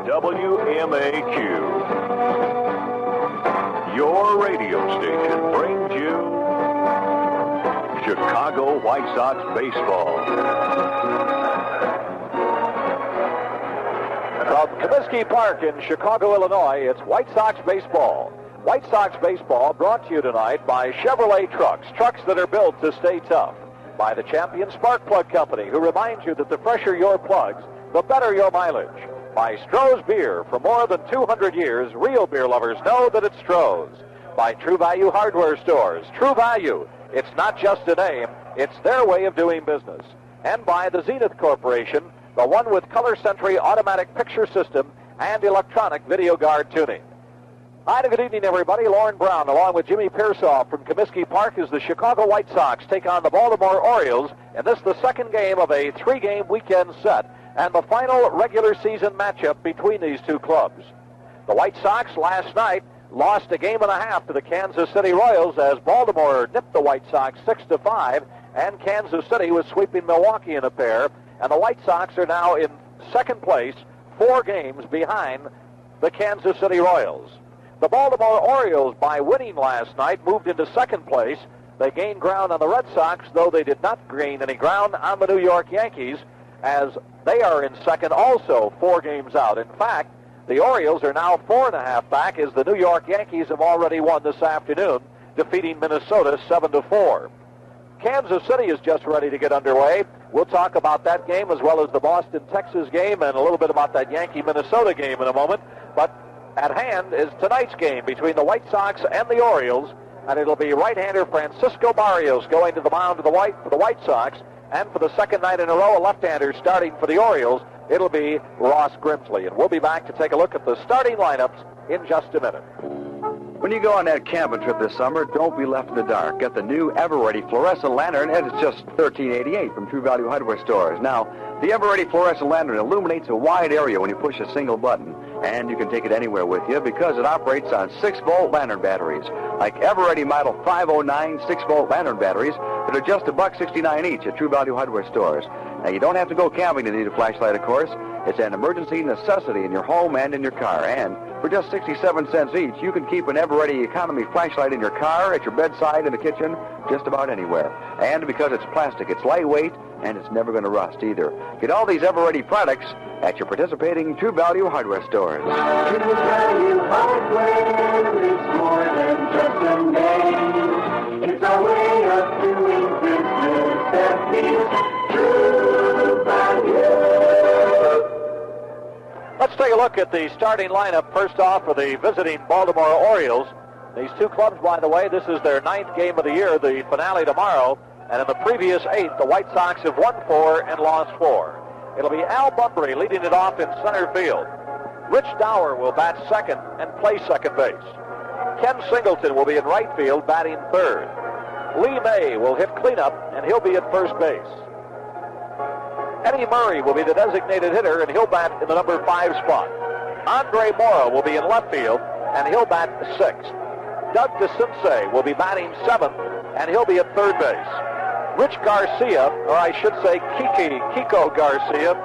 WMAQ. Your radio station brings you Chicago White Sox baseball. From Comiskey Park in Chicago, Illinois, it's White Sox baseball. White Sox baseball brought to you tonight by Chevrolet trucks, trucks that are built to stay tough. By the Champion Spark Plug Company, who reminds you that the fresher your plugs, the better your mileage. By Stroh's Beer. For more than 200 years, real beer lovers know that it's Stroh's. By True Value Hardware Stores. True Value. It's not just a name, it's their way of doing business. And by the Zenith Corporation, the one with Color Sentry automatic picture system and electronic video guard tuning. Hi, and good evening, everybody. Lauren Brown, along with Jimmy Pearsall from Comiskey Park, as the Chicago White Sox take on the Baltimore Orioles, and this is the second game of a three-game weekend set, and the final regular season matchup between these two clubs. The White Sox last night lost a game and a half to the Kansas City Royals as Baltimore nipped the White Sox 6-5, and Kansas City was sweeping Milwaukee in a pair, and the White Sox are now in second place, 4 games behind the Kansas City Royals. The Baltimore Orioles, by winning last night, moved into second place. They gained ground on the Red Sox, though they did not gain any ground on the New York Yankees, as they are in second also, 4 games out. In fact, the Orioles are now 4.5 back, as the New York Yankees have already won this afternoon, defeating Minnesota 7-4. Kansas City is just ready to get underway. We'll talk about that game as well as the Boston-Texas game and a little bit about that Yankee-Minnesota game in a moment. But at hand is tonight's game between the White Sox and the Orioles, and it'll be right-hander Francisco Barrios going to the mound for the White Sox, and for the second night in a row, a left-hander starting for the Orioles. It'll be Ross Grimsley, and we'll be back to take a look at the starting lineups in just a minute. When you go on that camping trip this summer, don't be left in the dark. Get the new Ever-Ready fluorescent lantern, and it's just $13.88 from True Value Hardware Stores. Now, the Ever-Ready fluorescent lantern illuminates a wide area when you push a single button, and you can take it anywhere with you because it operates on 6-volt lantern batteries, like Ever-Ready Model 509 6-volt lantern batteries that are just $1.69 each at True Value Hardware Stores. Now, you don't have to go camping to need a flashlight, of course. It's an emergency necessity in your home and in your car. And for just 67 cents each, you can keep an Ever-Ready economy flashlight in your car, at your bedside, in the kitchen, just about anywhere. And because it's plastic, it's lightweight, and it's never going to rust either. Get all these Ever-Ready products at your participating True Value Hardware stores. True Value Hardware is more than just a name. It's a way of doing business that means True Value. Let's take a look at the starting lineup first off for the visiting Baltimore Orioles. These two clubs, by the way, this is their 9th game of the year, the finale tomorrow. And in the previous 8, the White Sox have won 4 and lost 4. It'll be Al Bumbry leading it off in center field. Rich Dauer will bat second and play second base. Ken Singleton will be in right field batting third. Lee May will hit cleanup, and he'll be at first base. Eddie Murray will be the designated hitter, and he'll bat in the number 5 spot. Andre Mora will be in left field, and he'll bat 6th. Doug DeCinces will be batting 7th, and he'll be at third base. Rich Garcia, or I should say Kiko Garcia.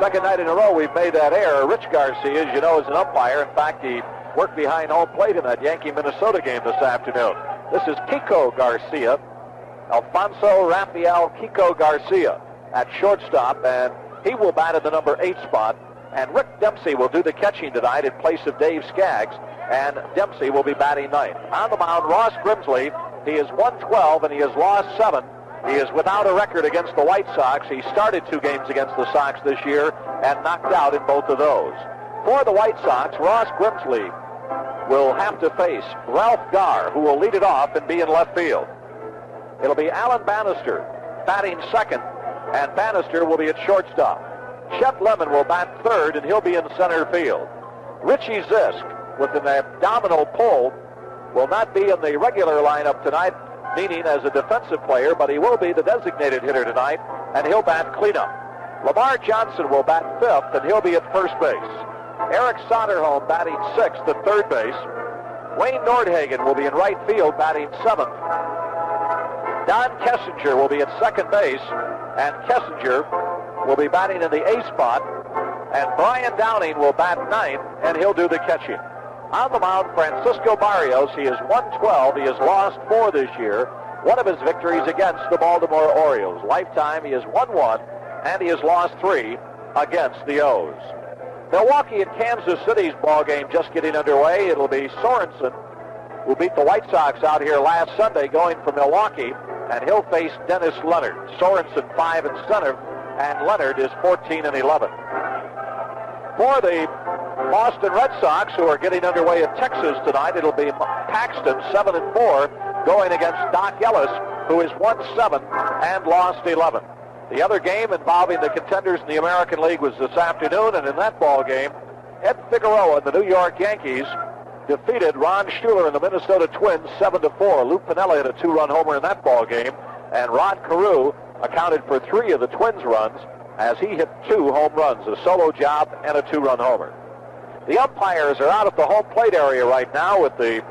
Second night in a row we've made that error. Rich Garcia, as you know, is an umpire. In fact, he worked behind home plate in that Yankee-Minnesota game this afternoon. This is Kiko Garcia, Alfonso Rafael Kiko Garcia at shortstop, and he will bat in the number 8 spot. And Rick Dempsey will do the catching tonight in place of Dave Skaggs, and Dempsey will be batting 9th. On the mound, Ross Grimsley. He is 112, and he has lost 7. He is without a record against the White Sox. He started 2 games against the Sox this year and knocked out in both of those. For the White Sox, Ross Grimsley will have to face Ralph Garr, who will lead it off and be in left field. It'll be Alan Bannister batting second, and Bannister will be at shortstop. Chet Lemon will bat third, and he'll be in center field. Richie Zisk, with an abdominal pull, will not be in the regular lineup tonight, meaning as a defensive player, but he will be the designated hitter tonight, and he'll bat cleanup. Lamar Johnson will bat 5th, and he'll be at first base. Eric Soderholm batting 6th at third base. Wayne Nordhagen will be in right field batting 7th. Don Kessinger will be at second base, and Kessinger will be batting in the A spot, and Brian Downing will bat ninth, and he'll do the catching. On the mound, Francisco Barrios. He is 112. He has lost 4 this year. One of his victories against the Baltimore Orioles. Lifetime, he is 1-1, and he has lost 3 against the O's. Milwaukee and Kansas City's ball game just getting underway. It'll be Sorensen, who beat the White Sox out here last Sunday, going for Milwaukee, and he'll face Dennis Leonard. Sorensen 5 and center, and Leonard is 14 and 11. For the Boston Red Sox, who are getting underway at Texas tonight, it'll be Paxton 7 and 4, going against Doc Ellis, who is 1-7 and lost 11. The other game involving the contenders in the American League was this afternoon, and in that ball game, Ed Figueroa and the New York Yankees defeated Ron Schuler and the Minnesota Twins 7-4. Lou Piniella hit a 2-run homer in that ball game, and Rod Carew accounted for 3 of the Twins' runs as he hit 2 home runs, a solo job and a 2-run homer. The umpires are out at the home plate area right now with the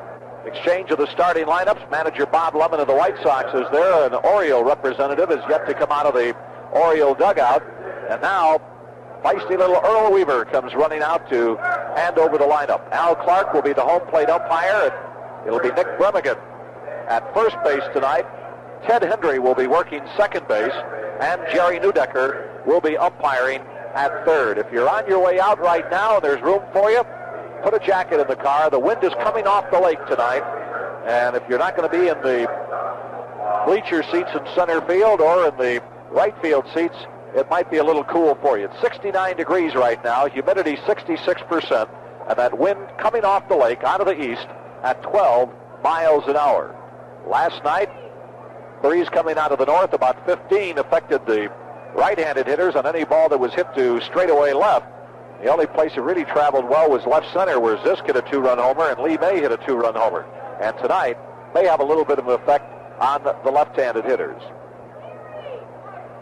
exchange of the starting lineups. Manager Bob Lemon of the White Sox is there. An Oriole representative is yet to come out of the Oriole dugout. And now, feisty little Earl Weaver comes running out to hand over the lineup. Al Clark will be the home plate umpire. It'll be Nick Bremigan at first base tonight. Ted Hendry will be working second base. And Jerry Neudecker will be umpiring at third. If you're on your way out right now and there's room for you, put a jacket in the car. The wind is coming off the lake tonight, and if you're not going to be in the bleacher seats in center field or in the right field seats, it might be a little cool for you. It's 69 degrees right now, humidity 66%, and that wind coming off the lake out of the east at 12 miles an hour. Last night, breeze coming out of the north, about 15, affected the right-handed hitters on any ball that was hit to straightaway left. The only place it really traveled well was left center, where Zisk hit a 2-run homer and Lee May hit a 2-run homer. And tonight may have a little bit of an effect on the left-handed hitters.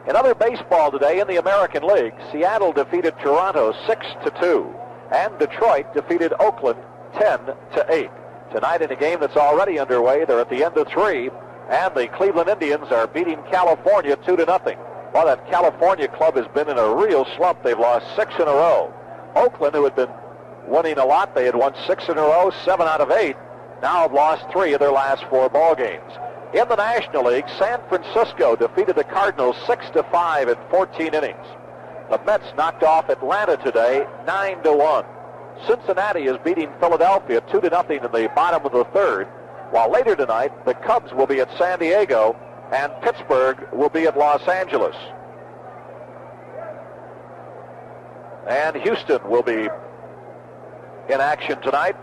In other baseball today in the American League, Seattle defeated Toronto 6-2, and Detroit defeated Oakland 10-8. Tonight in a game that's already underway, they're at the end of 3, and the Cleveland Indians are beating California 2-0. Well, that California club has been in a real slump. They've lost 6 in a row. Oakland, who had been winning a lot, they had won 6 in a row, 7 out of 8, now have lost 3 of their last 4 ball games. In the National League, San Francisco defeated the Cardinals 6-5 in 14 innings. The Mets knocked off Atlanta today 9-1. Cincinnati is beating Philadelphia 2-0 in the bottom of the third, while later tonight the Cubs will be at San Diego and Pittsburgh will be at Los Angeles. And Houston will be in action tonight,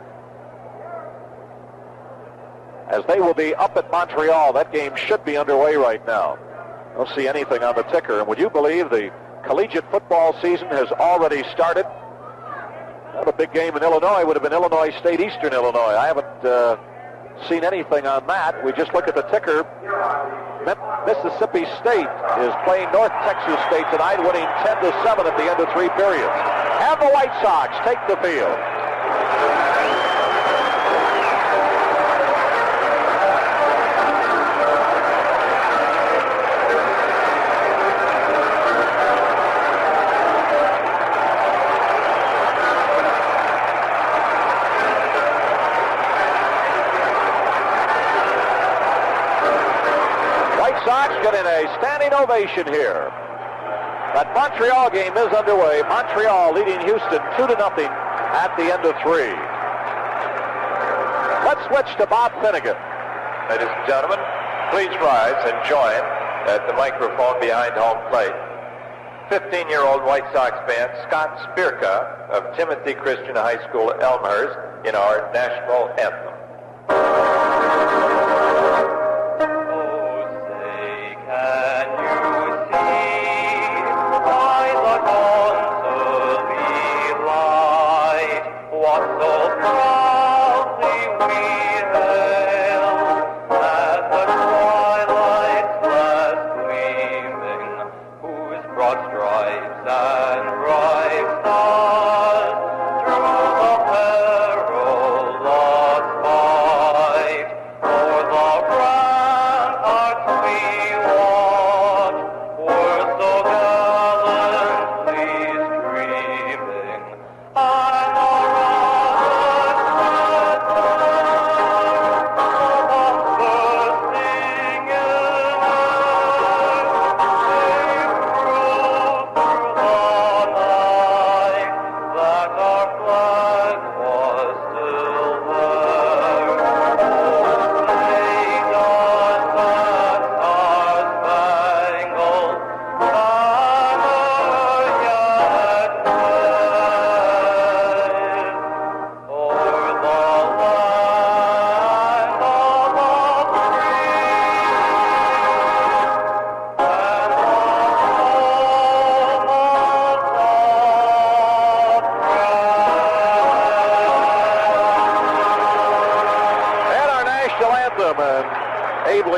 as they will be up at Montreal. That game should be underway right now. Don't see anything on the ticker. And would you believe the collegiate football season has already started? Another big game in Illinois would have been Illinois State, Eastern Illinois. I haven't seen anything on that. We just look at the ticker. Mississippi State is playing North Texas State tonight, winning 10-7 at the end of 3 periods. And the White Sox take the field. Sox getting a standing ovation here. That Montreal game is underway. Montreal leading Houston 2-0 at the end of 3. Let's switch to Bob Finnegan. Ladies and gentlemen, please rise and join at the microphone behind home plate 15-year-old White Sox fan Scott Spirka of Timothy Christian High School, Elmhurst, in our national anthem. Sweet.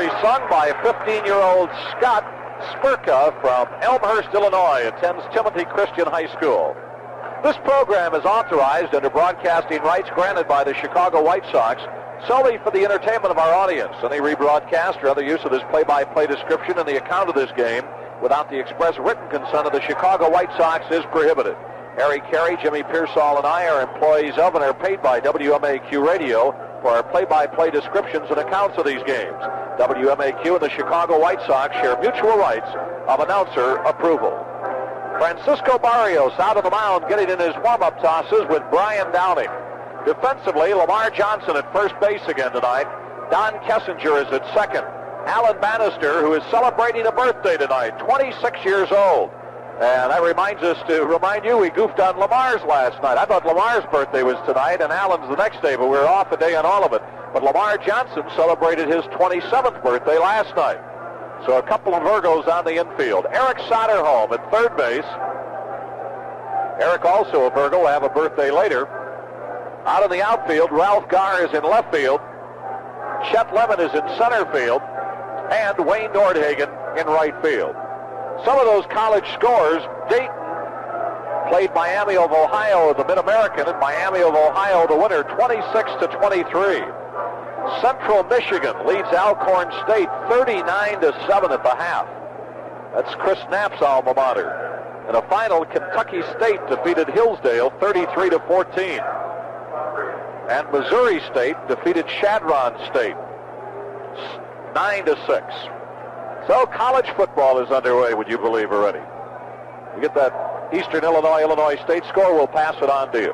Bumbry, sung by 15-year-old Scott Spirka from Elmhurst, Illinois, attends Timothy Christian High School. This program is authorized under broadcasting rights granted by the Chicago White Sox solely for the entertainment of our audience. Any rebroadcast or other use of this play-by-play description in the account of this game without the express written consent of the Chicago White Sox is prohibited. Harry Carey, Jimmy Pearsall, and I are employees of and are paid by WMAQ Radio for our play-by-play descriptions and accounts of these games. WMAQ and the Chicago White Sox share mutual rights of announcer approval. Francisco Barrios out on the mound getting in his warm-up tosses with Brian Downing. Defensively, Lamar Johnson at first base again tonight. Don Kessinger is at second. Alan Bannister, who is celebrating a birthday tonight, 26 years old. And that reminds us to remind you we goofed on Lamar's last night. I thought Lamar's birthday was tonight and Alan's the next day, but we were off a day on all of it. But Lamar Johnson celebrated his 27th birthday last night. So a couple of Virgos on the infield. Eric Soderholm at third base. Eric, also a Virgo, will have a birthday later. Out in the outfield, Ralph Garr is in left field. Chet Lemon is in center field. And Wayne Nordhagen in right field. Some of those college scores, Dayton played Miami of Ohio, the Mid-American, and Miami of Ohio, the winner, 26-23. Central Michigan leads Alcorn State 39-7 at the half. That's Chris Knapp's alma mater. In a final, Kentucky State defeated Hillsdale 33-14. And Missouri State defeated Chadron State 9-6. So college football is underway, would you believe, already? You get that Eastern Illinois State score, we'll pass it on to you.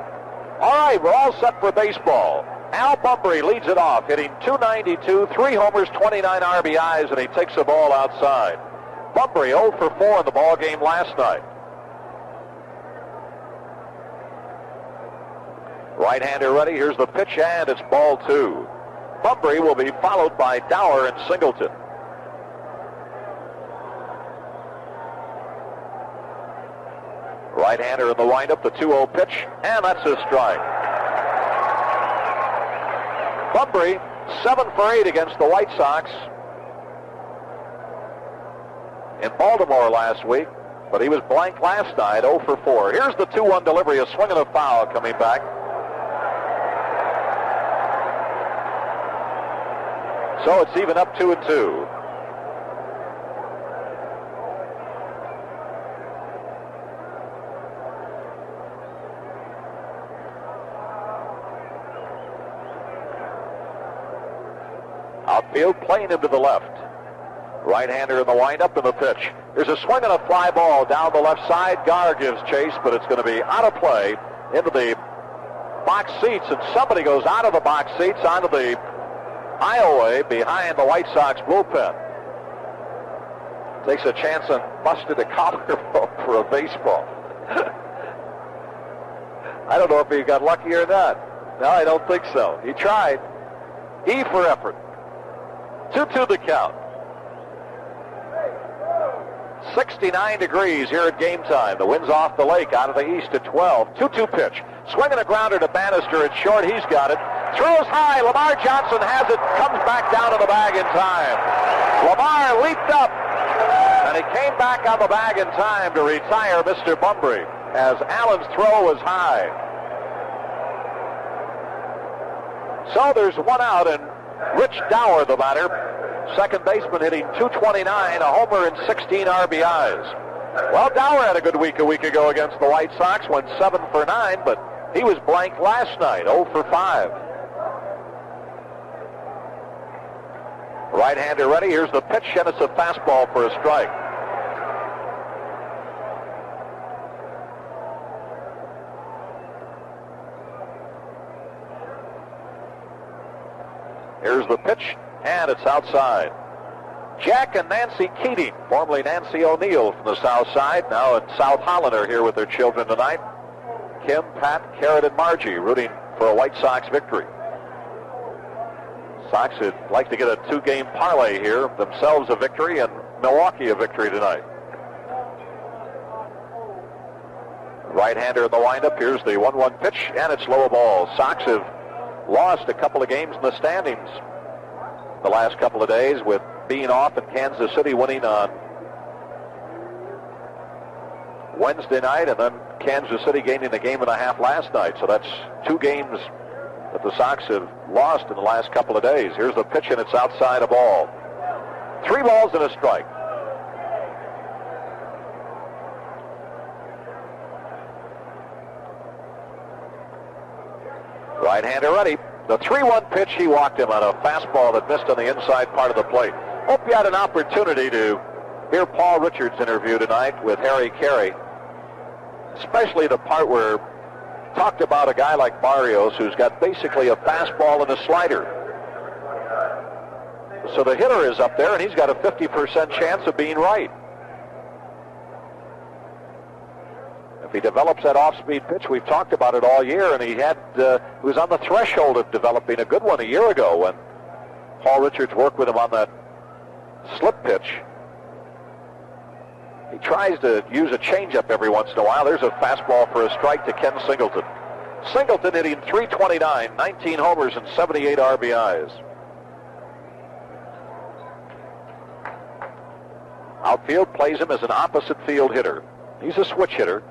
All right, we're all set for baseball. Al Bumbry leads it off, hitting .292, 3 homers, 29 RBIs, and he takes the ball outside. Bumbry 0 for 4 in the ball game last night. Right-hander ready. Here's the pitch, and it's ball 2. Bumbry will be followed by Dauer and Singleton. Right-hander in the windup, the 2-0 pitch, and that's a strike. Bumbry, 7 for 8 against the White Sox in Baltimore last week, but he was blank last night, 0 for 4. Here's the 2-1 delivery, a swing and a foul coming back. So it's even up 2-2. Outfield playing him to the left. Right-hander in the windup and the pitch. There's a swing and a fly ball down the left side. Garr gives chase, but it's going to be out of play into the box seats, and somebody goes out of the box seats onto the aisleway behind the White Sox bullpen. Takes a chance on busted a collarbone for a baseball. I don't know if he got lucky or not. No, I don't think so. He tried. E for effort. 2-2 the count. 69 degrees here at game time. The wind's off the lake out of the east at 12. 2-2 pitch. Swinging a grounder to Bannister at short. He's got it. Throws high. Lamar Johnson has it. Comes back down to the bag in time. Lamar leaped up, and he came back on the bag in time to retire Mr. Bumbry as Allen's throw was high. So there's one out, and Rich Dauer, the batter, second baseman, hitting .229, a homer and 16 RBIs. Well, Dauer had a good week a week ago against the White Sox, went 7 for 9, but he was blank last night, 0 for 5. Right-hander ready. Here's the pitch, and it's a fastball for a strike. Here's the pitch, and it's outside. Jack and Nancy Keating, formerly Nancy O'Neill from the South Side, now in South Holland, are here with their children tonight. Kim, Pat, Carrot, and Margie rooting for a White Sox victory. Sox would like to get a 2-game parlay here, themselves a victory and Milwaukee a victory tonight. Right-hander in the windup. Here's the 1-1 pitch, and it's low ball. Sox have lost a couple of games in the standings the last couple of days, with being off and Kansas City winning on Wednesday night, and then Kansas City gaining a game and a half last night. So that's 2 games that the Sox have lost in the last couple of days. Here's the pitch, and it's outside a ball. 3 balls and a strike. Right-hander ready. The 3-1 pitch, he walked him on a fastball that missed on the inside part of the plate. Hope you had an opportunity to hear Paul Richards' interview tonight with Harry Carey, especially the part where he talked about a guy like Barrios who's got basically a fastball and a slider. So the hitter is up there, and he's got a 50% chance of being right. If he develops that off-speed pitch, we've talked about it all year, and he was on the threshold of developing a good one a year ago when Paul Richards worked with him on that slip pitch. He tries to use a changeup every once in a while. There's a fastball for a strike to Ken Singleton. Singleton hitting .329, 19 homers and 78 RBIs. Outfield plays him as an opposite field hitter. He's a switch hitter.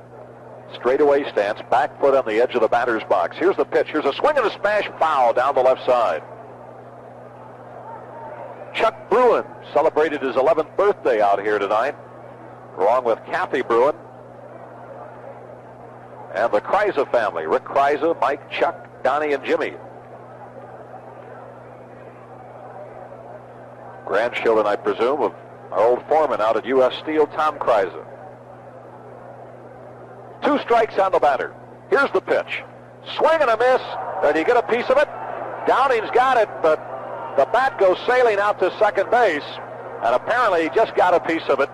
Straightaway stance, back foot on the edge of the batter's box. Here's the pitch. Here's a swing and a smash foul down the left side. Chuck Bruin celebrated his 11th birthday out here tonight, along with Kathy Bruin and the Kreise family. Rick Kreise, Mike, Chuck, Donnie, and Jimmy. Grandchildren, I presume, of our old foreman out at U.S. Steel, Tom Kreise. 2 strikes on the batter. Here's the pitch. Swing and a miss. Did he get a piece of it? Downing's got it, but the bat goes sailing out to second base, and apparently he just got a piece of it.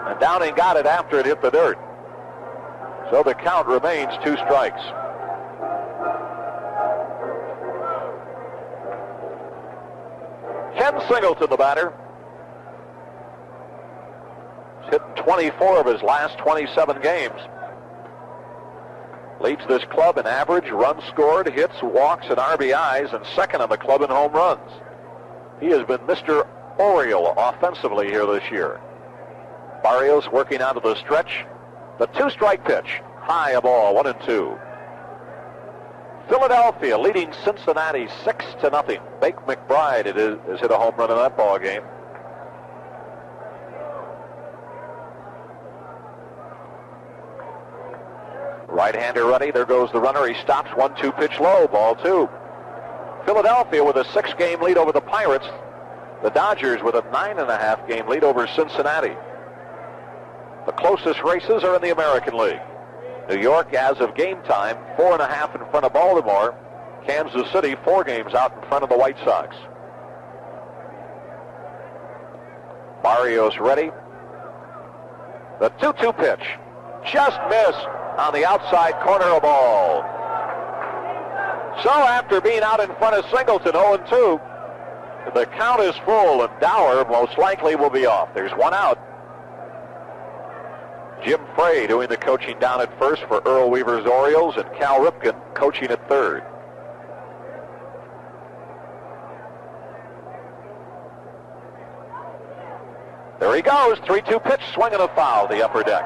And Downing got it after it hit the dirt. So the count remains 2 strikes. Ken Singleton, the batter. He's hit 24 of his last 27 games. Leads this club in average, runs scored, hits, walks, and RBIs, and second on the club in home runs. He has been Mr. Oriole offensively here this year. Barrios working out of the stretch. The 2-strike pitch. High a ball, 1-2. Philadelphia leading Cincinnati 6-0. Bake McBride has hit a home run in that ball game. Right-hander ready. There goes the runner. He stops. 1-2 pitch low. Ball 2. Philadelphia with a 6-game lead over the Pirates. The Dodgers with a 9.5-game lead over Cincinnati. The closest races are in the American League. New York, as of game time, 4.5 in front of Baltimore. Kansas City, 4 games out in front of the White Sox. Barrios ready. The 2-2 pitch. Just missed on the outside corner of ball. So after being out in front of Singleton, 0-2, the count is full, and Dauer most likely will be off. There's 1 out. Jim Frey doing the coaching down at first for Earl Weaver's Orioles, and Cal Ripken coaching at third. There he goes. 3-2 pitch, swing and a foul, the upper deck.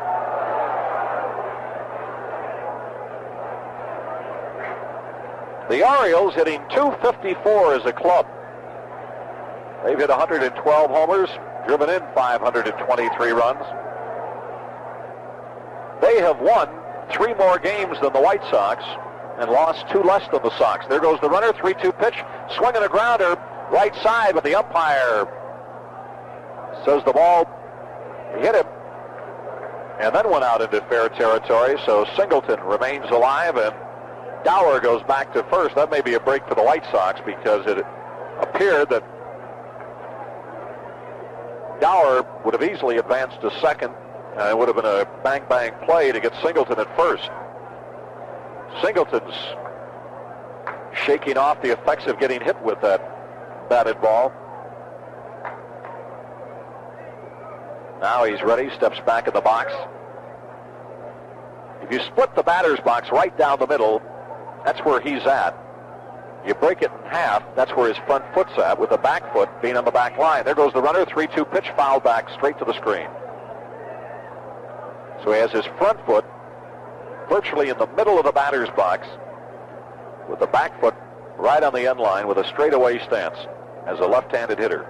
The Orioles hitting .254 as a club. They've hit 112 homers, driven in 523 runs. They have won 3 more games than the White Sox and lost 2 less than the Sox. There goes the runner, 3-2 pitch, swing and a grounder, right side, but the umpire says the ball hit him and then went out into fair territory, so Singleton remains alive, and Dauer goes back to first. That may be a break for the White Sox, because it appeared that Dauer would have easily advanced to second, and it would have been a bang-bang play to get Singleton at first. Singleton's shaking off the effects of getting hit with that batted ball. Now he's ready, steps back in the box. If you split the batter's box right down the middle, that's where he's at. You break it in half. That's where his front foot's at, with the back foot being on the back line. There goes the runner. 3-2 pitch, foul back straight to the screen. So he has his front foot virtually in the middle of the batter's box, with the back foot right on the end line with a straightaway stance as a left-handed hitter.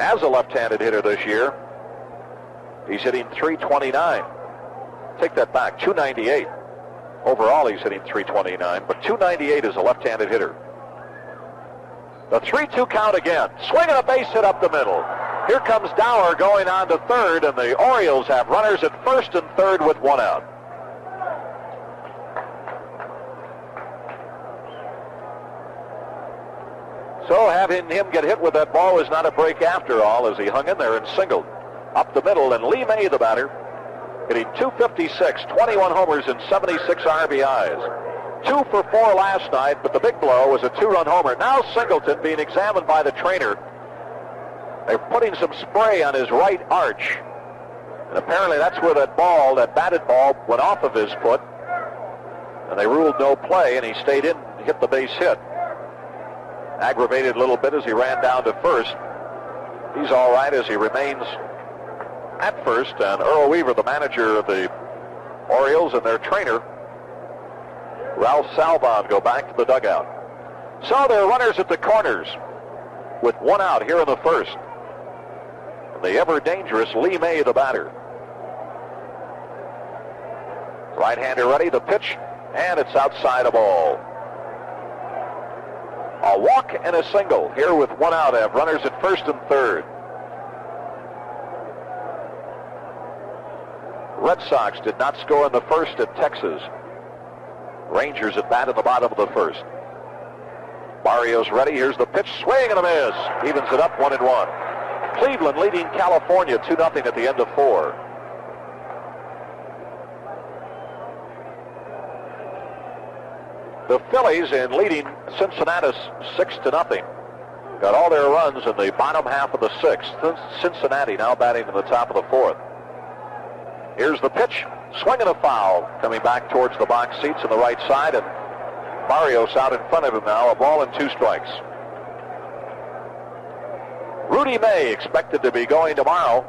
As a left-handed hitter this year, he's hitting .329. Take that back, .298. Overall, he's hitting .329, but .298 is a left-handed hitter. The 3-2 count again. Swinging a base hit up the middle. Here comes Dauer going on to third, and the Orioles have runners at first and third with one out. So having him get hit with that ball was not a break after all, as he hung in there and singled up the middle. And Lee May, the batter, hitting .256, 21 homers and 76 RBIs. 2 for 4 last night, but the big blow was a 2-run homer. Now Singleton being examined by the trainer. They're putting some spray on his right arch. And apparently that's where that ball, that batted ball, went off of his foot. And they ruled no play, and he stayed in and hit the base hit. Aggravated a little bit as he ran down to first. He's all right as he remains at first. And Earl Weaver, the manager of the Orioles, and their trainer, Ralph Salvon, go back to the dugout. So there are runners at the corners with one out here in the first. And the ever-dangerous Lee May, the batter. Right-hander ready, the pitch, and it's outside a ball. A walk and a single here with one out. Have runners at first and third. Red Sox did not score in the first at Texas. Rangers at bat in the bottom of the first. Barrios ready. Here's the pitch. Swing and a miss. Evens it up 1-1. Cleveland leading California 2-0 at the end of 4. The Phillies in leading Cincinnati 6-0. Got all their runs in the bottom half of the 6th. Cincinnati now batting in the top of the 4th. Here's the pitch. Swing and a foul. Coming back towards the box seats on the right side, and Barrios out in front of him now. A ball and 2 strikes. Rudy May expected to be going tomorrow,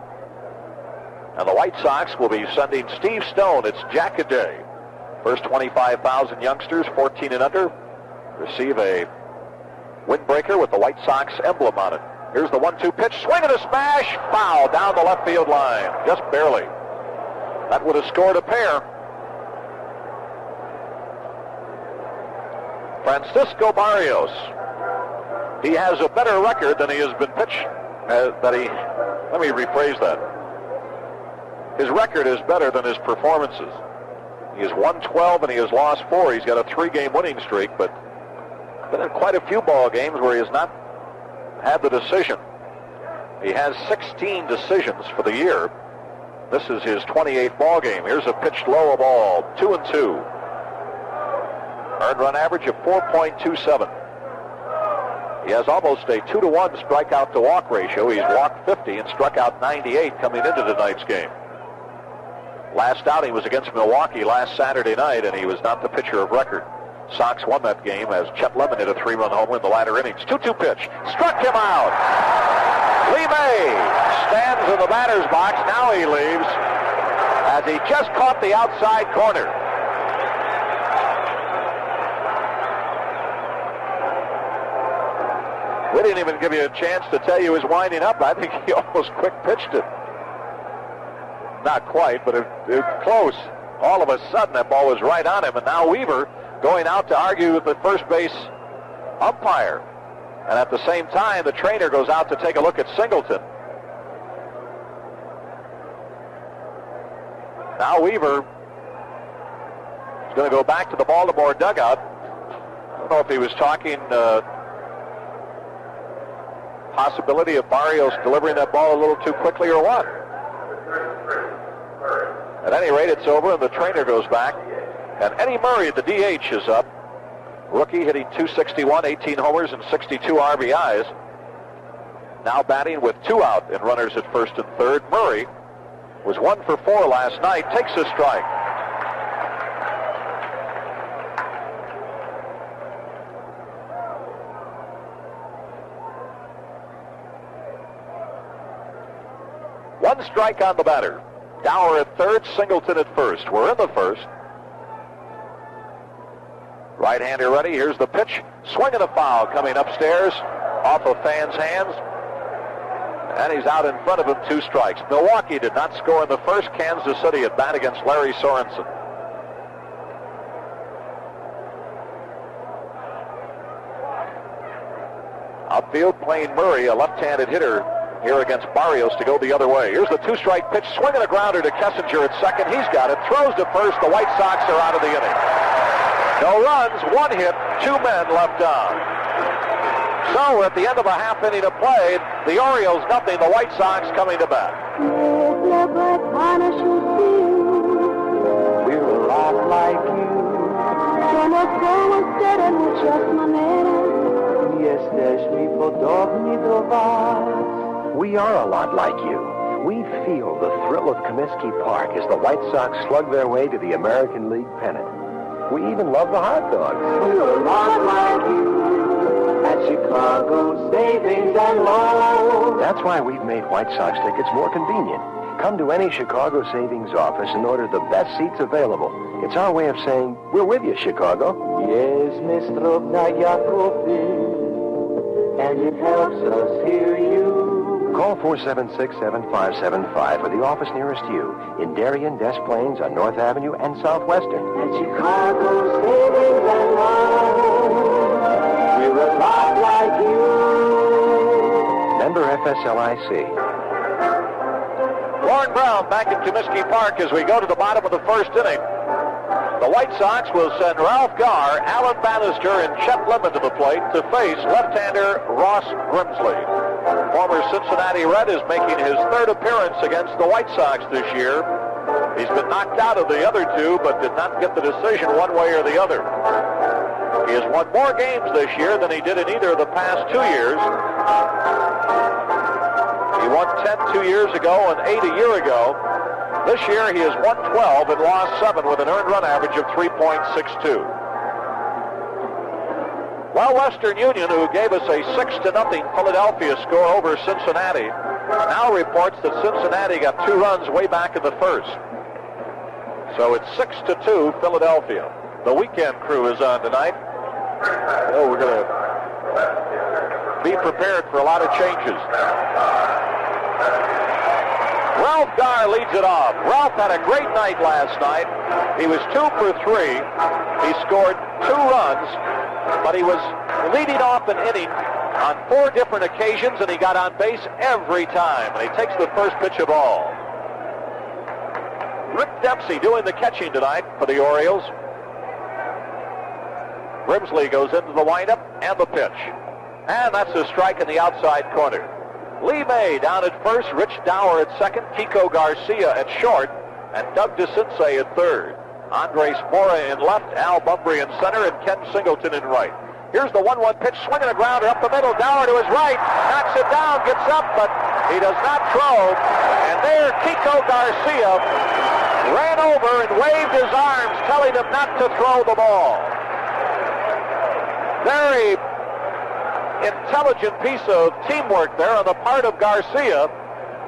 and the White Sox will be sending Steve Stone. It's Jacket Day. First 25,000 youngsters, 14 and under, receive a windbreaker with the White Sox emblem on it. Here's the 1-2 pitch. Swing and a smash. Foul down the left field line. Just barely. That would have scored a pair. Francisco Barrios. He has a better record than he has been pitched. Let me rephrase that. His record is better than his performances. He has won 12 and he has lost 4. He's got a 3-game winning streak, but been in quite a few ball games where he has not had the decision. He has 16 decisions for the year. This is his 28th ball game. Here's a pitched low ball, 2-2. Earned run average of 4.27. He has almost a 2-to-1 strikeout to walk ratio. He's walked 50 and struck out 98 coming into tonight's game. Last outing was against Milwaukee last Saturday night, and he was not the pitcher of record. Sox won that game as Chet Lemon hit a 3-run homer in the latter innings. 2-2 pitch. Struck him out. Lee May stands in the batter's box. Now he leaves as he just caught the outside corner. We didn't even give you a chance to tell you he was winding up. I think he almost quick pitched it. Not quite, but it was close. All of a sudden, that ball was right on him, and now Weaver going out to argue with the first base umpire. And at the same time, the trainer goes out to take a look at Singleton. Now Weaver is going to go back to the Baltimore dugout. I don't know if he was talking possibility of Barrios delivering that ball a little too quickly or what. At any rate, it's over, and the trainer goes back. And Eddie Murray, the DH, is up. Rookie hitting .261, 18 homers and 62 RBIs. Now batting with 2 out and runners at first and third. Murray was 1 for 4 last night. Takes a strike. One strike on the batter. Dauer at third, Singleton at first. We're in the first. Right-hander ready. Here's the pitch. Swing and a foul coming upstairs off a fan's hands. And he's out in front of him, 2 strikes. Milwaukee did not score in the first. Kansas City at bat against Larry Sorensen. Outfield playing Murray, a left-handed hitter here against Barrios to go the other way. Here's the 2-strike pitch. Swinging a grounder to Kessinger at second. He's got it. Throws to first. The White Sox are out of the inning. No runs, 1 hit, 2 men left on. So we're at the end of a half inning of play. The Orioles nothing. The White Sox coming to bat. We're a lot like you. We are a lot like you. We feel the thrill of Comiskey Park as the White Sox slug their way to the American League pennant. We even love the hot dogs. We're a lot like you at Chicago Savings and Loan. That's why we've made White Sox tickets more convenient. Come to any Chicago Savings office and order the best seats available. It's our way of saying, we're with you, Chicago. Yes, Mr. Yakovlevich, and it helps us hear you. Call 476-7575 for the office nearest you in Darien, Des Plaines, on North Avenue and Southwestern. At Chicago Savings and Loan, we're a lot like you. Member FSLIC. Warren Brown back at Comiskey Park as we go to the bottom of the first inning. The White Sox will send Ralph Garr, Alan Bannister, and Chet Lemon to the plate to face left-hander Ross Grimsley. Former Cincinnati Red is making his 3rd appearance against the White Sox this year. He's been knocked out of the other 2, but did not get the decision one way or the other. He has won more games this year than he did in either of the past 2 years. He won 10 2 years ago and 8 a year ago. This year he has won 12 and lost 7 with an earned run average of 3.62. Well, Western Union, who gave us a 6-0 Philadelphia score over Cincinnati, now reports that Cincinnati got 2 runs way back in the first. So it's 6-2 Philadelphia. The weekend crew is on tonight. Oh, we're going to be prepared for a lot of changes. Ralph Garr leads it off. Ralph had a great night last night. He was 2 for 3. He scored 2 runs, but he was leading off an inning on 4 different occasions, and he got on base every time. And he takes the first pitch of all. Rick Dempsey doing the catching tonight for the Orioles. Grimsley goes into the windup and the pitch. And that's a strike in the outside corner. Lee May down at first, Rich Dauer at second, Kiko Garcia at short, and Doug DeCinces at third. Andres Mora in left, Al Bumbry in center, and Ken Singleton in right. Here's the 1-1 pitch, swinging a grounder up the middle. Dauer to his right, knocks it down, gets up, but he does not throw. And there, Kiko Garcia ran over and waved his arms, telling him not to throw the ball. Very intelligent piece of teamwork there on the part of Garcia,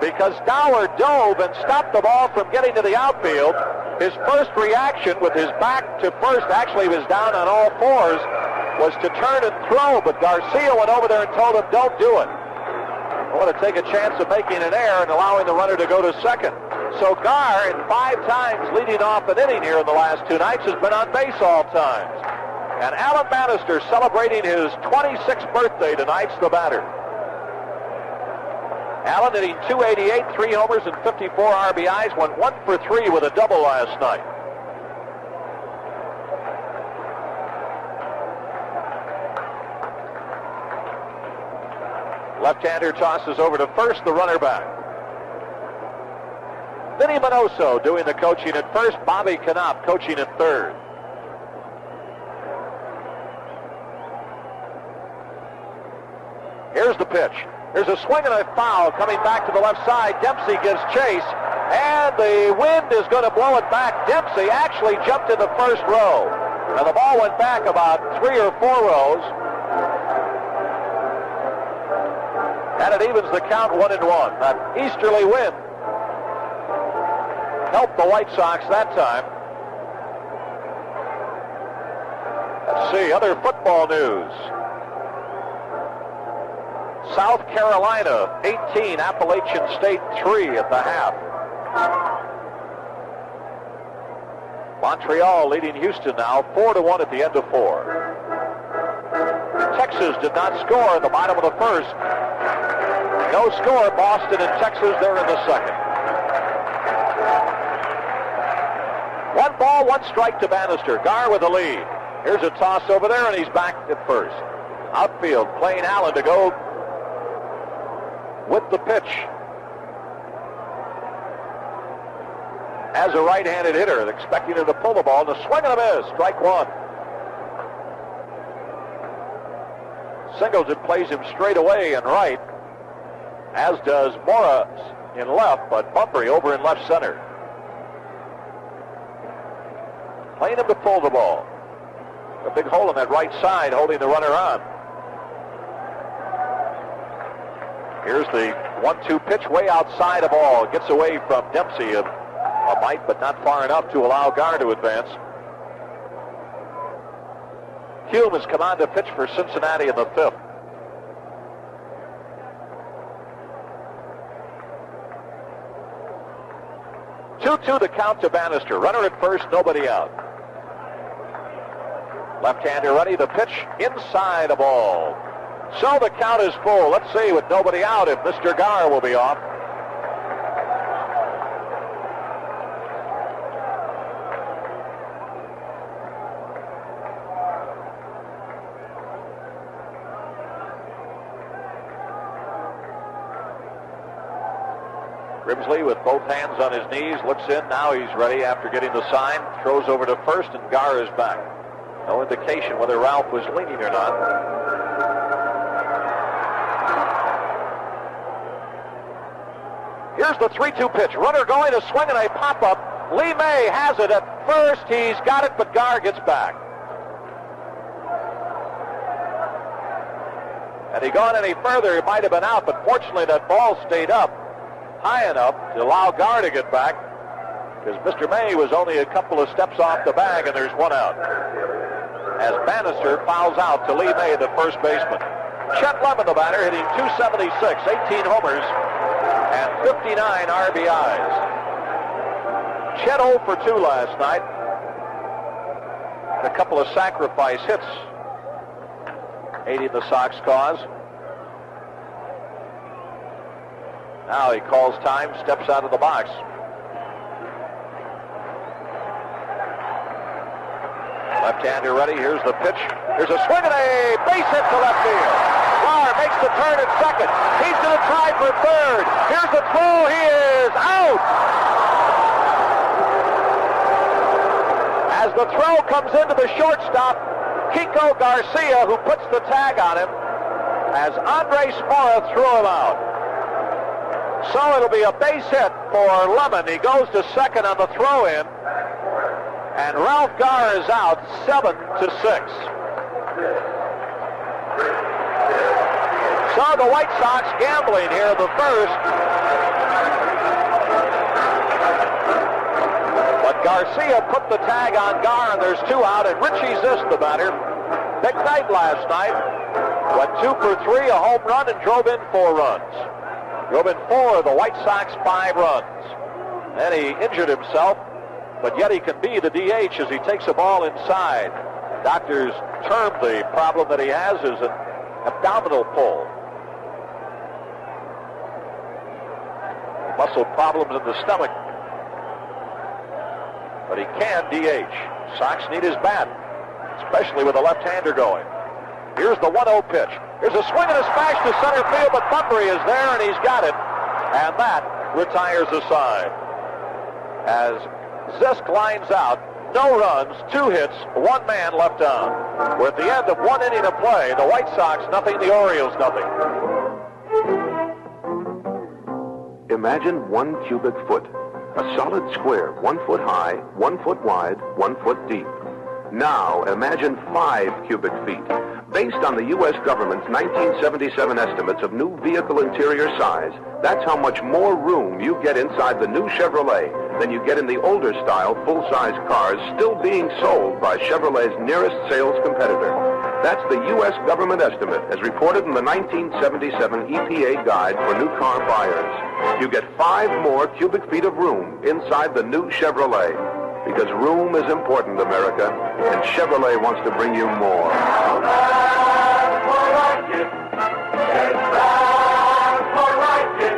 because Dauer dove and stopped the ball from getting to the outfield. His first reaction with his back to first, actually he was down on all fours, was to turn and throw, but Garcia went over there and told him, don't do it. I want to take a chance of making an error and allowing the runner to go to second. So Garr, in 5 times leading off an inning here in the last 2 nights, has been on base all times. And Alan Bannister celebrating his 26th birthday tonight's the batter. Alan hitting .288, 3 homers and 54 RBIs, went 1 for 3 with a double last night. Left-hander tosses over to first, the runner back. Vinny Minoso doing the coaching at first, Bobby Knopp coaching at third. Here's the pitch. There's a swing and a foul coming back to the left side. Dempsey gives chase, and the wind is going to blow it back. Dempsey actually jumped in the first row, and the ball went back about 3 or 4 rows. And it evens the count 1-1. That easterly wind helped the White Sox that time. Let's see, other football news. South Carolina 18, Appalachian State 3 at the half. Montreal leading Houston now 4-1 at the end of 4. Texas did not score in the bottom of the first. No score, Boston and Texas there in the second. 1 ball, 1 strike to Bannister. Garr with the lead. Here's a toss over there, and he's back at first. Outfield, playing Allen to go with the pitch. As a right-handed hitter, expecting him to pull the ball, and a swing and a miss. Strike 1. Singleton plays him straight away in right, as does Mora in left, but Bumbry over in left center. Playing him to pull the ball. A big hole in that right side, holding the runner on. Here's the 1-2 pitch way outside of ball. Gets away from Dempsey a mite, but not far enough to allow Garr to advance. Hume has come on to pitch for Cincinnati in the 5th. Two the count to Bannister. Runner at first, nobody out. Left-hander ready, the pitch inside a ball. So the count is full. Let's see, with nobody out, if Mr. Garr will be off. Grimsley with both hands on his knees, looks in. Now he's ready after getting the sign. Throws over to first, and Garr is back. No indication whether Ralph was leaning or not. Here's the 3-2 pitch. Runner going to swing, and a pop-up. Lee May has it at first. He's got it, but Garr gets back. Had he gone any further, he might have been out, but fortunately that ball stayed up high enough to allow Garr to get back, because Mr. May was only a couple of steps off the bag, and there's 1 out. As Bannister fouls out to Lee May, the first baseman. Chet Lemon, the batter, hitting .276, 18 homers, and 59 RBIs. Chet 0 for 2 last night. A couple of sacrifice hits aiding the Sox cause. Now he calls time, steps out of the box. Left-hander ready. Here's the pitch. Here's a swing and a base hit to left field. Garr makes the turn at second. He's going to try for third. Here's the throw. He is out. As the throw comes into the shortstop, Kiko Garcia, who puts the tag on him, as Andres Mora threw him out. So it'll be a base hit for Lemon. He goes to second on the throw-in. And Ralph Garr is out 7-6. So the White Sox gambling here in the first. But Garcia put the tag on Garr, and there's 2 out. And Richie Zisk, the batter, big night last night. Went 2 for 3, a home run, and drove in 4 runs. Drove in 4, the White Sox 5 runs. Then he injured himself, but yet he can be the DH as he takes a ball inside. Doctors term the problem that he has as an abdominal pull. Muscle problems in the stomach. But he can DH. Sox need his bat, especially with a left-hander going. Here's the 1-0 pitch. Here's a swing and a smash to center field, but Bumbry is there, and he's got it. And that retires the side. As Zisk lines out, no runs, 2 hits, 1 man left on. We're at the end of 1 inning of play. The White Sox nothing, the Orioles nothing. Imagine 1 cubic foot, a solid square, 1 foot high, 1 foot wide, 1 foot deep. Now imagine 5 cubic feet. Based on the U.S. government's 1977 estimates of new vehicle interior size, that's how much more room you get inside the new Chevrolet than you get in the older style full-size cars still being sold by Chevrolet's nearest sales competitor. That's the U.S. government estimate as reported in the 1977 EPA Guide for New Car Buyers. You get 5 more cubic feet of room inside the new Chevrolet. Because room is important, America, and Chevrolet wants to bring you more. Now that's more like it. Yes, that's more like it.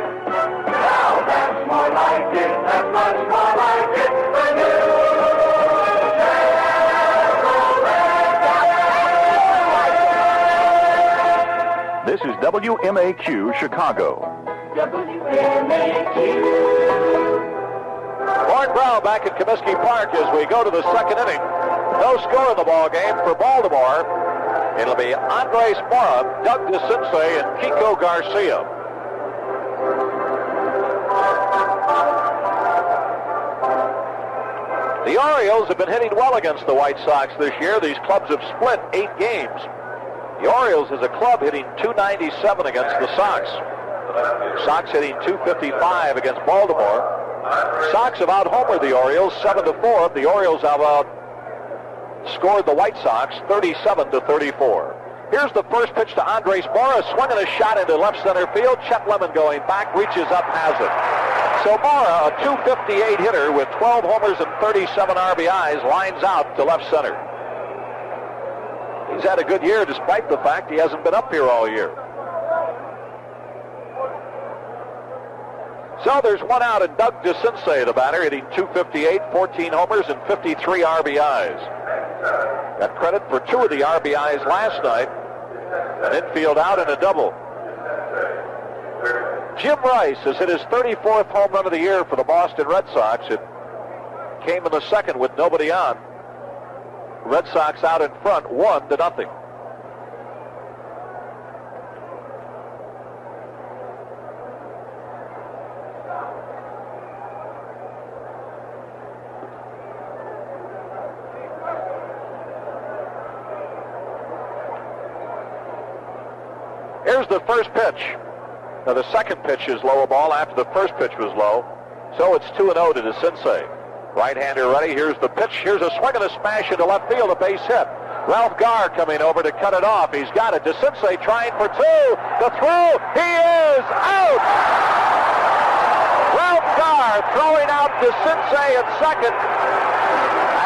Now that's more like it. That's much more like it. The new Chevrolet. This is WMAQ Chicago. WMAQ. Mark Brown back at Comiskey Park as we go to the second inning. No score in the ball game for Baltimore. It'll be Andres Mora, Doug DeCinces, and Kiko Garcia. The Orioles have been hitting well against the White Sox this year. These clubs have split 8 games. The Orioles as a club hitting .297 against the Sox. Sox hitting .255 against Baltimore. Sox have out-homered the Orioles 7-4. The Orioles have outscored the White Sox 37-34. Here's the first pitch to Andres Mora, swinging a shot into left center field. Chet Lemon going back, reaches up, has it. So Mora, a .258 hitter with 12 homers and 37 RBIs, lines out to left center. He's had a good year despite the fact he hasn't been up here all year. So there's one out, and Doug DeCinces, the batter, hitting .258, 14 homers, and 53 RBIs. Got credit for 2 of the RBIs last night, an infield out and a double. Jim Rice has hit his 34th home run of the year for the Boston Red Sox. It came in the second with nobody on. Red Sox out in front, 1-0. Here's the first pitch. Now the second pitch is low ball after the first pitch was low. So it's 2-0 to DeCinces. Right-hander ready. Here's the pitch. Here's a swing and a smash into left field, a base hit. Ralph Garr coming over to cut it off. He's got it. DeCinces trying for 2. The throw. He is out. Ralph Garr throwing out DeCinces at second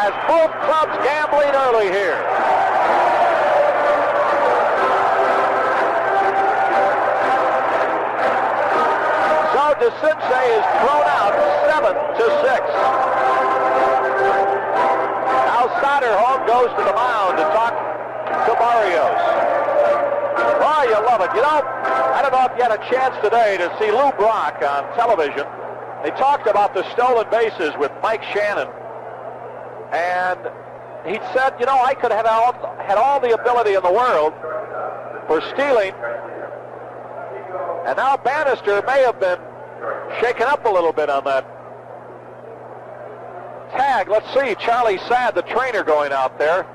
as both clubs gambling early here. DeCinces is thrown out 7-6. Now Soderholm goes to the mound to talk to Barrios. Oh, you love it. You know, I don't know if you had a chance today to see Lou Brock on television. They talked about the stolen bases with Mike Shannon. And he said, you know, I could have had all the ability in the world for stealing. And now Bannister may have been shaken up a little bit on that tag. Let's see, Charlie Sadd, the trainer, going out there.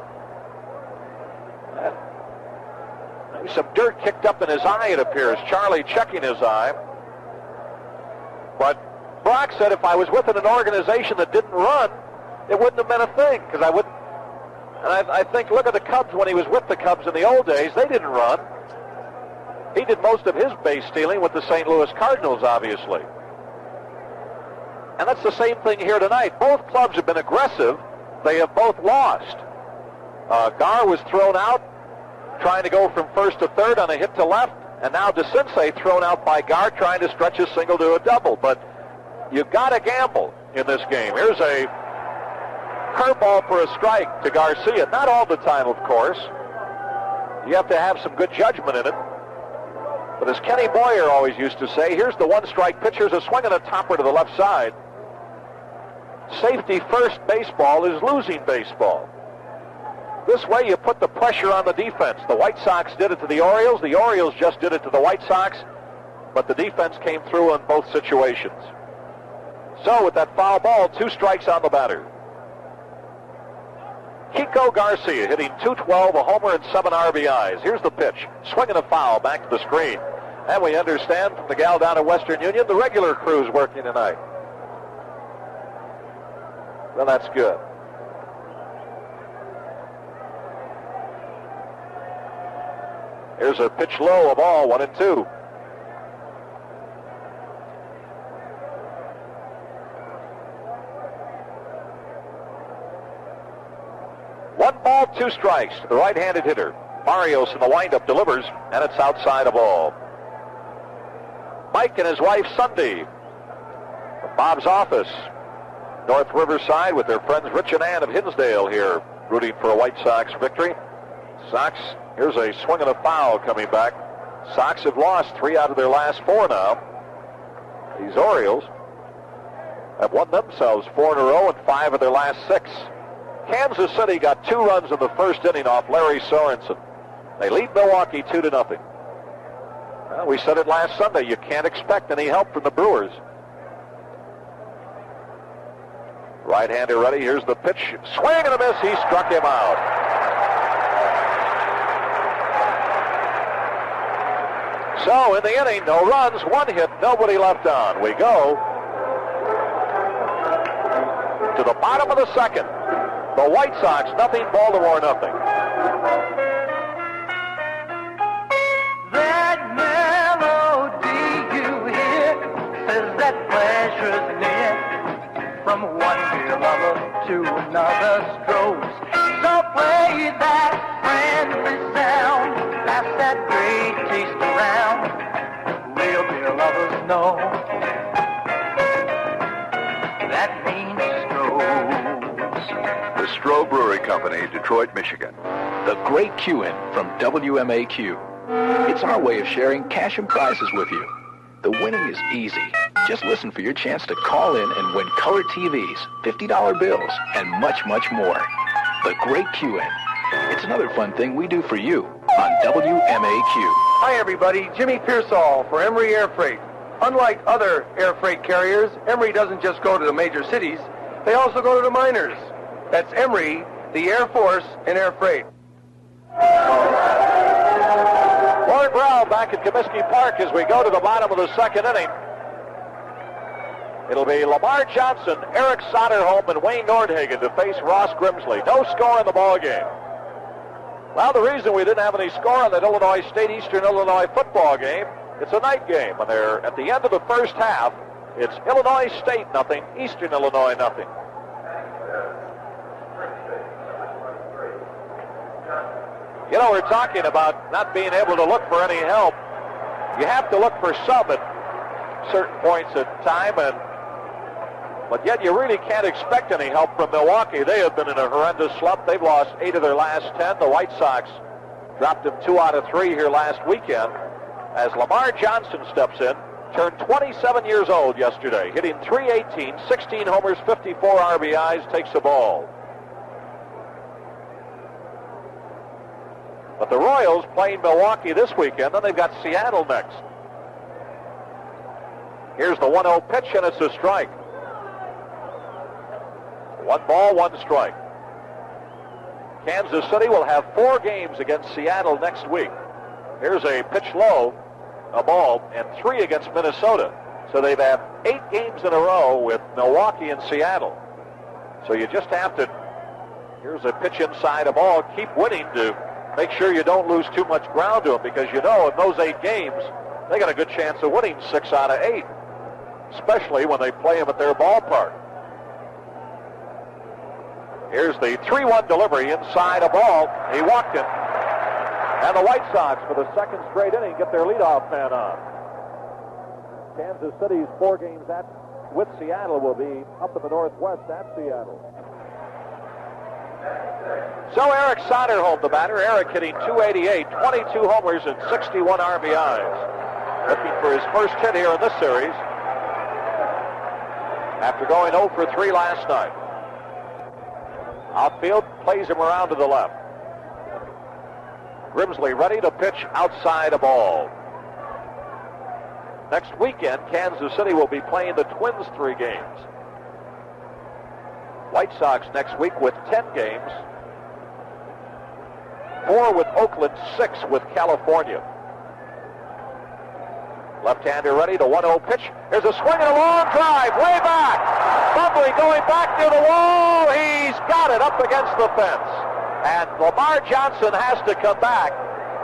Maybe some dirt kicked up in his eye, it appears. Charlie checking his eye. But Brock said if I was within an organization that didn't run, it wouldn't have been a thing, because I wouldn't. And I think, look at the Cubs when he was with the Cubs in the old days. They didn't run. He did most of his base stealing with the St. Louis Cardinals, obviously. And that's the same thing here tonight. Both clubs have been aggressive. They have both lost. Garr was thrown out, trying to go from first to third on a hit to left. And now DeCinces thrown out by Garr, trying to stretch a single to a double. But you've got to gamble in this game. Here's a curveball for a strike to Garcia. Not all the time, of course. You have to have some good judgment in it. But as Kenny Boyer always used to say, here's the one-strike pitch. Here's a swing and a topper to the left side. Safety first baseball is losing baseball. This way you put the pressure on the defense. The White Sox did it to the Orioles. The Orioles just did it to the White Sox. But the defense came through in both situations. So with that foul ball, 2 strikes on the batter. Kiko Garcia hitting .212, a homer and 7 RBIs. Here's the pitch. Swinging a foul back to the screen. And we understand from the gal down at Western Union, the regular crew's working tonight. Well, that's good. Here's a pitch low, a ball, 1-2. One ball, 2 strikes to the right-handed hitter. Barrios in the windup delivers, and it's outside a ball. Mike and his wife, Sunday, from Bob's office, North Riverside, with their friends Rich and Ann of Hinsdale here, rooting for a White Sox victory. Sox, here's a swing and a foul coming back. Sox have lost 3 out of their last 4 now. These Orioles have won themselves 4 in a row and 5 of their last 6. Kansas City got 2 runs in the first inning off Larry Sorensen. They lead Milwaukee 2-0. Well, we said it last Sunday, you can't expect any help from the Brewers. Right-hander ready, here's the pitch. Swing and a miss, he struck him out. So in the inning, no runs, 1 hit, nobody left on. We go to the bottom of the second. The White Sox, nothing, Baltimore, nothing. That melody you hear says that pleasure's near. From one dear lover to another strolls. So play that friendly sound. Pass that great taste around. Real dear lovers know that means strolls. The Stroh Brewery Company, Detroit, Michigan. The Great Q-In from WMAQ. It's our way of sharing cash and prizes with you. The winning is easy. Just listen for your chance to call in and win color TVs, $50 bills, and much, much more. The Great Q-In. It's another fun thing we do for you on WMAQ. Hi, everybody. Jimmy Pearsall for Emery Air Freight. Unlike other air freight carriers, Emery doesn't just go to the major cities. They also go to the minors. That's Emery, the Air Force, and Air Freight. Lord Brown back at Comiskey Park as we go to the bottom of the second inning. It'll be Lamar Johnson, Eric Soderholm, and Wayne Nordhagen to face Ross Grimsley. No score in the ball game. Well, the reason we didn't have any score on that Illinois State-Eastern Illinois football game, it's a night game, and they're at the end of the first half. It's Illinois State nothing, Eastern Illinois nothing. You know, we're talking about not being able to look for any help. You have to look for some at certain points in time, but yet you really can't expect any help from Milwaukee. They have been in a horrendous slump. They've lost 8 of their last 10. The White Sox dropped them 2 out of 3 here last weekend. As Lamar Johnson steps in, turned 27 years old yesterday, hitting .318, 16 homers, 54 RBIs, takes the ball. But the Royals playing Milwaukee this weekend, then they've got Seattle next. Here's the 1-0 pitch, and it's a strike. 1 ball, 1 strike. Kansas City will have 4 games against Seattle next week. Here's a pitch low, a ball, and 3 against Minnesota. So they've had 8 games in a row with Milwaukee and Seattle. So you just have to, here's a pitch inside a ball, keep winning to make sure you don't lose too much ground to them, because you know in those 8 games, they got a good chance of winning 6 out of 8, especially when they play them at their ballpark. Here's the 3-1 delivery inside a ball. He walked it. And the White Sox, for the second straight inning, get their leadoff man on. Kansas City's 4 games with Seattle will be up in the Northwest at Seattle. So Eric Soderholm, the batter. Eric hitting .288, 22 homers and 61 RBIs. Looking for his first hit here in this series after going 0 for 3 last night. Outfield plays him around to the left. Grimsley ready to pitch outside a ball. Next weekend, Kansas City will be playing the Twins 3 games. White Sox next week with 10 games. 4 with Oakland, 6 with California. Left-hander ready, the 1-0 pitch. There's a swing and a long drive, way back. Bumbry going back near the wall. He's got it up against the fence. And Lamar Johnson has to come back.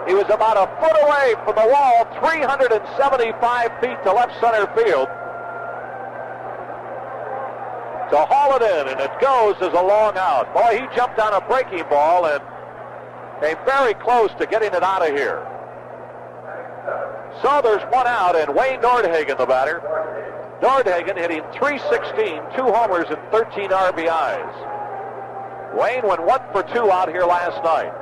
He was about a foot away from the wall, 375 feet to left center field. To haul it in, and it goes as a long out. Boy, he jumped on a breaking ball and came very close to getting it out of here. So there's one out, and Wayne Nordhagen, the batter. Nordhagen hitting .316, 2 homers and 13 RBIs. Wayne went 1 for 2 out here last night.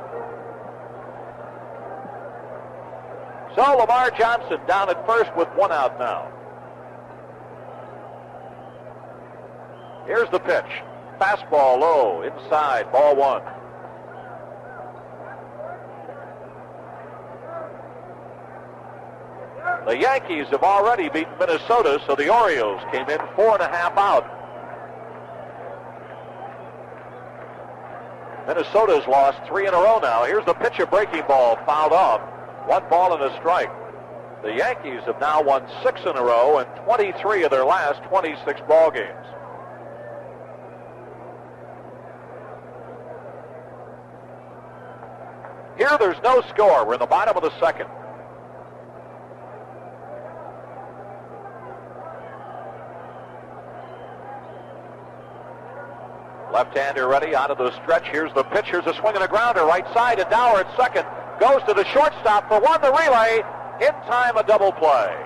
So Lamar Johnson down at first with 1 out now. Here's the pitch. Fastball low, inside, ball 1. The Yankees have already beaten Minnesota, so the Orioles came in 4.5 out. Minnesota's lost 3 in a row now. Here's the pitch, a breaking ball, fouled off. 1 ball and a strike. The Yankees have now won 6 in a row and 23 of their last 26 ball games. Here there's no score. We're in the bottom of the second. Left-hander ready, out of the stretch. Here's the pitch. Here's a swing and a grounder, right side, and Dauer at second. Goes to the shortstop for 1, the relay. In time, a double play.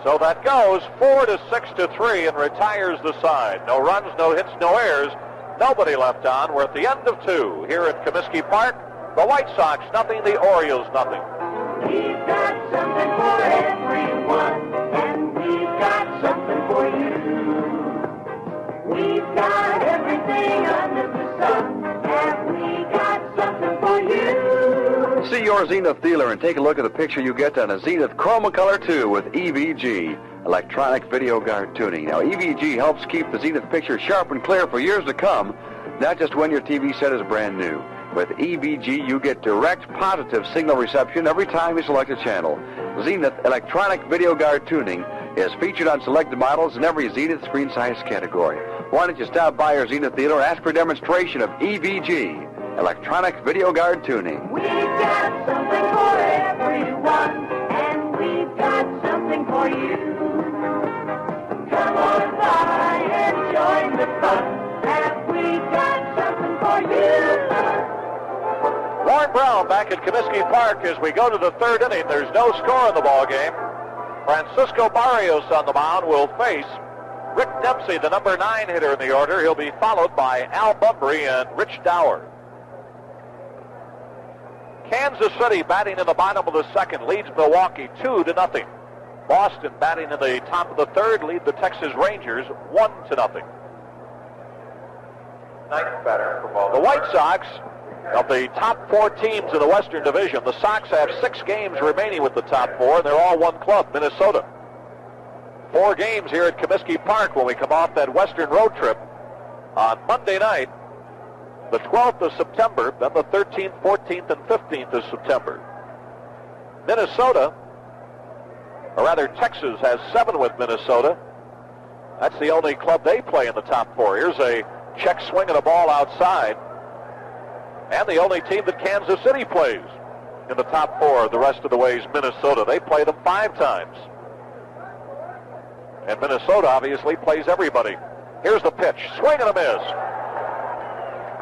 So that goes 4-6-3 and retires the side. No runs, no hits, no errors. Nobody left on. We're at the end of 2 here at Comiskey Park. The White Sox nothing, the Orioles nothing. We've got something for everyone, and we've got something for you. We've got everything under the sun, and we got something for you. See your Zenith dealer and take a look at the picture you get on a Zenith Chromacolor 2 with EVG, electronic video guard tuning. Now, EVG helps keep the Zenith picture sharp and clear for years to come, not just when your TV set is brand new. With EVG, you get direct, positive signal reception every time you select a channel. Zenith electronic video guard tuning is featured on selected models in every Zenith screen size category. Why don't you stop by your Zenith dealer and ask for a demonstration of EVG, electronic video guard tuning. We've got something for everyone, and we've got something for you. Come on by and join the fun, and we've got something for you. Warren Brown back at Comiskey Park as we go to the 3rd inning. There's no score in the ball game. Francisco Barrios on the mound will face Rick Dempsey, the number 9 hitter in the order. He'll be followed by Al Bumbry and Rich Dauer. Kansas City batting in the bottom of the 2nd leads Milwaukee 2-0. Boston batting in the top of the 3rd lead the Texas Rangers 1-0. Ninth batter for ball. The White Sox, of the top 4 teams in the Western Division, the Sox have 6 games remaining with the top 4, and they're all one club, Minnesota. 4 games here at Comiskey Park when we come off that Western road trip on Monday night, the 12th of September, then the 13th, 14th, and 15th of September. Minnesota, or rather Texas, has 7 with Minnesota. That's the only club they play in the top 4. Here's a check swing and a ball outside. And the only team that Kansas City plays in the top 4 the rest of the way is Minnesota. They play them 5 times. And Minnesota obviously plays everybody. Here's the pitch. Swing and a miss.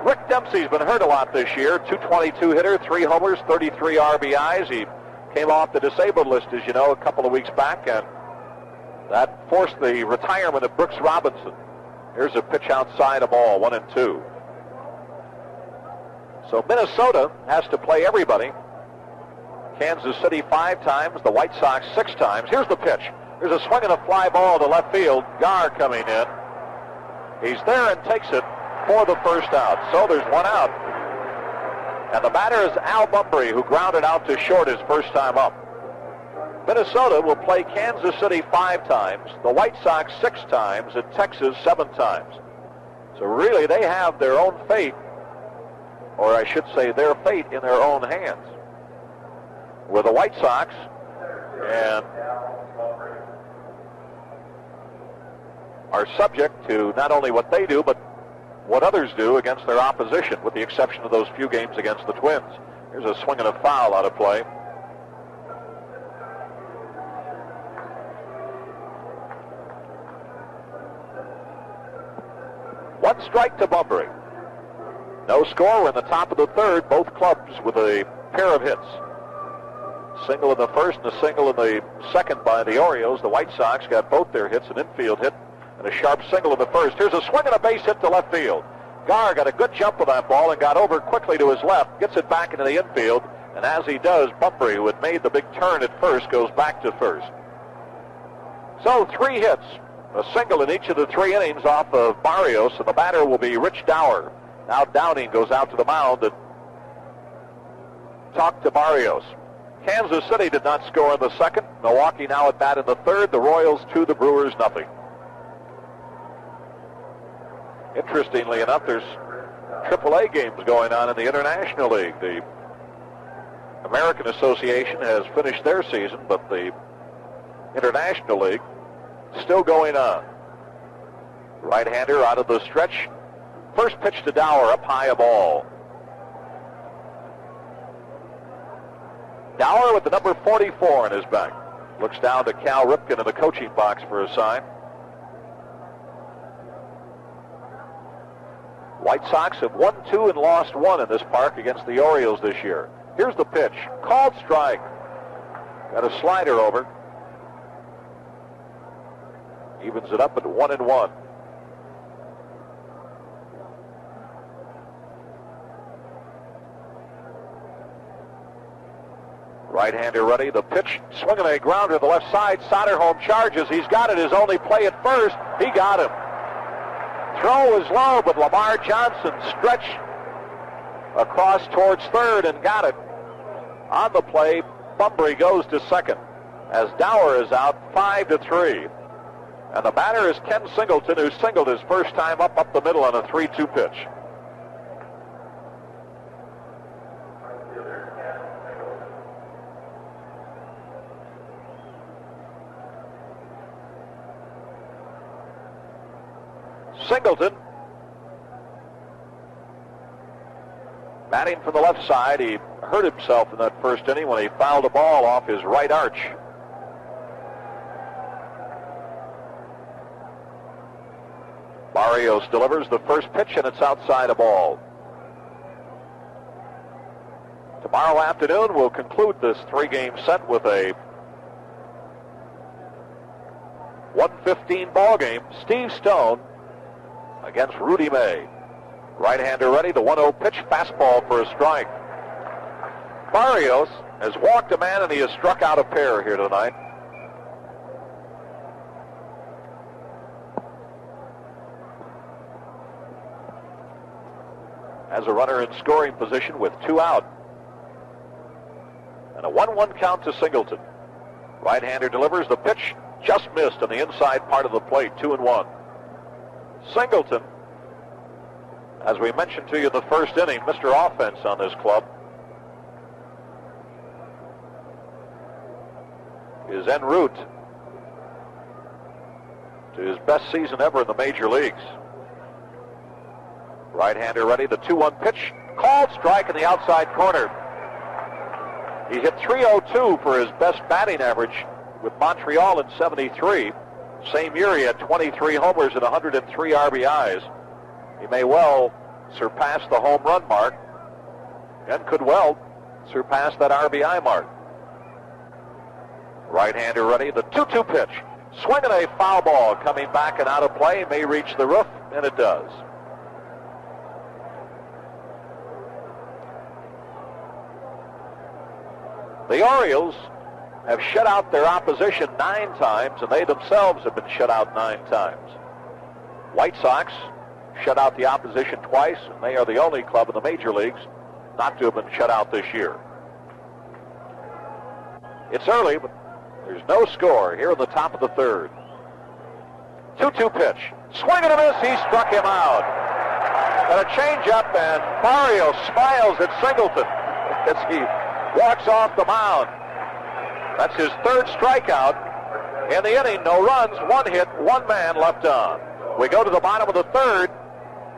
Rick Dempsey's been hurt a lot this year. .222 hitter, 3 homers, 33 RBIs. He came off the disabled list, as you know, a couple of weeks back, and that forced the retirement of Brooks Robinson. Here's a pitch outside, a ball, 1-2. So Minnesota has to play everybody. Kansas City 5 times, the White Sox 6 times. Here's the pitch. There's a swing and a fly ball to left field. Garr coming in. He's there and takes it for the first out. So there's 1 out. And the batter is Al Bumbry, who grounded out to short his first time up. Minnesota will play Kansas City 5 times, the White Sox 6 times, and Texas 7 times. So really they have their own fate, or I should say their fate in their own hands. With the White Sox and are subject to not only what they do, but what others do against their opposition, with the exception of those few games against the Twins. Here's a swing and a foul out of play. One strike to Bumbry. No score. We're in the top of the third. Both clubs with a pair of hits. Single in the first and a single in the second by the Orioles. The White Sox got both their hits, an infield hit and a sharp single in the first. Here's a swing and a base hit to left field. Garr got a good jump of that ball and got over quickly to his left, gets it back into the infield, and as he does, Bumbry, who had made the big turn at first, goes back to first. So 3 hits, a single in each of the 3 innings off of Barrios, and the batter will be Rich Dauer. Now Downing goes out to the mound and talk to Barrios. Kansas City did not score in the second. Milwaukee now at bat in the third. The Royals 2, the Brewers nothing. Interestingly enough, there's AAA games going on in the International League. The American Association has finished their season, but the International League still going on. Right-hander out of the stretch. First pitch to Dauer, up high, a ball. Dauer with the number 44 in his back. Looks down to Cal Ripken in the coaching box for a sign. White Sox have won 2 and lost 1 in this park against the Orioles this year. Here's the pitch. Called strike. Got a slider over. Evens it up at 1-1. Right-hander ready. The pitch, swinging a grounder to the left side. Soderholm charges. He's got it. His only play at first. He got him. Throw is low, but Lamar Johnson stretched across towards third and got it. On the play, Bumbry goes to second as Dauer is out 5-3. And the batter is Ken Singleton, who singled his first time up the middle on a 3-2 pitch. Singleton batting from the left side. He hurt himself in that first inning when he fouled a ball off his right arch. Barrios delivers the first pitch, and it's outside a ball. Tomorrow afternoon, we'll conclude this 3-game set with a 1:15 ball game. Steve Stone against Rudy May. Right-hander ready, the 1-0 pitch, fastball for a strike. Barrios has walked a man and he has struck out a pair here tonight. Has a runner in scoring position with 2 out. And a 1-1 count to Singleton. Right-hander delivers the pitch, just missed on the inside part of the plate, 2-1. Singleton, as we mentioned to you in the first inning, Mr. Offense on this club, is en route to his best season ever in the major leagues. Right-hander ready, the 2-1 pitch, called strike in the outside corner. He hit .302 for his best batting average with Montreal in '73. Same year, he had 23 homers and 103 RBIs. He may well surpass the home run mark and could well surpass that RBI mark. Right-hander ready, the 2-2 pitch. Swinging a foul ball coming back and out of play, may reach the roof, and it does. The Orioles have shut out their opposition 9 times, and they themselves have been shut out 9 times. White Sox shut out the opposition twice, and they are the only club in the major leagues not to have been shut out this year. It's early, but there's no score here in the top of the third. 2-2 pitch. Swing and a miss. He struck him out. And a changeup, and Barrios smiles at Singleton as he walks off the mound. That's his 3rd strikeout. in the inning. No runs, 1 hit, 1 man left on. We go to the bottom of the third.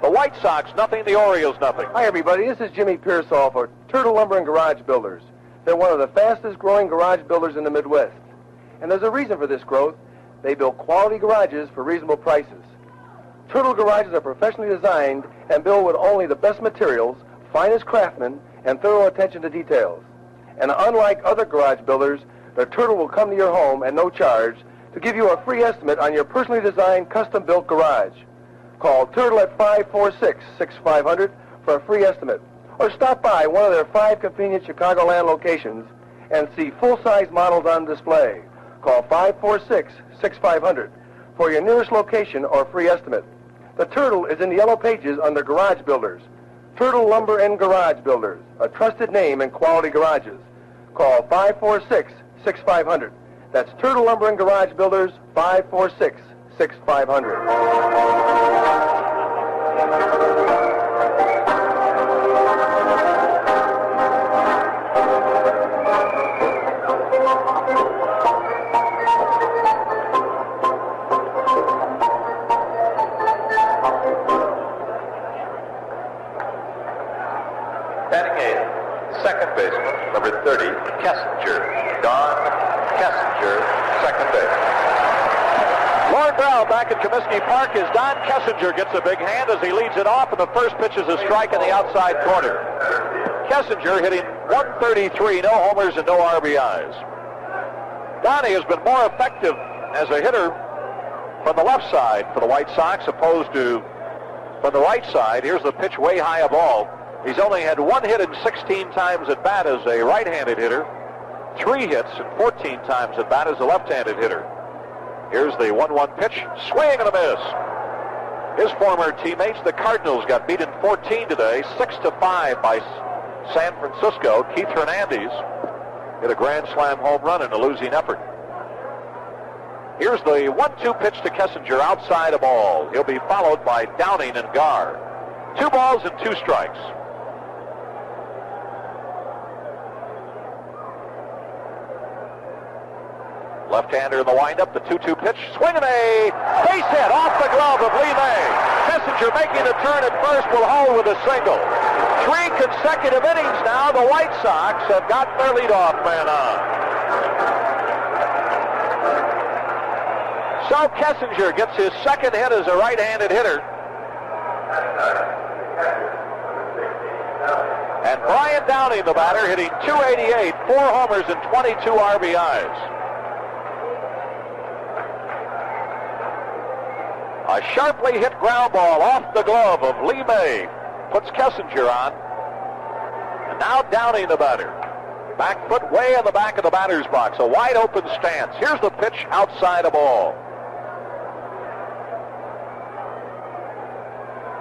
The White Sox, nothing. The Orioles, nothing. Hi, everybody. This is Jimmy Pearsall for Turtle Lumber and Garage Builders. They're one of the fastest-growing garage builders in the Midwest. And there's a reason for this growth. They build quality garages for reasonable prices. Turtle garages are professionally designed and built with only the best materials, finest craftsmen, and thorough attention to details. And unlike other garage builders, the Turtle will come to your home at no charge to give you a free estimate on your personally designed, custom-built garage. Call Turtle at 546-6500 for a free estimate, or stop by one of their 5 convenient Chicagoland locations and see full-size models on display. Call 546-6500 for your nearest location or free estimate. The Turtle is in the yellow pages under Garage Builders. Turtle Lumber and Garage Builders, a trusted name in quality garages. Call 546-6500. That's Turtle Lumber and Garage Builders, 546-6500. Second baseman, number 30, Kessinger. Don Kessinger, second base. Lord Brown back at Comiskey Park as Don Kessinger gets a big hand as he leads it off, and the first pitch is a strike in the outside corner. Kessinger hitting 133, no homers and no RBIs. Donnie has been more effective as a hitter from the left side for the White Sox opposed to from the right side. Here's the pitch way high a ball. He's only had 1 hit in 16 times at bat as a right-handed hitter, 3 hits and 14 times at bat as a left-handed hitter. Here's the 1-1 pitch, swing and a miss. His former teammates, the Cardinals, got beaten 14 today, 6-5 by San Francisco. Keith Hernandez hit a grand slam home run in a losing effort. Here's the 1-2 pitch to Kessinger, outside a ball. He'll be followed by Downing and Garr. 2 balls and 2 strikes. Left-hander in the windup, the 2-2 pitch, swing and a base hit off the glove of Lee May. Kessinger making the turn at first will hold with a single. 3 consecutive innings now, the White Sox have got their leadoff man on. So Kessinger gets his second hit as a right-handed hitter. And Brian Downing, the batter, hitting .288, 4 homers and 22 RBIs. A sharply hit ground ball off the glove of Lee May puts Kessinger on. And now Downing, the batter. Back foot way in the back of the batter's box. A wide open stance. Here's the pitch, outside a ball.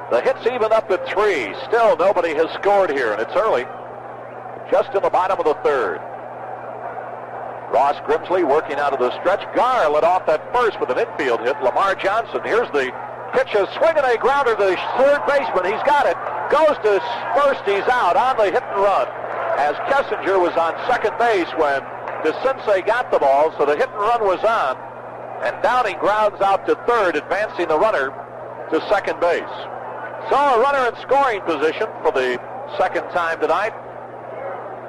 The hits even up at 3. Still nobody has scored here, and it's early. Just in the bottom of the third. Ross Grimsley working out of the stretch. Garr led off that first with an infield hit. Lamar Johnson, here's the pitch, a swing and a grounder to the third baseman. He's got it. Goes to first, he's out on the hit and run. As Kessinger was on second base when DeCinces got the ball, so the hit and run was on. And Downing grounds out to third, advancing the runner to second base. So a runner in scoring position for the second time tonight.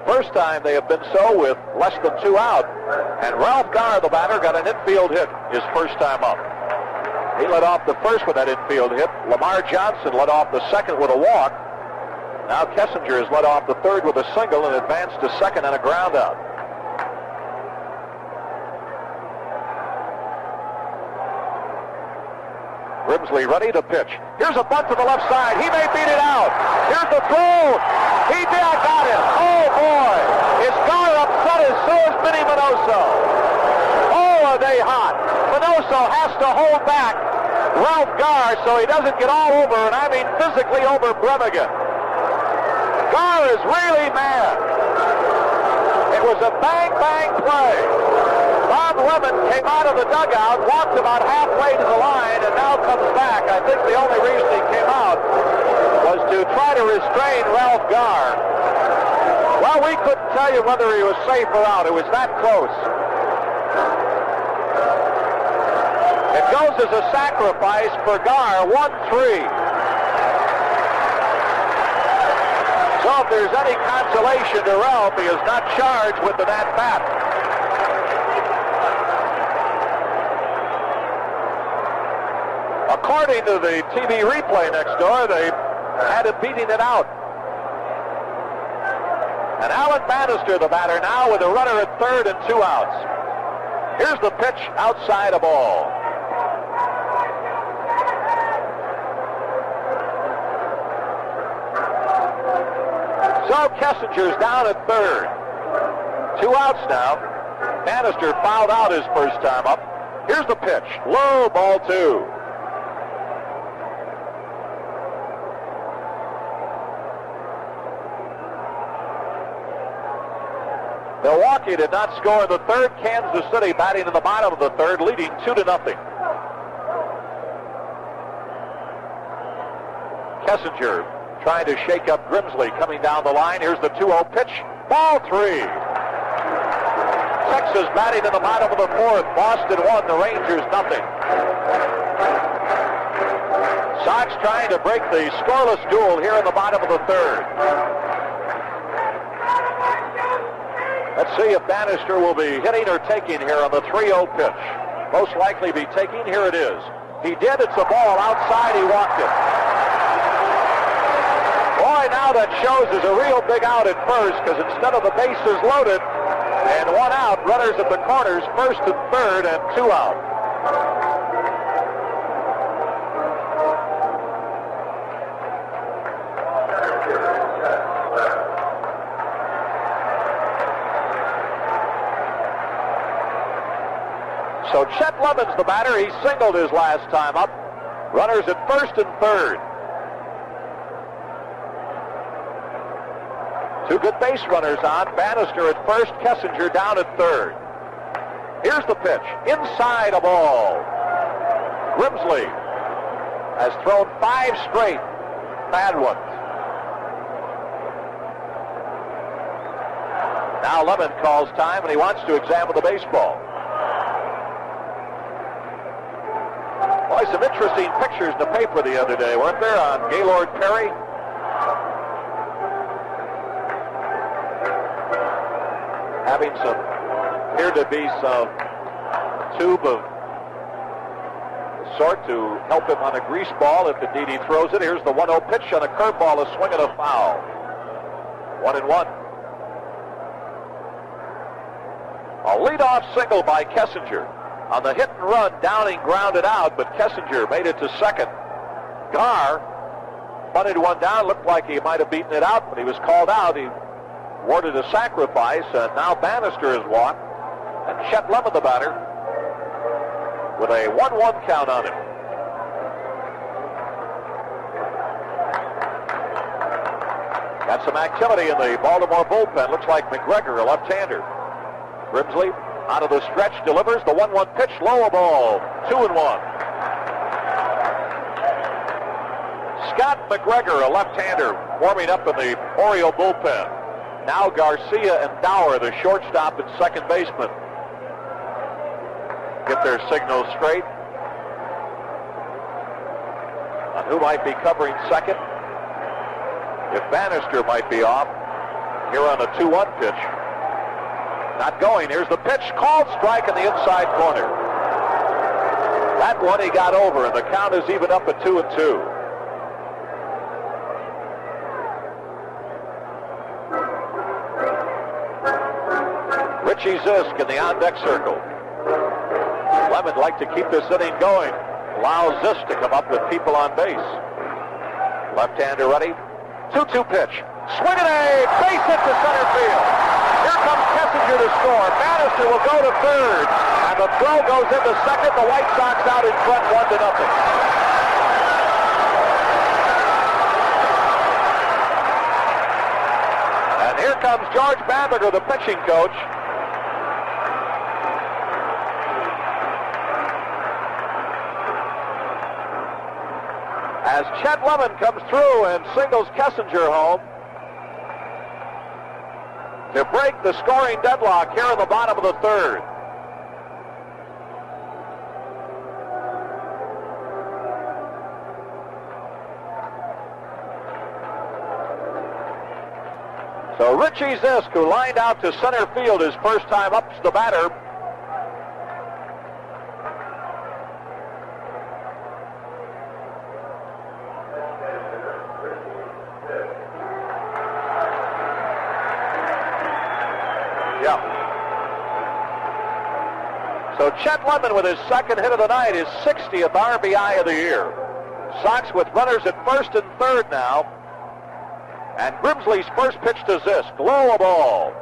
First time they have been so with less than 2 out. And Ralph Garr, the batter, got an infield hit his first time up. He led off the first with that infield hit. Lamar Johnson led off the second with a walk. Now Kessinger has led off the third with a single and advanced to second on a ground out. Grimsley ready to pitch. Here's a bunt to the left side. He may beat it out. Here's the throw. He did. Got it. Oh, boy. Is Garr upset as so is Vinny Minoso. Oh, are they hot. Minoso has to hold back Ralph Garr so he doesn't get all over, and I mean physically over Bremigan. Garr is really mad. It was a bang-bang play. Bob Lemon came out of the dugout, walked about halfway to the line, and now comes back. I think the only reason he came out was to try to restrain Ralph Garr. Well, we couldn't tell you whether he was safe or out. It was that close. goes as a sacrifice for Garr, 1-3. So if there's any consolation to Ralph, he is not charged with an at-bat. According to the TV replay next door, they had him beating it out. And Alan Bannister, the batter, now with a runner at third and 2 outs. Here's the pitch outside a ball. So Kessinger's down at third. 2 outs now. Bannister fouled out his first time up. Here's the pitch. Low, ball 2. Milwaukee did not score in the third. Kansas City batting in the bottom of the third, leading 2-0. Kessinger trying to shake up Grimsley coming down the line. Here's the 2-0 pitch. Ball 3. Texas batting in the bottom of the fourth. Boston 1, the Rangers nothing. Sox trying to break the scoreless duel here in the bottom of the third. Let's see if Bannister will be hitting or taking here on the 3-0 pitch. Most likely be taking. Here it is. He did. It's a ball outside. He walked it. Boy, now that shows is a real big out at first, because instead of the bases loaded and 1 out, runners at the corners, first and third, and 2 out. So Chet Lemon's the batter. He singled his last time up. Runners at first and third. 2 good base runners on. Bannister at first, Kessinger down at third. Here's the pitch. Inside a ball. Grimsley has thrown 5 straight bad ones. Now Lemon calls time, and he wants to examine the baseball. Boy, some interesting pictures in the paper the other day, weren't there, on Gaylord Perry? Having appeared to be some tube of sort to help him on a grease ball if indeed he throws it. Here's the 1-0 pitch on a curveball, a swing and a foul. 1-1. A leadoff single by Kessinger. On the hit and run, Downing grounded out, but Kessinger made it to second. Garr bunted one down. Looked like he might have beaten it out, but he was called out. He awarded a sacrifice, and now Bannister is walked. And Chet Lemon, the batter, with a 1-1 count on him. Got some activity in the Baltimore bullpen. Looks like McGregor, a left-hander. Grimsley out of the stretch, delivers the 1-1 pitch, low a ball, 2-1. Scott McGregor, a left-hander, warming up in the Oriole bullpen. Now Garcia and Dauer, the shortstop and second baseman, get their signals straight on who might be covering second. If Bannister might be off here on a 2-1 pitch. Not going. Here's the pitch. Called strike in the inside corner. That one he got over, and the count is even up at 2-2. Richie Zisk in the on-deck circle. Lemon like to keep this inning going. Allows Zisk to come up with people on base. Left-hander ready. 2-2 pitch. Swing and a base hit to center field. Here comes Kessinger to score. Bannister will go to third. And the throw goes into second. The White Sox out in front 1-0. And here comes George Bamberger, the pitching coach. As Chet Lemon comes through and singles Kessinger home to break the scoring deadlock here in the bottom of the third. So Richie Zisk, who lined out to center field his first time up, the batter. Yeah. So Chet Lemon with his second hit of the night, his 60th RBI of the year. Sox with runners at first and third now. And Grimsley's first pitch to Zisk, low a ball.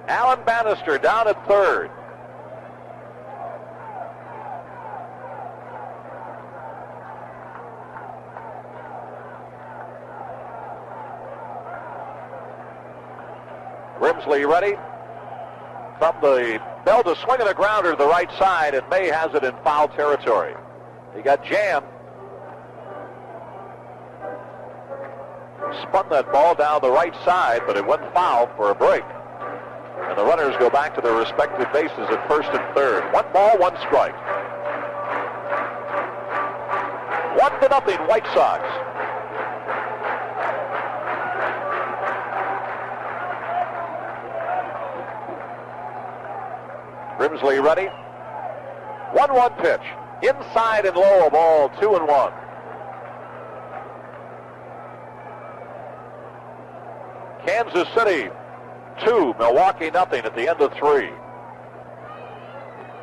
Alan Bannister down at third. Grimsley ready. From the bell to swing of the grounder to the right side, and May has it in foul territory. He got jammed. Spun that ball down the right side, but it went foul for a break. And the runners go back to their respective bases at first and third. 1 ball, 1 strike. 1-0 White Sox. Grimsley ready. 1-1 pitch. Inside and low, a ball, 2-1. Kansas City 2, Milwaukee nothing at the end of 3.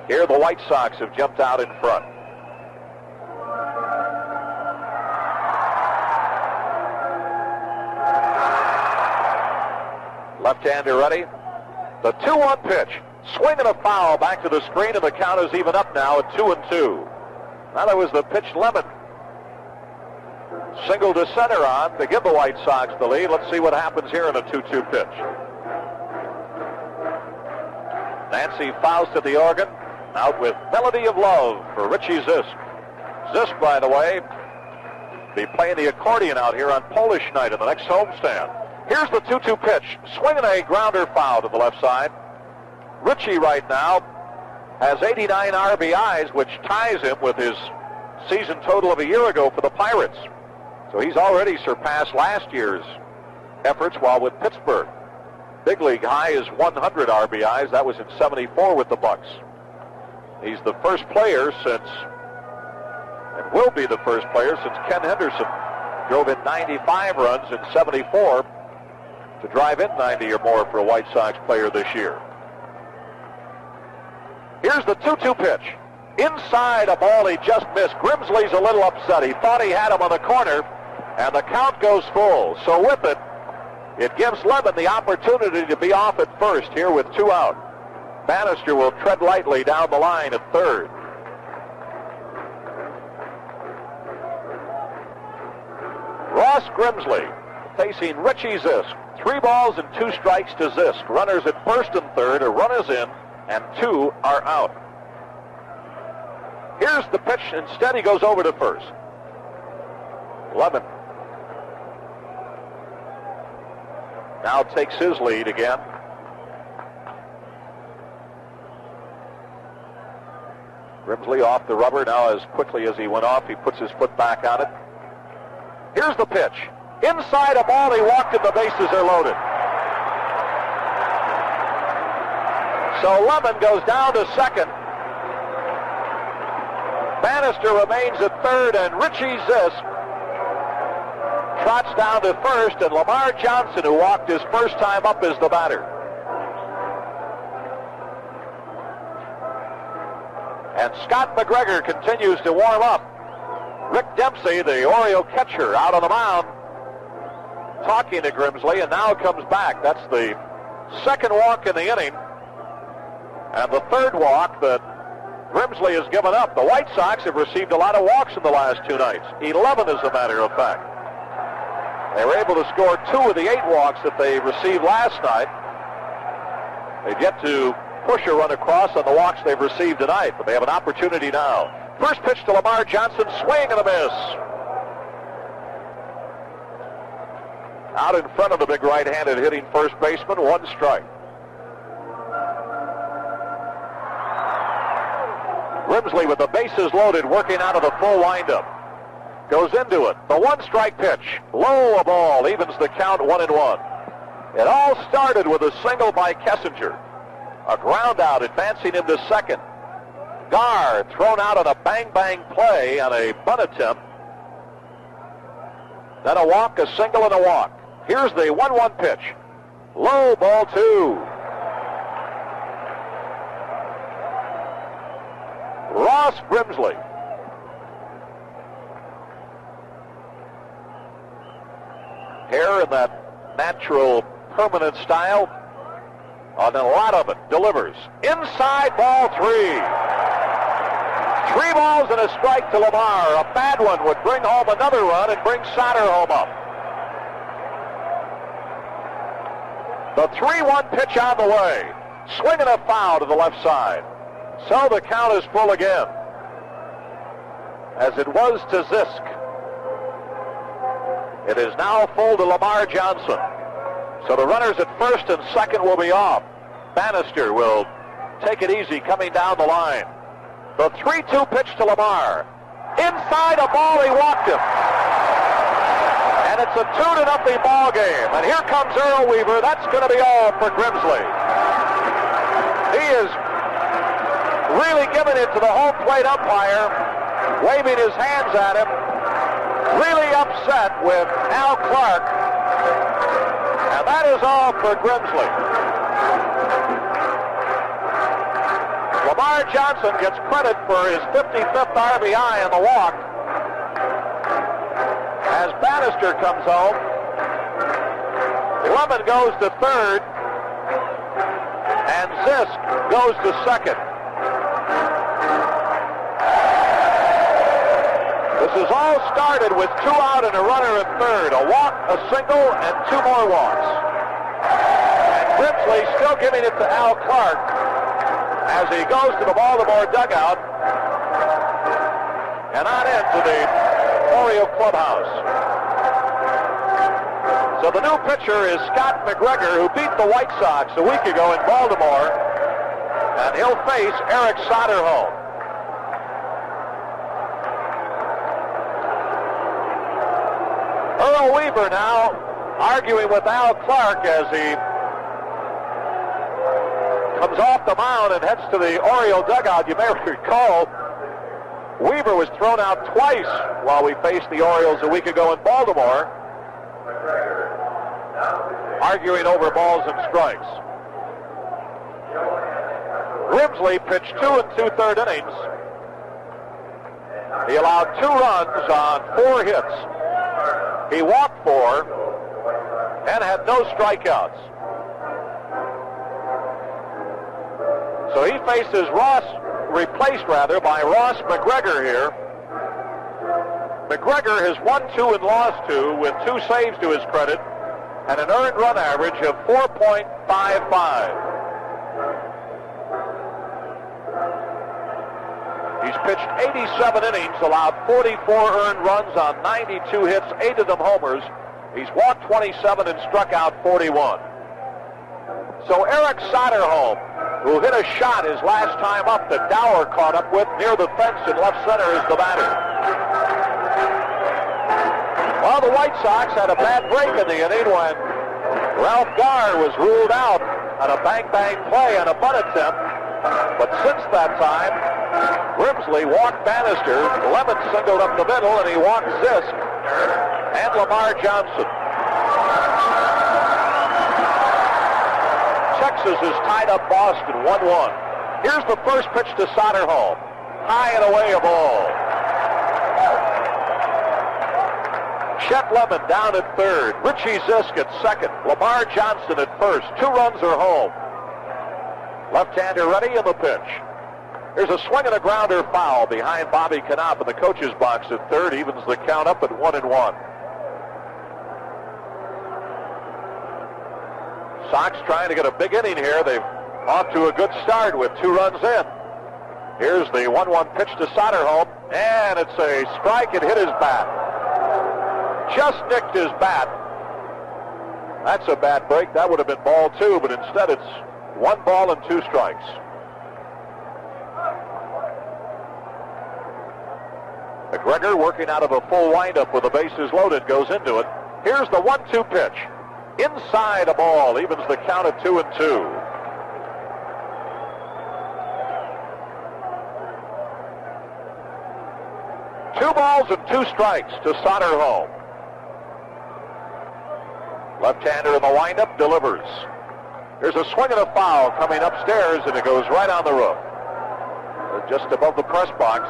Here the White Sox have jumped out in front. Left-hander ready. The 2-1 pitch. Swing and a foul back to the screen, and the count is even up now at 2-2. Now that was the pitch Lemon. Single to center on to give the White Sox the lead. Let's see what happens here in a 2-2 pitch. Nancy Faust at the organ. Out with Melody of Love for Richie Zisk. Zisk, by the way, be playing the accordion out here on Polish night in the next homestand. Here's the 2-2 pitch. Swinging a grounder foul to the left side. Richie right now has 89 RBIs, which ties him with his season total of a year ago for the Pirates. So he's already surpassed last year's efforts while with Pittsburgh. Big league high is 100 RBIs. That was in 74 with the Bucks. He's the first player since, and will be the first player since Ken Henderson drove in 95 runs in 74 to drive in 90 or more for a White Sox player this year. Here's the 2-2 pitch. Inside a ball he just missed. Grimsley's a little upset. He thought he had him on the corner, and the count goes full. So with it, it gives Lemon the opportunity to be off at first here with 2 out. Bannister will tread lightly down the line at third. Ross Grimsley facing Richie Zisk. 3 balls and 2 strikes to Zisk. Runners at first and third. A run is in, and 2 are out. Here's the pitch. Instead, he goes over to first. Lemon now takes his lead again. Grimsley off the rubber now. As quickly as he went off, he puts his foot back on it. Here's the pitch. Inside a ball, he walked it. The bases are loaded. So Lemon goes down to second. Bannister remains at third, and Richie Zisk trots down to first, and Lamar Johnson, who walked his first time up, is the batter. And Scott McGregor continues to warm up. Rick Dempsey, the Oriole catcher, out on the mound, talking to Grimsley, and now comes back. That's the second walk in the inning, and the third walk that Grimsley has given up. The White Sox have received a lot of walks in the last 2 nights. 11, as a matter of fact. They were able to score 2 of the 8 walks that they received last night. They've yet to push a run across on the walks they've received tonight, but they have an opportunity now. First pitch to Lamar Johnson, swing and a miss. Out in front of the big right-handed hitting first baseman, 1 strike. Grimsley with the bases loaded, working out of the full windup. goes into it. The 1-strike pitch. Low a ball. Evens the count 1-1. It all started with a single by Kessinger. A ground out advancing him to second. Garr thrown out on a bang-bang play on a bunt attempt. Then a walk, a single, and a walk. Here's the 1-1 pitch. Low, ball 2. Ross Grimsley. Hair in that natural permanent style. On a lot of it. Delivers. Inside, ball 3. 3 balls and a strike to Lamar. A bad one would bring home another run and bring Soderholm up. The 3-1 pitch on the way. Swinging a foul to the left side. So the count is full again. As it was to Zisk. It is now full to Lamar Johnson. So the runners at first and second will be off. Bannister will take it easy coming down the line. The 3-2 pitch to Lamar. Inside a ball, he walked him. And it's a 2-0 ball game. And here comes Earl Weaver. That's going to be all for Grimsley. He is really giving it to the home plate umpire, waving his hands at him. Really upset with Al Clark. And that is all for Grimsley. Lamar Johnson gets credit for his 55th RBI on the walk. As Bannister comes home, Lemon goes to third, and Zisk goes to second. This has all started with 2 out and a runner at third. A walk, a single, and 2 more walks. And Grimsley still giving it to Al Clark as he goes to the Baltimore dugout and on into the Oriole clubhouse. So the new pitcher is Scott McGregor, who beat the White Sox a week ago in Baltimore, and he'll face Eric Soderholm. Earl Weaver now arguing with Al Clark as he comes off the mound and heads to the Oriole dugout. You may recall Weaver was thrown out twice while we faced the Orioles a week ago in Baltimore, arguing over balls and strikes. Grimsley pitched 2 2/3 innings. He allowed 2 runs on 4 hits. He walked 4 and had no strikeouts. So he faces replaced by Ross McGregor here. McGregor has won 2 and lost 2 with 2 saves to his credit and an earned run average of 4.55. He's pitched 87 innings, allowed 44 earned runs on 92 hits, 8 of them homers. He's walked 27 and struck out 41. So Eric Soderholm, who hit a shot his last time up that Dauer caught up with near the fence in left center, is the batter. Well, the White Sox had a bad break in the inning when Ralph Garr was ruled out on a bang-bang play on a bunt attempt. But since that time, Grimsley walked Bannister, Lemon singled up the middle, and he walked Zisk and Lamar Johnson. Texas has tied up Boston 1-1. Here's the first pitch to Soderholm. High and away a ball. Chet Lemon down at third. Richie Zisk at second. Lamar Johnson at first. 2 runs are home. Left-hander ready in the pitch. There's a swing and a grounder foul behind Bobby Knopp in the coach's box at third. Evens the count up at 1-1. Sox trying to get a big inning here. They've off to a good start with 2 runs in. Here's the 1-1 pitch to Soderholm, and it's a strike. It hit his bat. Just nicked his bat. That's a bad break. That would have been ball 2, but instead it's 1 ball and 2 strikes. McGregor working out of a full windup with the bases loaded goes into it. Here's the 1-2 pitch. Inside a ball, evens the count at 2-2. Two balls and 2 strikes to Soderholm. Left-hander in the windup delivers. There's a swing and a foul coming upstairs, and it goes right on the roof. Just above the press box.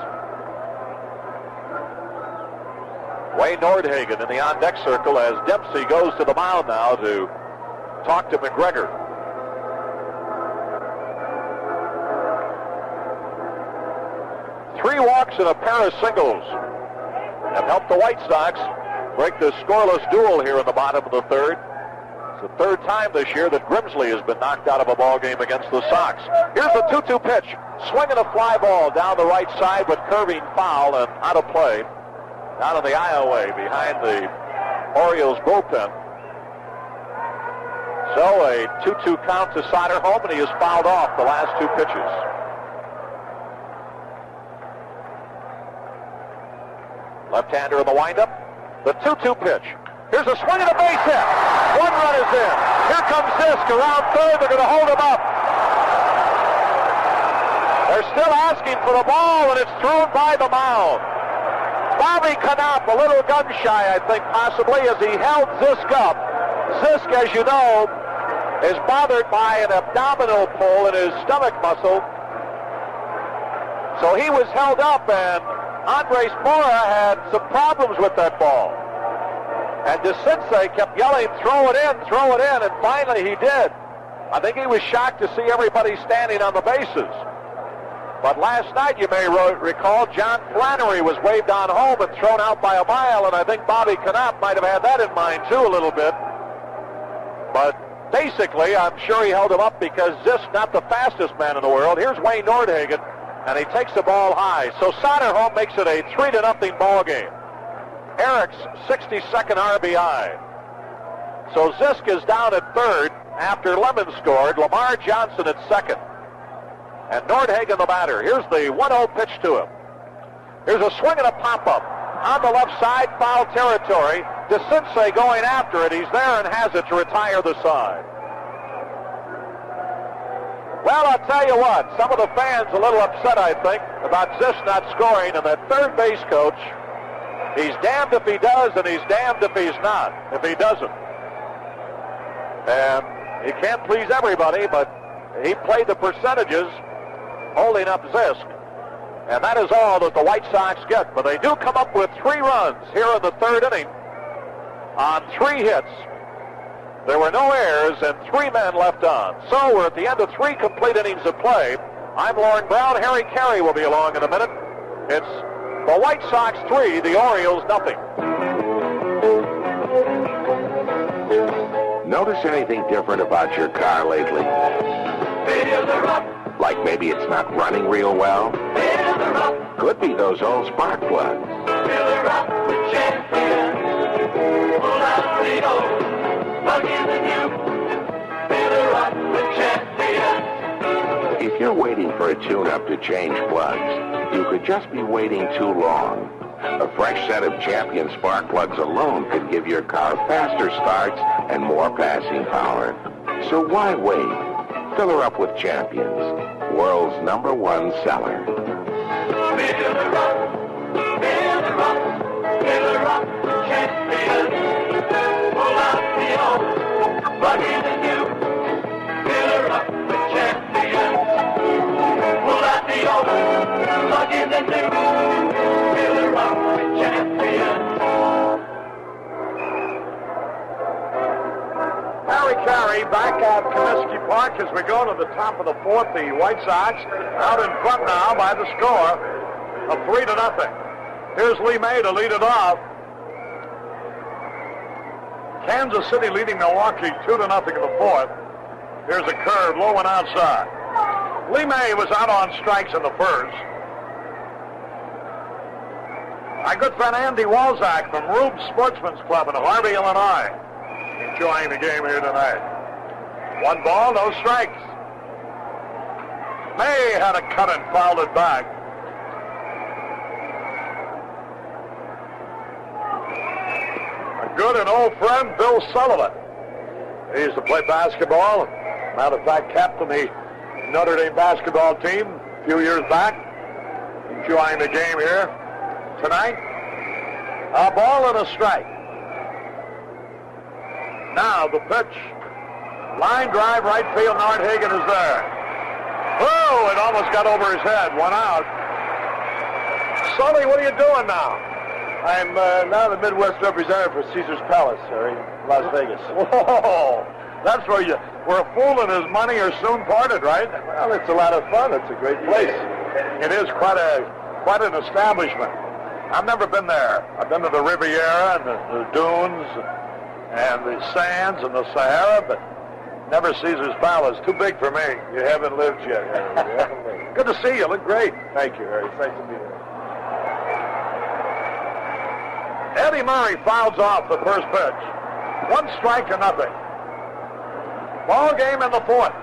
Wayne Nordhagen in the on-deck circle as Dempsey goes to the mound now to talk to McGregor. Three walks and a pair of singles have helped the White Sox break the scoreless duel here in the bottom of the third. It's the third time this year that Grimsley has been knocked out of a ball game against the Sox. Here's the 2-2 pitch. Swinging a fly ball down the right side, but curving foul and out of play. Down in the aisleway behind the Orioles bullpen. So a 2-2 count to Soderholm, and he has fouled off the last 2 pitches. Left-hander in the windup. The 2-2 pitch. Here's a swing and a base hit. 1 run is in. Here comes Zisk around third. They're going to hold him up. They're still asking for the ball, and it's thrown by the mound. Bobby Knopp, a little gun-shy, I think, possibly, as he held Zisk up. Zisk, as you know, is bothered by an abdominal pull in his stomach muscle. So he was held up, and Andres Mora had some problems with that ball. And DeCinces kept yelling, throw it in, and finally he did. I think he was shocked to see everybody standing on the bases. But last night, you may recall, John Flannery was waved on home and thrown out by a mile, and I think Bobby Knopp might have had that in mind, too, a little bit. But basically, I'm sure he held him up because Zisk, not the fastest man in the world. Here's Wayne Nordhagen, and he takes the ball high. So Soderholm makes it a 3-0 ball game. Eric's 62nd RBI. So Zisk is down at third after Lemon scored. Lamar Johnson at second. And Nordhagen the batter. Here's the 1-0 pitch to him. Here's a swing and a pop-up. On the left side, foul territory. DeCinces going after it. He's there and has it to retire the side. Well, I'll tell you what. Some of the fans a little upset, I think, about Zisk not scoring. And that third base coach, he's damned if he does, and he's damned if he's not, if he doesn't. And he can't please everybody, but he played the percentages holding up Zisk. And that is all that the White Sox get. But they do come up with 3 runs here in the third inning on 3 hits. There were no errors and 3 men left on. So we're at the end of 3 complete innings of play. I'm Lauren Brown. Harry Carey will be along in a minute. It's the White Sox 3, the Orioles nothing. Notice anything different about your car lately? Like maybe it's not running real well? Could be those old spark plugs. If you're waiting for a tune-up to change plugs, you could just be waiting too long. A fresh set of Champion spark plugs alone could give your car faster starts and more passing power. So why wait? Fill her up with Champions, world's #1 seller. Fill her up, Champions. Pull out the old, plug in the new. Fill her up with Champions. Pull out the old, plug in the new. Fill her up with Champions. Harry Carey back at Comiskey Park as we go to the top of the 4th. The White Sox out in front now by the score of 3-0. Here's Lee May to lead it off. Kansas City leading Milwaukee 2-0 in the 4th. Here's a curve low and outside. Lee May was out on strikes in the 1st. My good friend Andy Walzak from Rube's Sportsman's Club in Harvey, Illinois, enjoying the game here tonight. 1 ball, no strikes. May had a cut and fouled it back. good and old friend Bill Sullivan. He used to play basketball. Matter of fact, captain the Notre Dame basketball team a few years back. Enjoying the game here tonight. A ball and a strike. Now the pitch. Line drive, right field. Nordhagen is there. Oh, it almost got over his head. 1 out. Sully, what are you doing now? I'm now the Midwest representative for Caesar's Palace, sir, in Las Vegas. Whoa! That's where a fool and his money are soon parted, right? Well, it's a lot of fun. It's a great place. It is quite an establishment. I've never been there. I've been to the Riviera and the dunes and the sands and the Sahara, but never Caesar's Palace. Too big for me. You haven't lived yet, Harry. You haven't lived. Good to see you. Look great. Thank you, Harry. It's nice to meet you. Eddie Murray fouls off the first pitch. 1 strike and nothing. Ball game in the 4th.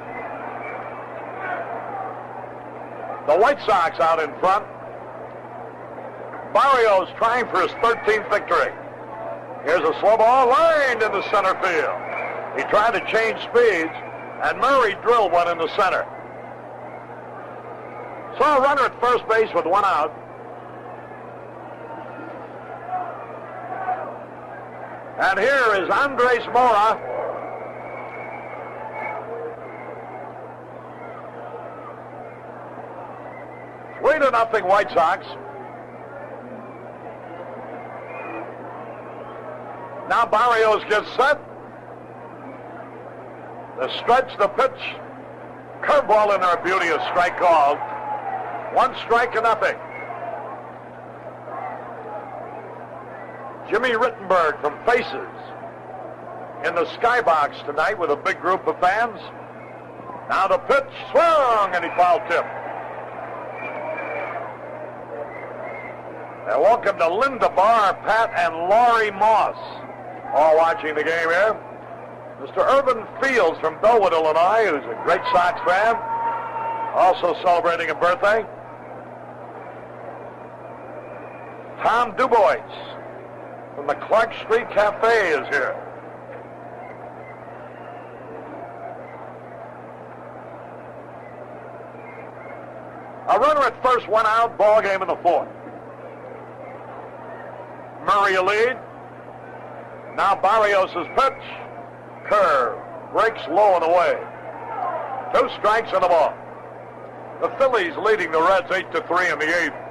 The White Sox out in front. Barrios trying for his 13th victory. Here's a slow ball lined in the center field. He tried to change speeds, and Murray drilled one in the center. Saw a runner at first base with 1 out. And here is Andres Mora. Three to nothing White Sox. Now Barrios gets set. The stretch, the pitch. Curveball in there, a beauty, a strike called. 1 strike and nothing. Jimmy Rittenberg from Faces in the skybox tonight with a big group of fans. Now the pitch, swung, and he foul tipped. And welcome to Linda Barr, Pat, and Laurie Moss, all watching the game here. Mr. Irvin Fields from Bellwood, Illinois, who's a great Sox fan, also celebrating a birthday. Tom Dubois from the Clark Street Cafe is here. A runner at first, 1 out, ball game in the 4th. Murray a lead. Now Barrios' pitch. Curve. Breaks low and away. 2 strikes and a ball. The Phillies leading the Reds 8-3 in the 8th.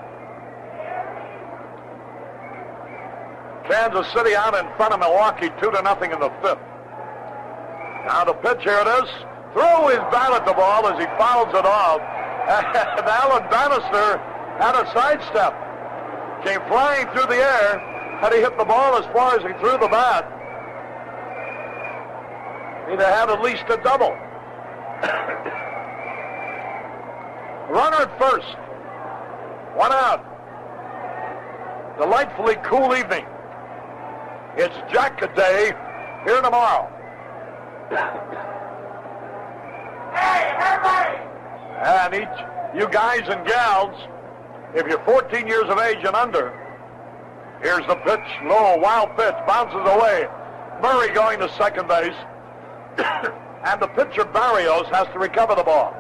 Kansas City out in front of Milwaukee 2-0 in the 5th. Now the pitch, here it is. Throw his bat at the ball as he fouls it off. And Alan Bannister had a sidestep. Came flying through the air. Had he hit the ball as far as he threw the bat, he'd have had at least a double. Runner at first. 1 out. Delightfully cool evening. It's jacket day here tomorrow. Hey, everybody! And you guys and gals, if you're 14 years of age and under, here's the pitch, low, wild pitch, bounces away. Murray going to second base. And the pitcher, Barrios, has to recover the ball.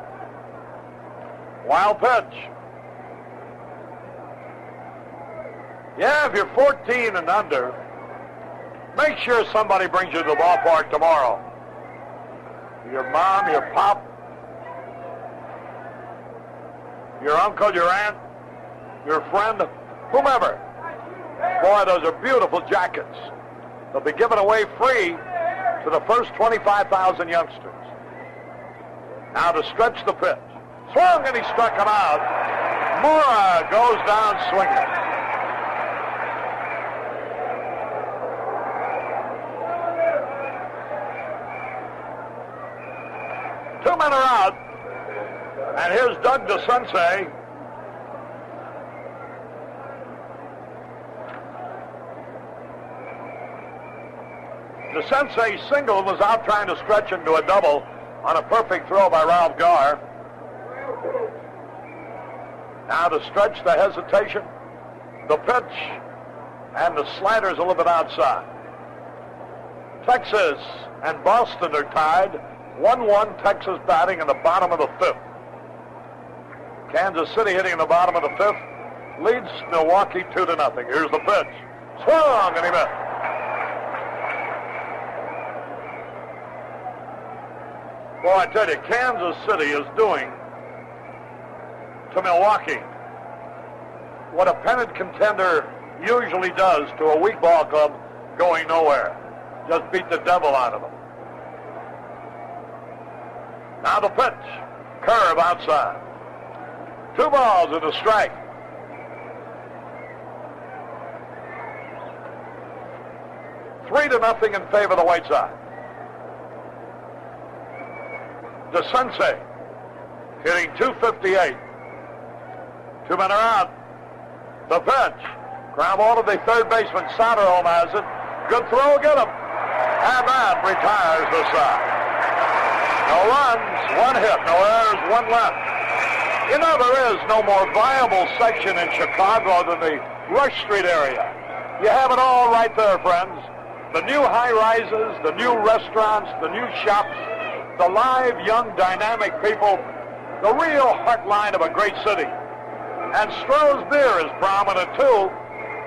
Wild pitch. Yeah, if you're 14 and under, make sure somebody brings you to the ballpark tomorrow. Your mom, your pop, your uncle, your aunt, your friend, whomever. Boy, those are beautiful jackets. They'll be given away free to the first 25,000 youngsters. Now to stretch the pitch. Swung, and he struck him out. Mora goes down swinging. Two men are out. And here's Doug DeCinces. DeCinces single was out trying to stretch into a double on a perfect throw by Ralph Garr. Now to stretch, the hesitation, the pitch, and the slider's a little bit outside. Texas and Boston are tied. 1-1 Texas batting in the bottom of the 5th. Kansas City hitting in the bottom of the 5th leads Milwaukee 2-0. Here's the pitch. Swung and he missed. Well, I tell you, Kansas City is doing to Milwaukee what a pennant contender usually does to a weak ball club going nowhere. Just beat the devil out of them. Now the pitch. Curve outside. 2 balls and a strike. Three to nothing in favor of the White Sox. DeCinces hitting .258. 2 men are out. The pitch. Ground ball to the third baseman. Soderholm has it. Good throw, get him. And that retires the Sox. No runs, 1 hit, no errors, 1 left. You know, there is no more viable section in Chicago than the Rush Street area. You have it all right there, friends. The new high-rises, the new restaurants, the new shops, the live, young, dynamic people, the real heartline of a great city. And Stroh's beer is prominent, too,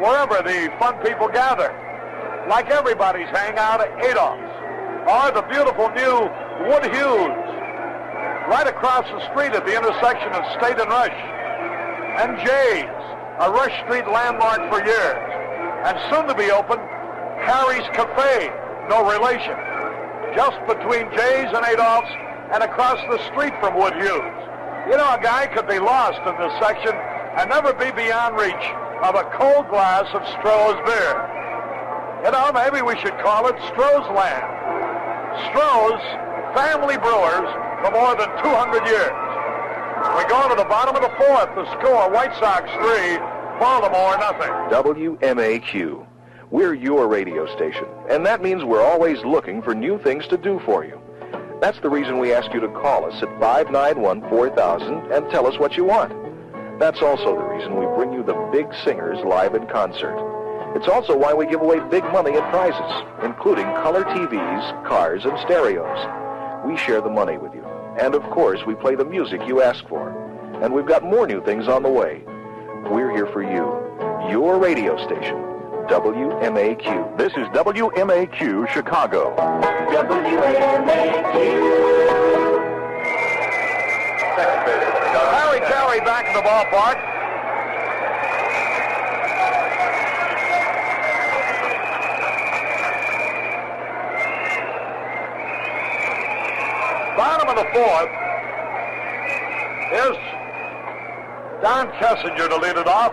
wherever the fun people gather. Like everybody's hangout at Adolph's, or the beautiful new Wood Hughes, right across the street at the intersection of State and Rush. And Jay's, a Rush Street landmark for years. And soon to be open, Harry's Cafe, no relation. Just between Jay's and Adolph's and across the street from Wood Hughes. You know, a guy could be lost in this section and never be beyond reach of a cold glass of Stroh's beer. You know, maybe we should call it Stroh's Land. Stroh's, family brewers for more than 200 years. We go to the bottom of the 4th. The score, White Sox 3, Baltimore nothing. WMAQ. We're your radio station, and that means we're always looking for new things to do for you. That's the reason we ask you to call us at 591-4000 and tell us what you want. That's also the reason we bring you the big singers live in concert. It's also why we give away big money and prizes, including color TVs, cars, and stereos. We share the money with you. And of course, we play the music you ask for. And we've got more new things on the way. We're here for you. Your radio station. WMAQ. This is WMAQ Chicago. WMAQ. Harry Carey back in the ballpark. Bottom of the 4th. Here's Don Kessinger to lead it off.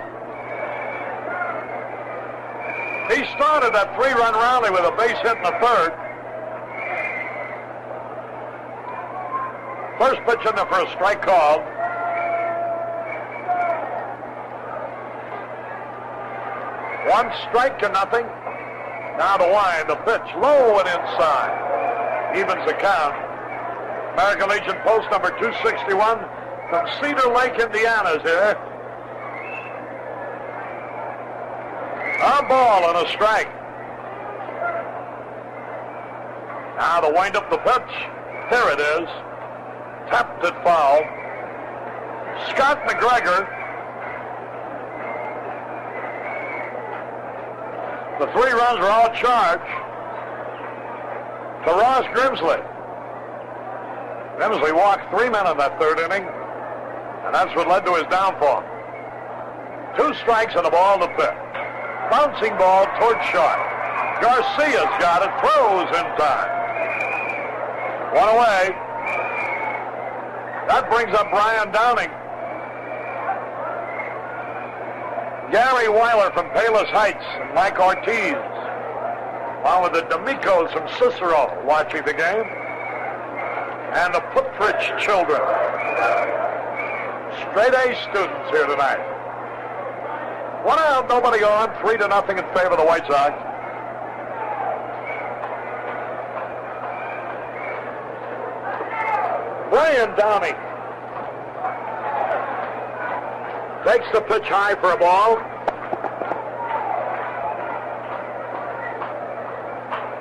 He started that 3-run rally with a base hit in the 3rd. First pitch in there for a strike called. One strike to nothing. Now the wind, the pitch, low and inside. Evens the count. American Legion Post number 261 from Cedar Lake, Indiana is here. A ball and a strike. Now to wind up the pitch. Here it is. Tapped it foul. Scott McGregor. The 3 runs are all charged to Ross Grimsley. Grimsley walked 3 men in that 3rd inning, and that's what led to his downfall. 2 strikes and a ball to pick. Bouncing ball toward short. Garcia's got it, throws in time. 1 away. That brings up Brian Downing. Gary Weiler from Palos Heights and Mike Ortiz, along with the D'Amicos from Cicero watching the game, and the Putrich children. Straight A students here tonight. 1 out, nobody on, 3-0 in favor of the White Sox. Brian Downing takes the pitch high for a ball.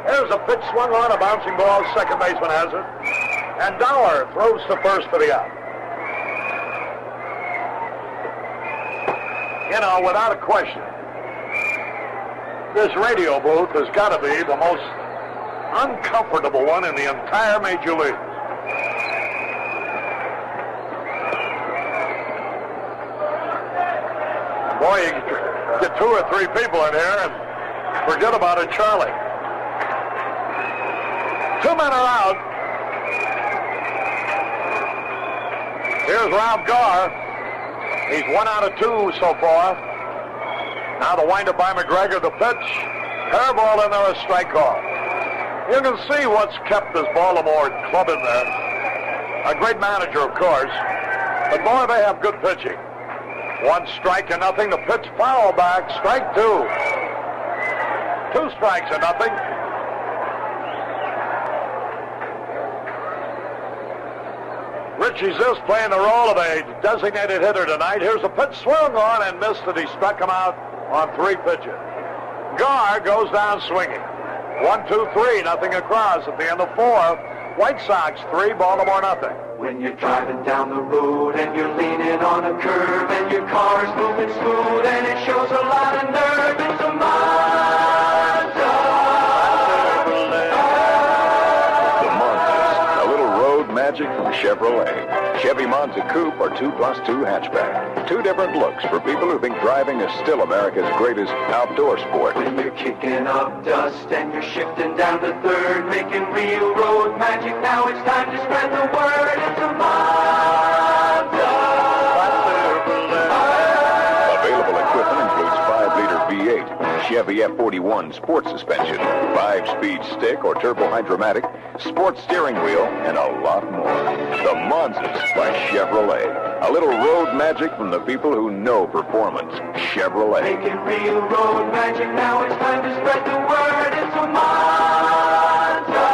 Here's Here's a pitch swung on, a bouncing ball. Second baseman has it. And Dauer throws to first for the out. You know, without a question, this radio booth has got to be the most uncomfortable one in the entire Major League. Boy, you get 2 or 3 people in here and forget about it, Charlie. 2 men are out. Here's Ralph Garr. He's 1 out of 2 so far. Now the windup by McGregor, the pitch. Air ball in there, a strike call. You can see what's kept this Baltimore club in there. A great manager, of course. But boy, they have good pitching. 1 strike and nothing. The pitch foul back. Strike 2. 2 strikes and nothing. Richie Zisk playing the role of a designated hitter tonight. Here's a pitch swung on and missed it. He struck him out on 3 pitches. Garr goes down swinging. 1, 2, 3, nothing across at the end of 4. White Sox 3, Baltimore nothing. When you're driving down the road and you're leaning on a curve and your car's moving smooth and it shows a lot of nerve, it's a Monza. The Monza, a little road magic from Chevrolet. Chevy Monza Coupe or 2+2 hatchback. 2 different looks for people who think driving is still America's greatest outdoor sport. When you're kicking up dust and you're shifting down to third, making real road magic, now it's time to spread the word. It's a Monza. Available equipment includes 5-liter V8, Chevy F41 sport suspension, 5-speed stick or turbo hydromatic, sports steering wheel, and a lot more. The Monzas by Chevrolet. A little road magic from the people who know performance. Chevrolet. Making real road magic, now it's time to spread the word. It's a Monza.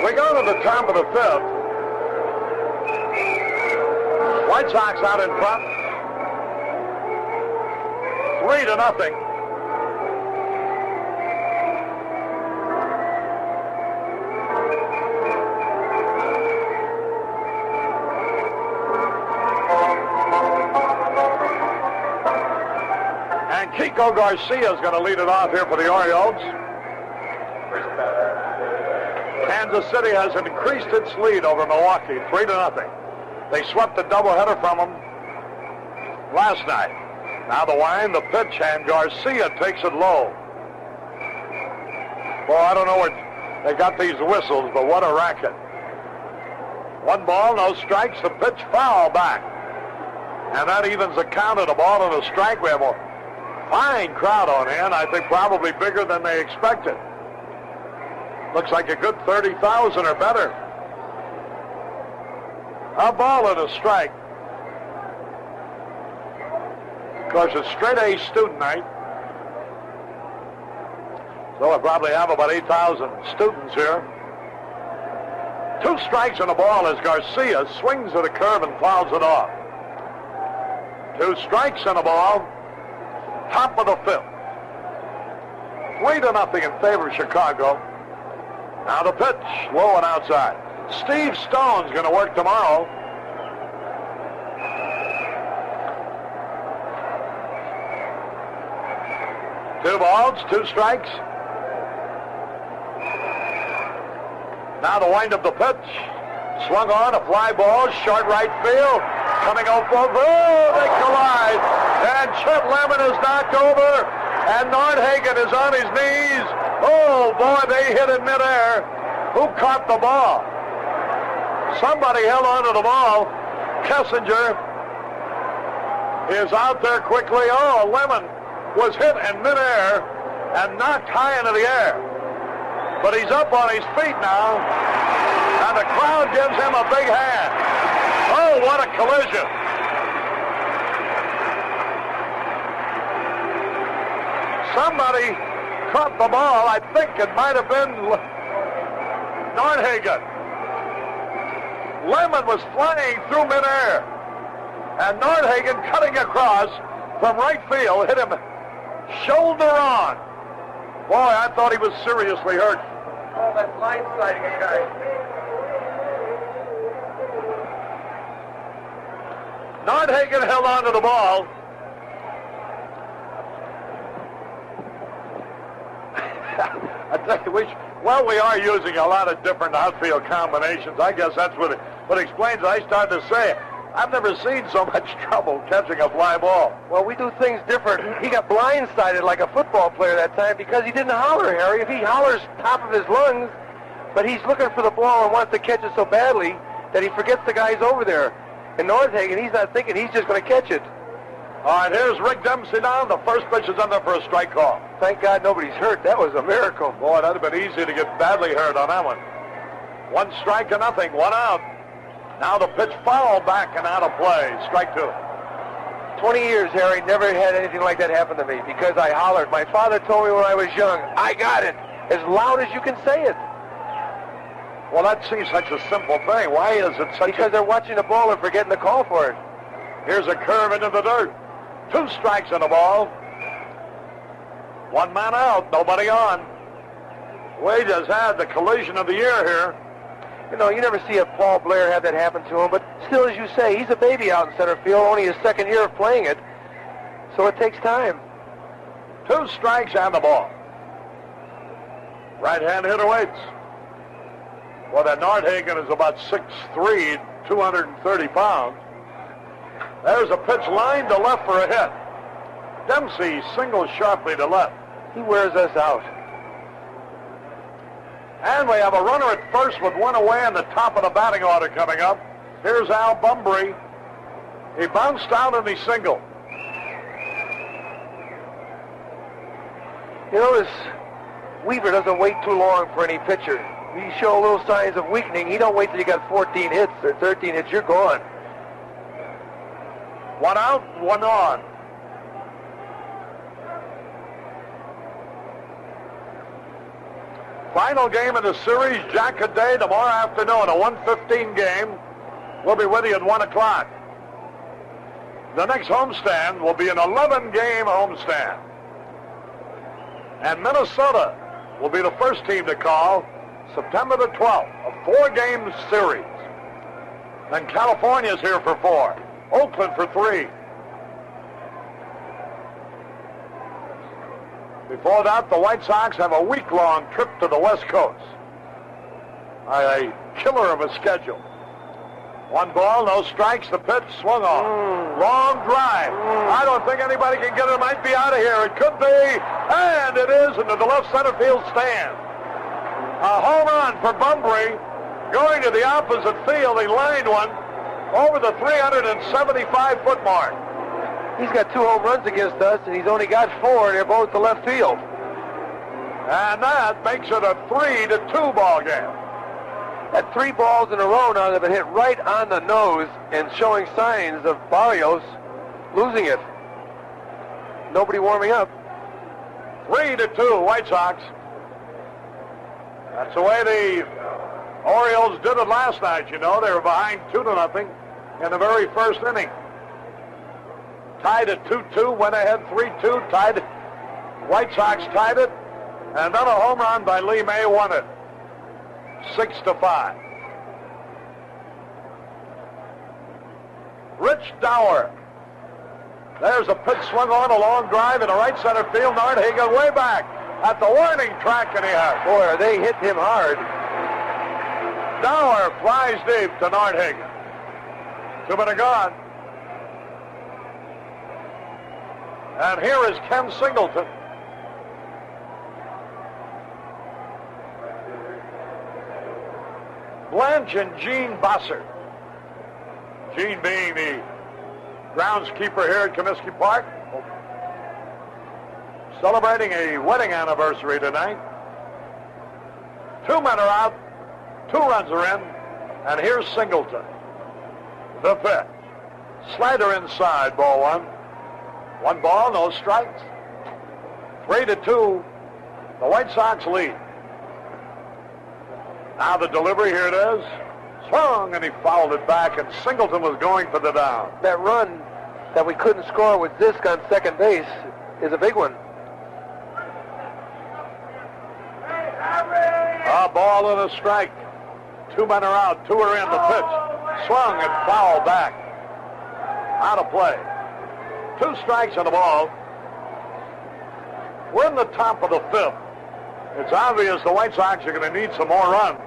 We go to the top of the 5th. White Sox out in front. 3-0. And Kiko Garcia is going to lead it off here for the Orioles. Kansas City has increased its lead over Milwaukee, 3-0. They swept the doubleheader from them last night. Now the wind, the pitch, and Garcia takes it low. Boy, I don't know where they got these whistles, but what a racket. 1 ball, no strikes, the pitch foul back. And that evens the count at a ball and a strike. We have a fine crowd on hand, I think probably bigger than they expected. Looks like a good 30,000 or better. A ball and a strike. Of course, it's straight A student night. So I probably have about 8,000 students here. 2 strikes and a ball as Garcia swings at a curve and fouls it off. 2 strikes and a ball. Top of the 5th. 3-0 in favor of Chicago. Now the pitch, low and outside. Steve Stone's going to work tomorrow. Two balls, 2 strikes. Now the wind of the pitch. Swung on, a fly ball, short right field. Coming off over, they collide. And Chet Lemon is knocked over. And Nordhagen is on his knees. Oh, boy, they hit in midair. Who caught the ball? Somebody held onto the ball. Kessinger is out there quickly. Oh, Lemon was hit in midair and knocked high into the air. But he's up on his feet now, and the crowd gives him a big hand. Oh, what a collision. Somebody caught the ball. I think it might have been Nordhagen. Lemon was flying through midair. And Nordhagen cutting across from right field hit him shoulder on. Boy, I thought he was seriously hurt. Oh, that's blindsiding a guy. Nordhagen held on to the ball. I tell you, we are using a lot of different outfield combinations. I guess that's what explains it. I started to say, I've never seen so much trouble catching a fly ball. Well, we do things different. He got blindsided like a football player that time because he didn't holler, Harry. If he hollers top of his lungs, but he's looking for the ball and wants to catch it so badly that he forgets the guy's over there. And Nordhagen, he's not thinking, he's just going to catch it. All right, here's Rick Dempsey down. The first pitch is under for a strike call. Thank God nobody's hurt. That was a miracle. Boy, that'd have been easy to get badly hurt on that one. 1 strike to nothing, 1 out. Now the pitch fouled back and out of play. Strike 2. 20 years, Harry, never had anything like that happen to me because I hollered. My father told me when I was young, I got it, as loud as you can say it. Well, that seems such a simple thing. Why is it such Because they're watching the ball and forgetting to call for it. Here's a curve into the dirt. 2 strikes on the ball. 1 man out, nobody on. Wade has had the collision of the year here. You know, you never see a Paul Blair have that happen to him, but still, as you say, he's a baby out in center field, only his 2nd year of playing it, so it takes time. 2 strikes and the ball. Right-hand hitter waits. Well, that Nordhagen is about 6'3", 230 pounds. There's a pitch line to left for a hit. Dempsey singles sharply to left. He wears us out. And we have a runner at first with 1 away in the top of the batting order coming up. Here's Al Bumbry. He bounced out and he singled. You notice Weaver doesn't wait too long for any pitcher. You show little signs of weakening. He don't wait till you got 14 hits or 13 hits. You're gone. 1 out, 1 on. Final game of the series, Jack a day tomorrow afternoon, a 1:15 game. We'll be with you at 1 o'clock. The next homestand will be an 11-game homestand. And Minnesota will be the first team to call September the 12th, a 4-game series. Then California's here for 4. Oakland for 3. Before that, the White Sox have a week-long trip to the West Coast. A killer of a schedule. 1 ball, no strikes, the pitch swung on. Long drive. I don't think anybody can get it. It might be out of here. It could be, and it is into the left center field stand. A home run for Bumbry. Going to the opposite field, he lined one over the 375-foot mark. He's got 2 home runs against us, and he's only got 4, and they're both to left field. And that makes it a 3-2 ball game. At 3 balls in a row now, they've been hit right on the nose and showing signs of Barrios losing it. Nobody warming up. 3-2, White Sox. That's the way the Orioles did it last night, you know. They were behind 2-0 in the very first inning. Tied at 2-2, went ahead 3-2, tied it. White Sox tied it, and then a home run by Lee May won it. 6-5. Rich Dauer. There's a pitch swung on, a long drive in a right center field. Nordhagen way back at the warning track, and he has. Boy, they hit him hard. Dauer flies deep to Nordhagen. 2 men are gone. And here is Ken Singleton. Blanche and Gene Bossert. Gene being the groundskeeper here at Comiskey Park. Celebrating a wedding anniversary tonight. 2 men are out. 2 runs are in. And here's Singleton. The pitch. Slider inside, ball 1. 1 ball, no strikes. 3-2. The White Sox lead. Now the delivery, here it is. Swung, and he fouled it back, and Singleton was going for the down. That run that we couldn't score with Zisk on second base is a big one. A ball and a strike. 2 men are out, 2 are in. The pitch swung and fouled back. Out of play. 2 strikes and a ball. We're in the top of the 5th. It's obvious the White Sox are going to need some more runs.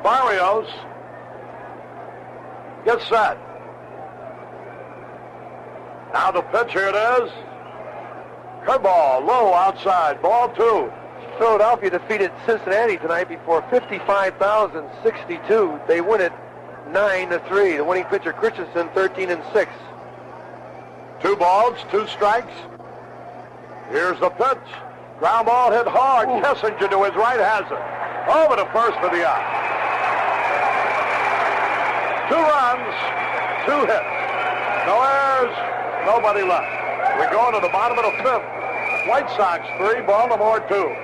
Barrios gets set. Now the pitch, here it is. Curveball, low outside, ball 2. Philadelphia defeated Cincinnati tonight before 55,062. They win it 9-3. The winning pitcher, Christensen, 13-6. 2 balls, 2 strikes. Here's the pitch. Ground ball hit hard. Ooh. Kessinger to his right has it. Over to first for the out. 2 runs, 2 hits. No errors, nobody left. We go to the bottom of the 5th. White Sox 3, Baltimore 2.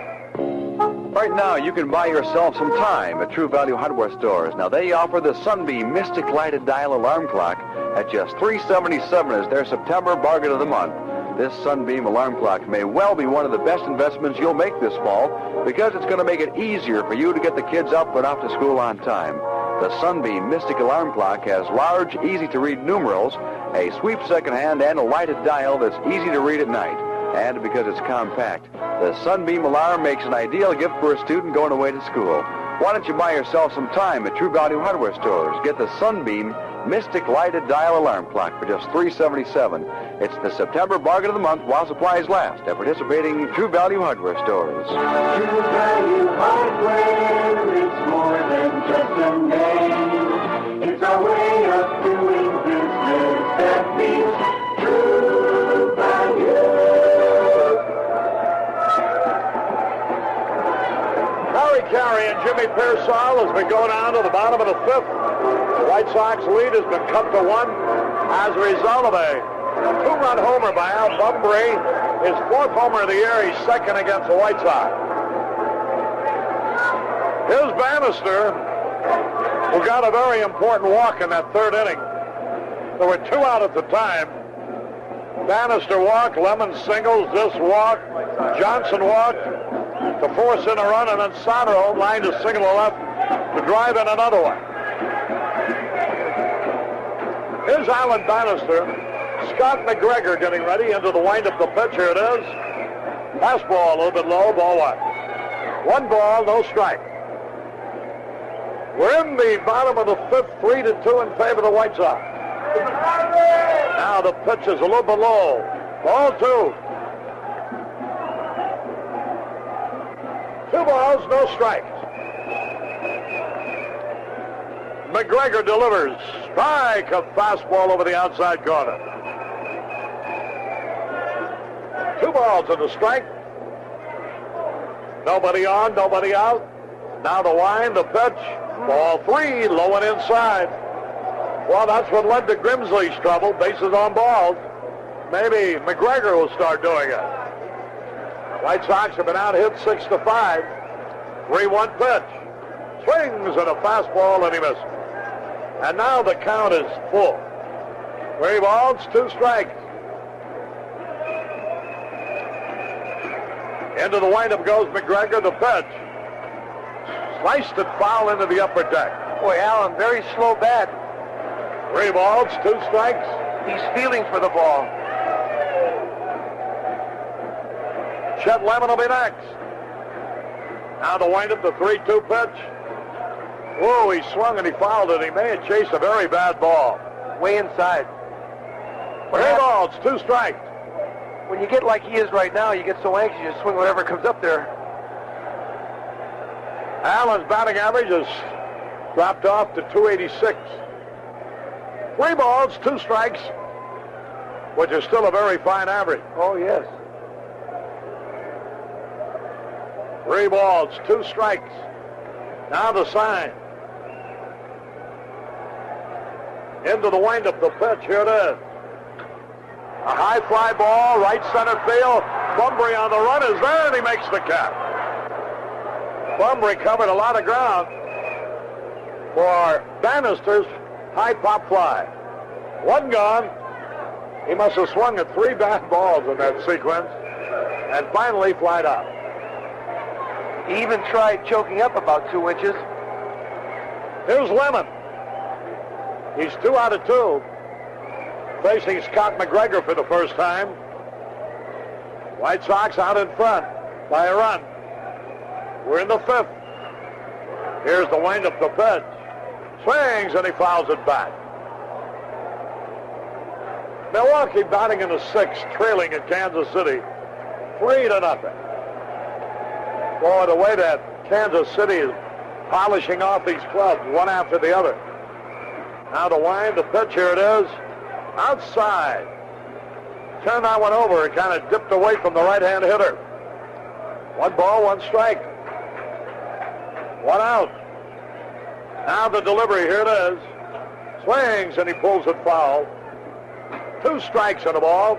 Right now, you can buy yourself some time at True Value Hardware stores. Now, they offer the Sunbeam Mystic Lighted Dial Alarm Clock at just $377 as their September bargain of the month. This Sunbeam alarm clock may well be one of the best investments you'll make this fall because it's going to make it easier for you to get the kids up and off to school on time. The Sunbeam Mystic Alarm Clock has large, easy-to-read numerals, a sweep second hand, and a lighted dial that's easy to read at night. And because it's compact, the Sunbeam Alarm makes an ideal gift for a student going away to school. Why don't you buy yourself some time at True Value Hardware stores? Get the Sunbeam Mystic Lighted Dial Alarm Clock for just $377. It's the September bargain of the month while supplies last at participating True Value Hardware stores. True Value Hardware, it's more than just a name. It's our way of doing business that means True Value. Harry Carey and Jimmy Pearsall as we go down to the bottom of the 5th. The White Sox lead has been cut to 1 as a result of a 2-run homer by Al Bumbry. His 4th homer of the year. He's second against the White Sox. Here's Bannister, who got a very important walk in that 3rd inning. There were 2 out at the time. Bannister walked, Lemon singles, this walk, Johnson walked to force in a run, and then Soderholm lined a single to left to drive in another one. Here's Alan Bannister. Scott McGregor getting ready into the windup. The pitch, here it is. Fastball a little bit low, ball 1. 1 ball, no strike. We're in the bottom of the 5th, 3-2 in favor of the White Sox. Now the pitch is a little bit low. Ball 2. 2 balls, no strikes. McGregor delivers. Strike, a fastball over the outside corner. 2 balls and a strike. Nobody on, nobody out. Now the wind, the pitch. Ball 3, low and inside. Well, that's what led to Grimsley's trouble. Bases on balls. Maybe McGregor will start doing it. White Sox have been out hit 6-5. 3-1 pitch. Swings at a fastball and he misses. And now the count is full. 3 balls, 2 strikes. Into the windup goes McGregor, the pitch. Sliced it foul into the upper deck. Boy, Alan, very slow bat. 3 balls, 2 strikes. He's feeling for the ball. Chet Lemon will be next. Now the windup, the 3-2 pitch. Whoa, he swung and he fouled it. He may have chased a very bad ball. Way inside. 3 balls, 2 strikes. When you get like he is right now, you get so anxious you swing whatever comes up there. Allen's batting average has dropped off to 286. 3 balls, 2 strikes, which is still a very fine average. Oh, yes. 3 balls, 2 strikes. Now the sign. Into the windup, the pitch. Here it is. A high fly ball, right center field. Bumbry on the run is there, and he makes the catch. Bumbry covered a lot of ground for Bannister's high pop fly. One gone. He must have swung at 3 bad balls in that sequence and finally flied out. He even tried choking up about 2 inches. Here's Lemon. He's 2 out of 2. Facing Scott McGregor for the first time. White Sox out in front by a run. We're in the 5th. Here's the wind-up, the pitch. Swings, and he fouls it back. Milwaukee batting in the 6th, trailing at Kansas City, 3-0. Boy, the way that Kansas City is polishing off these clubs, one after the other. Now the wind, the pitch, here it is. Outside. Turn that one over. It kind of dipped away from the right-hand hitter. 1 ball, 1 strike. 1 out. Now the delivery, here it is. Swings, and he pulls it foul. 2 strikes and a ball.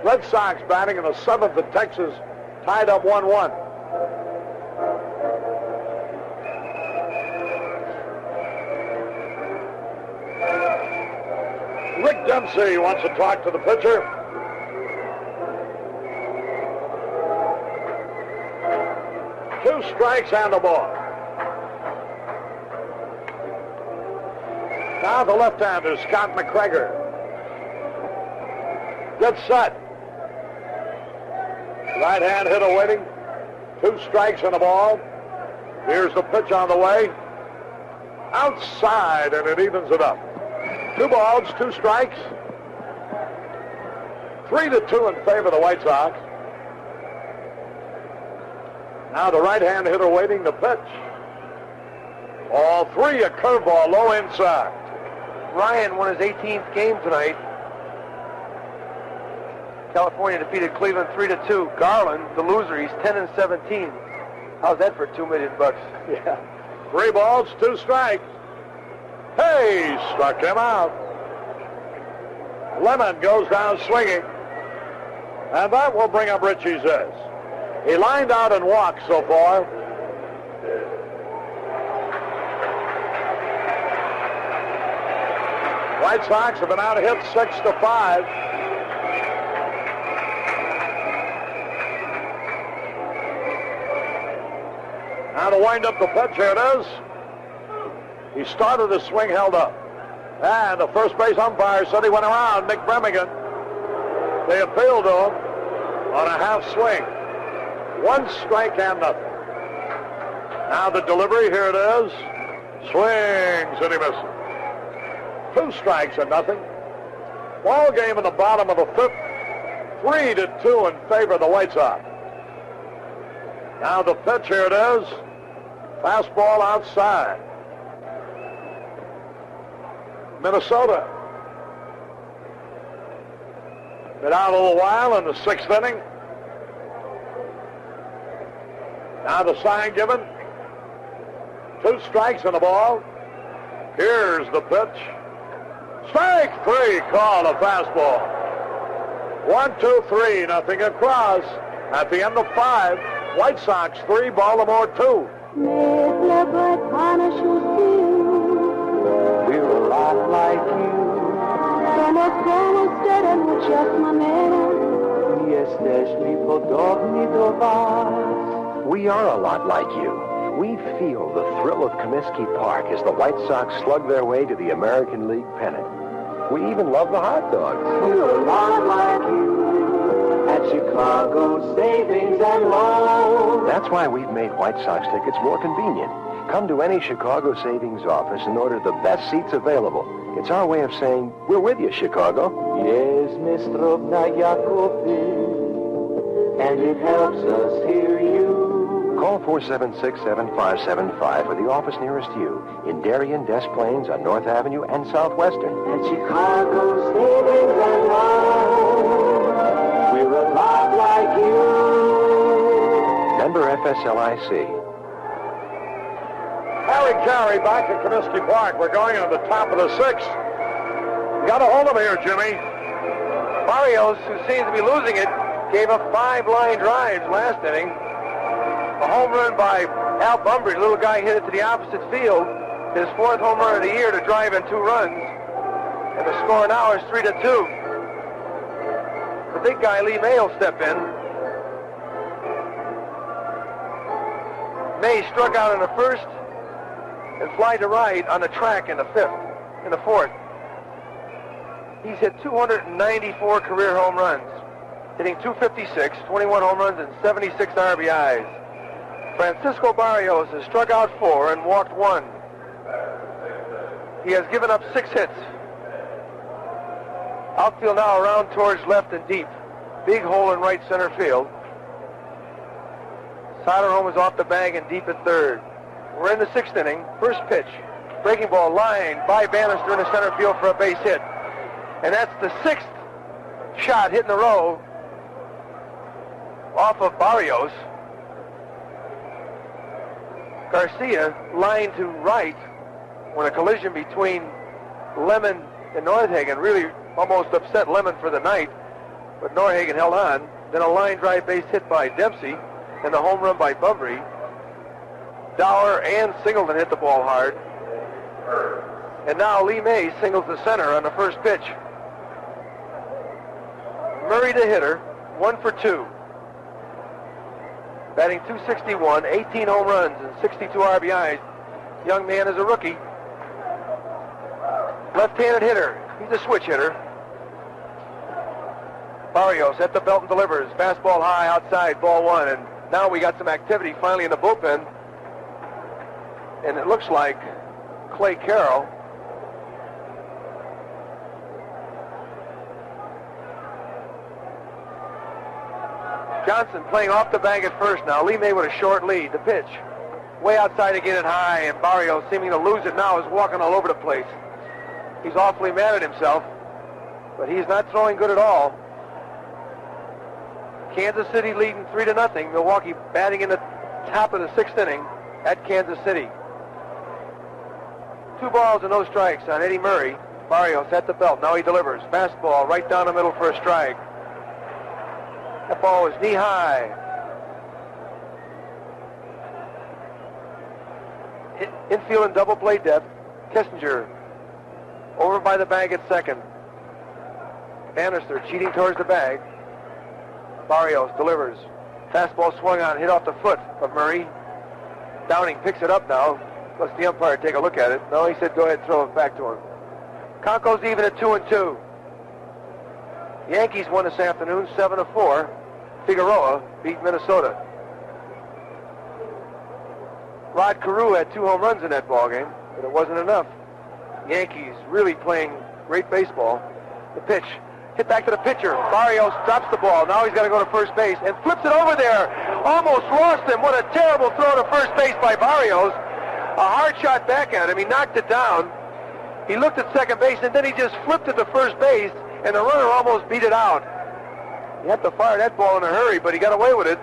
Red Sox batting in the 7th at Texas, tied up 1-1. Rick Dempsey wants to talk to the pitcher. Two strikes and a ball. Now the left-hander, Scott McGregor. Gets set. Right-hand hitter waiting. 2 strikes and a ball. Here's the pitch on the way. Outside, and it evens it up. 2 balls, 2 strikes. 3-2 in favor of the White Sox. Now the right-hand hitter waiting the pitch. All 3, a curveball low inside. Ryan won his 18th game tonight. California defeated Cleveland 3-2. Garland, the loser, he's 10-17. How's that for $2 million? Yeah. 3 balls, 2 strikes. Hey, struck him out. Lemon goes down swinging. And that will bring up Richie Zisk. He lined out and walked so far. White Sox have been out hit 6-5. Now to wind up the pitch, here it is. He started his swing, held up. And the first base umpire said he went around Nick Bremigan. They appealed to him on a half swing. 1 strike and nothing. Now the delivery, here it is. Swings, and he misses. 2 strikes and nothing. Ball game in the bottom of the 5th. 3-2 in favor of the White Sox. Now the pitch, here it is. Fastball outside. Minnesota. Been out a little while in the 6th inning. Now the sign given. 2 strikes and a ball. Here's the pitch. Strike 3, call a fastball. 1-2-3, nothing across. At the end of 5, White Sox 3, Baltimore 2. We're a lot like you. Somos como ustedes, muchas maneras. Y jesteśmy podobni do was. We are a lot like you. We feel the thrill of Comiskey Park as the White Sox slug their way to the American League pennant. We even love the hot dogs. We're a lot like you at Chicago Savings and Loan. That's why we've made White Sox tickets more convenient. Come to any Chicago Savings office and order the best seats available. It's our way of saying, we're with you, Chicago. Yes, Mistrovna Jakobi, and it helps us hear you. Call 476-7575 for the office nearest you in Darien, Des Plaines on North Avenue and Southwestern. At Chicago Savings and Loan, we're a lot like you. Member FSLIC. Harry Carey back at Comiskey Park. We're going on the top of the 6th. You got a hold of here, Jimmy. Barrios, who seems to be losing it, gave up 5 line drives last inning. A home run by Al Bumbry. The little guy hit it to the opposite field. His 4th home run of the year to drive in 2 runs. And the score now is 3-2. The big guy, Lee May, will step in. May struck out in the 1st and fly to right on the track in the 4th. He's hit 294 career home runs, hitting 256, 21 home runs, and 76 RBIs. Francisco Barrios has struck out 4 and walked 1. He has given up 6 hits. Outfield now around towards left and deep. Big hole in right center field. Soderholm is off the bag and deep at 3rd. We're in the 6th inning. First pitch. Breaking ball line by Bannister in the center field for a base hit. And that's the 6th shot hit in a row off of Barrios. Garcia lined to right when a collision between Lemon and Northagen really almost upset Lemon for the night, but Northagen held on. Then a line drive base hit by Dempsey and the home run by Bumbry. Dauer and Singleton hit the ball hard. And now Lee May singles the center on the first pitch. Murray the hitter, 1 for 2. Batting .261, 18 home runs and 62 RBIs. Young man is a rookie. Left-handed hitter. He's a switch hitter. Barrios at the belt and delivers. Fastball high outside, ball 1. And now we got some activity finally in the bullpen. And it looks like Clay Carroll Johnson playing off the bag at first now. Lee May with a short lead. The pitch. Way outside again and high, and Barrios, seeming to lose it now, is walking all over the place. He's awfully mad at himself, but he's not throwing good at all. Kansas City leading 3-0. Milwaukee batting in the top of the 6th inning at Kansas City. 2 balls and no strikes on Eddie Murray. Barrios at the belt. Now he delivers. Fastball right down the middle for a strike. That ball was knee high. Infield and double play depth. Kessinger over by the bag at second. Bannister cheating towards the bag. Barrios delivers. Fastball swung on, hit off the foot of Murray. Downing picks it up now. Let's the umpire take a look at it. No, he said go ahead and throw it back to him. Count goes even at 2-2. Yankees won this afternoon 7-4. Figueroa beat Minnesota. Rod Carew had 2 home runs in that ballgame, but it wasn't enough. Yankees really playing great baseball. The pitch. Hit back to the pitcher. Barrios drops the ball. Now he's got to go to first base and flips it over there. Almost lost him. What a terrible throw to first base by Barrios. A hard shot back at him. He knocked it down. He looked at second base, and then he just flipped it to first base, and the runner almost beat it out. He had to fire that ball in a hurry, but he got away with it.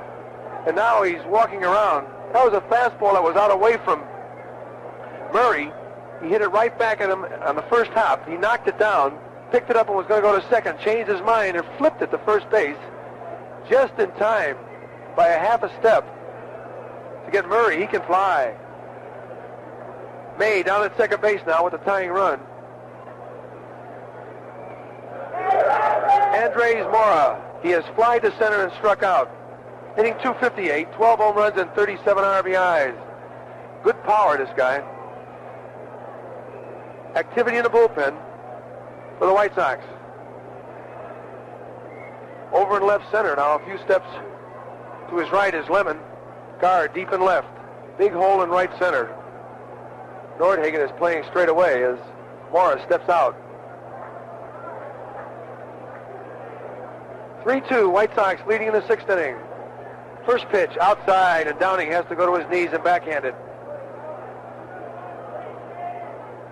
And now he's walking around. That was a fastball that was out away from Murray. He hit it right back at him on the first hop. He knocked it down, picked it up and was going to go to second, changed his mind and flipped it to first base just in time by a half a step to get Murray. He can fly. May down at second base now with the tying run. Andres Mora. He has flied to center and struck out. Hitting .258, 12 home runs and 37 RBIs. Good power, this guy. Activity in the bullpen for the White Sox. Over in left center now, a few steps to his right is Lemon. Garr deep in left. Big hole in right center. Nordhagen is playing straight away as Morris steps out. 3-2, White Sox leading in the 6th inning. First pitch outside, and Downing has to go to his knees and backhand it.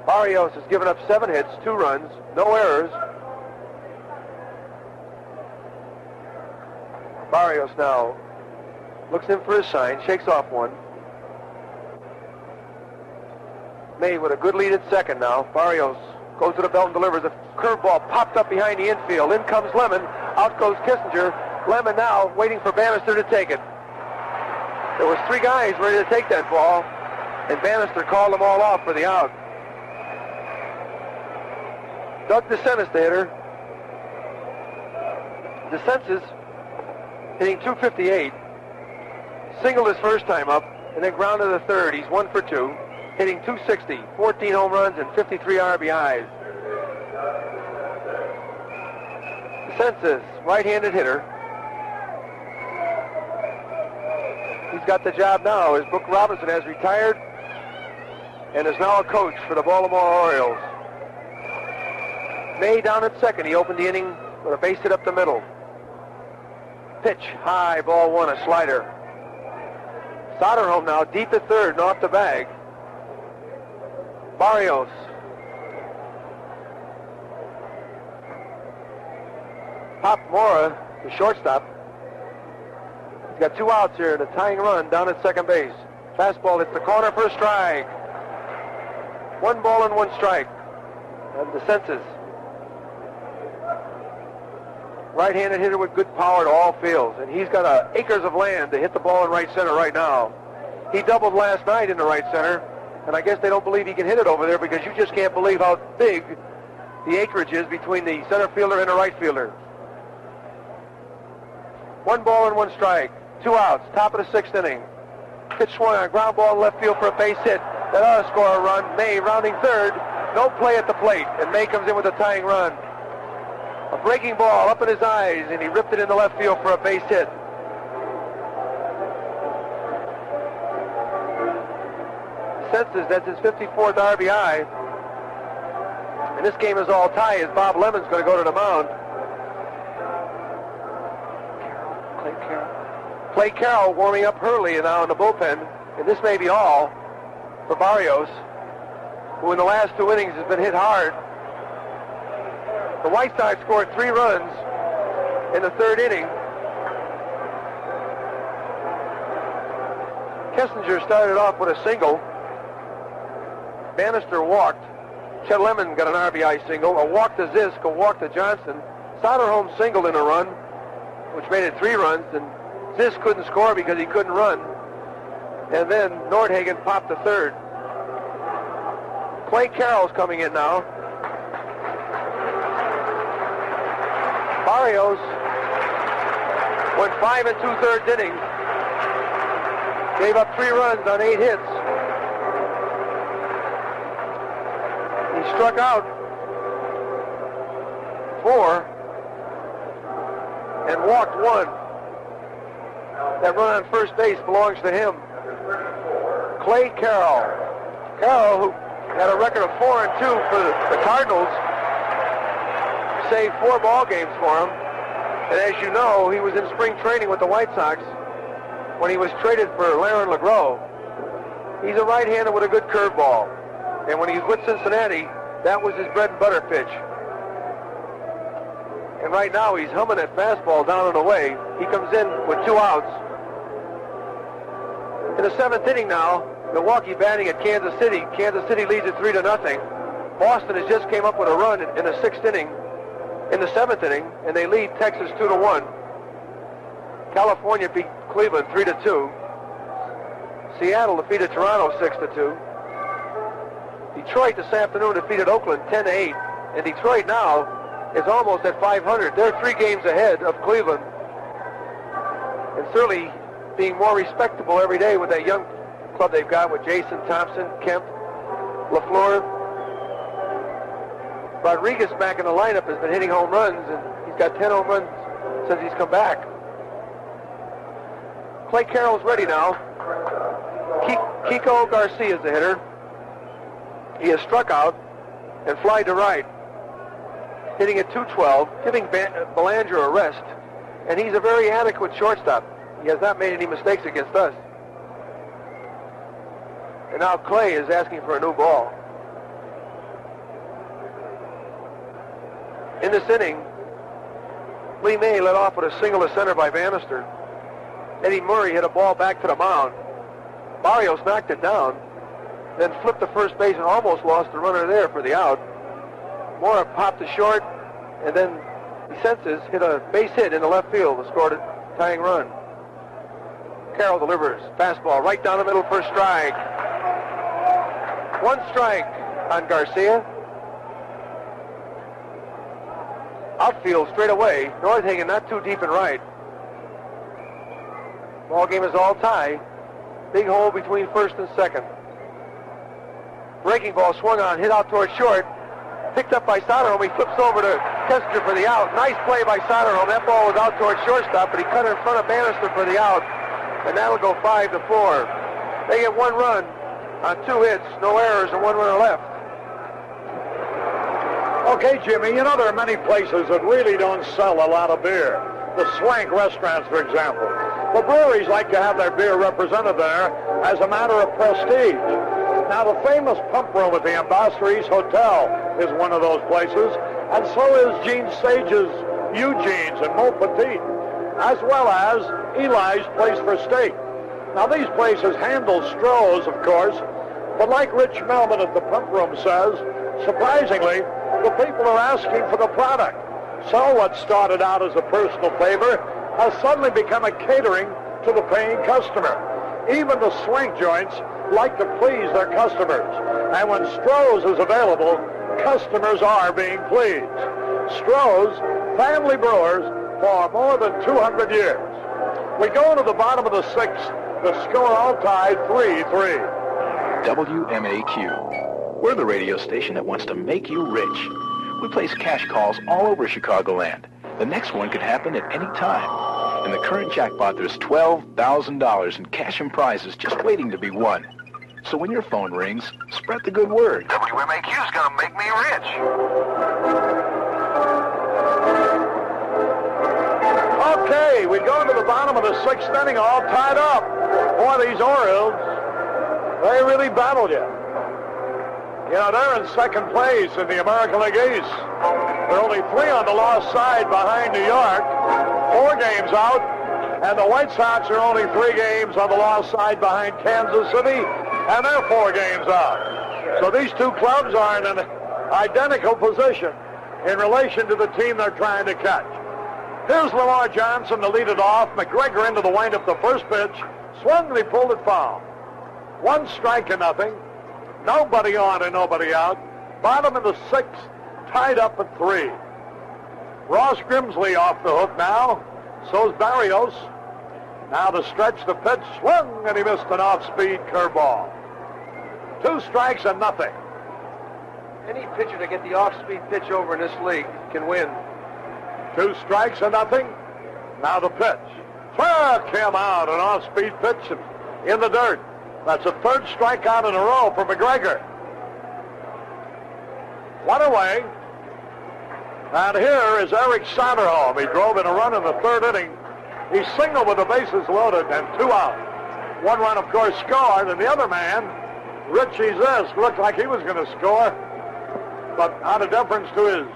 Barrios has given up 7 hits, 2 runs, no errors. Barrios now looks in for his sign, shakes off one. May with a good lead at second now. Barrios goes to the belt and delivers. A curveball popped up behind the infield. In comes Lemon. Out goes Kessinger. Lemon now waiting for Bannister to take it. There was 3 guys ready to take that ball, and Bannister called them all off for the out. Doug DeCinces, the hitter. DeCinces hitting .258. Singled his first time up, and then grounded to the third. He's 1 for 2, hitting .260, 14 home runs and 53 RBIs. DeCinces, right-handed hitter. He's got the job now as Brooke Robinson has retired and is now a coach for the Baltimore Orioles. May down at second. He opened the inning with a base hit up the middle. Pitch, high, ball 1, a slider. Soderholm now deep at third and off the bag. Barrios. Pop Mora, the shortstop. He's got 2 outs here and a tying run down at second base. Fastball hits the corner for a strike. 1 ball and 1 strike. And DeCinces. Right-handed hitter with good power to all fields, and he's got acres of land to hit the ball in right center right now. He doubled last night in the right center, and I guess they don't believe he can hit it over there because you just can't believe how big the acreage is between the center fielder and the right fielder. 1 ball and 1 strike. 2 outs, top of the 6th inning. Pitch swung on, ground ball left field for a base hit. That ought to score a run. May rounding third. No play at the plate, and May comes in with a tying run. A breaking ball up in his eyes, and he ripped it into left field for a base hit. DeCinces, that's his 54th RBI. And this game is all tie as Bob Lemon's going to go to the mound. Clay Carroll warming up Hurley now in the bullpen, and this may be all for Barrios, who in the last 2 innings has been hit hard. The White Sox scored 3 runs in the 3rd inning. Kessinger started off with a single. Bannister walked. Chet Lemon got an RBI single. A walk to Zisk, a walk to Johnson. Soderholm singled in a run, which made it 3 runs, and Zisk couldn't score because he couldn't run. And then Nordhagen popped to third. Clay Carroll's coming in now. Barrios went 5 2/3 innings. Gave up 3 runs on 8 hits. He struck out 4 and walked 1. That run on first base belongs to him. Clay Carroll. Carroll, who had a record of 4 2 for the Cardinals, saved 4 ball games for him. And as you know, he was in spring training with the White Sox when he was traded for Laren LeGros. He's a right-hander with a good curveball. And when he's with Cincinnati, that was his bread and butter pitch. And right now he's humming that fastball down and away. He comes in with 2 outs. In the 7th inning now, Milwaukee batting at Kansas City. Kansas City leads it 3-0. Boston has just came up with a run in the 6th inning, in the 7th inning, and they lead Texas 2-1. California beat Cleveland 3-2. Seattle defeated Toronto 6-2. Detroit this afternoon defeated Oakland 10-8. And Detroit now is almost at 500. They're 3 games ahead of Cleveland. And certainly being more respectable every day with that young club they've got with Jason Thompson, Kemp, LaFleur. Rodriguez back in the lineup has been hitting home runs, and he's got 10 home runs since he's come back. Clay Carroll's ready now. Kiko Garcia is the hitter. He has struck out and flied to right, hitting at .212, giving Belanger a rest, and he's a very adequate shortstop. He has not made any mistakes against us. And now Clay is asking for a new ball. In this inning, Lee May led off with a single to center by Bannister. Eddie Murray hit a ball back to the mound. Barrios knocked it down, then flipped to first base and almost lost the runner there for the out. Mora popped to short, and then DeCinces hit a base hit in the left field and scored a tying run. Carroll delivers. Fastball right down the middle for a strike. 1 strike on Garcia. Outfield straight away. Northagen not too deep and right. Ball game is all tie. Big hole between first and second. Breaking ball swung on, hit out towards short. Picked up by Soderholm. He flips over to Kessinger for the out. Nice play by Soderholm. That ball was out towards shortstop, but he cut in front of Bannister for the out. And that'll go 5-4. They get 1 run on 2 hits, no errors, and 1 runner left. Okay, Jimmy, you know there are many places that really don't sell a lot of beer. The swank restaurants, for example. The breweries like to have their beer represented there as a matter of prestige. Now, the famous pump room at the Ambassador East Hotel is one of those places, and so is Gene Sage's Eugene's and Mon Petit, as well as Eli's Place for Steak. Now, these places handle Stroh's, of course, but like Rich Melman at the pump room says, surprisingly, the people are asking for the product. So what started out as a personal favor has suddenly become a catering to the paying customer. Even the swank joints like to please their customers. And when Stroh's is available, customers are being pleased. Stroh's, family brewers for more than 200 years. We go to the bottom of the 6th. The score all tied 3-3. WMAQ. We're the radio station that wants to make you rich. We place cash calls all over Chicagoland. The next one could happen at any time. In the current jackpot, there's $12,000 in cash and prizes just waiting to be won. So when your phone rings, spread the good word. WMAQ's gonna make me rich. Okay, we go to the bottom of the 6th inning, all tied up. Boy, these Orioles, they really battled you. You know, they're in second place in the American League East. They're only 3 on the lost side behind New York, 4 games out, and the White Sox are only 3 games on the lost side behind Kansas City, and they're 4 games out. So these 2 clubs are in an identical position in relation to the team they're trying to catch. Here's Lamar Johnson to lead it off. McGregor into the windup, the first pitch. Swung and he pulled it foul. 1 strike and nothing. Nobody on and nobody out. Bottom of the 6th, tied up at 3. Ross Grimsley off the hook now. So's Barrios. Now the stretch, the pitch, swung, and he missed an off-speed curveball. 2 strikes and nothing. Any pitcher to get the off-speed pitch over in this league can win. 2 strikes and nothing. Now the pitch. Struck him out, an off-speed pitch in the dirt. That's a 3rd strikeout in a row for McGregor. 1 away. And here is Eric Soderholm. He drove in a run in the 3rd inning. He singled with the bases loaded and 2 out. 1 run, of course, scored, and the other man, Richie Zisk, looked like he was going to score. But out of deference to his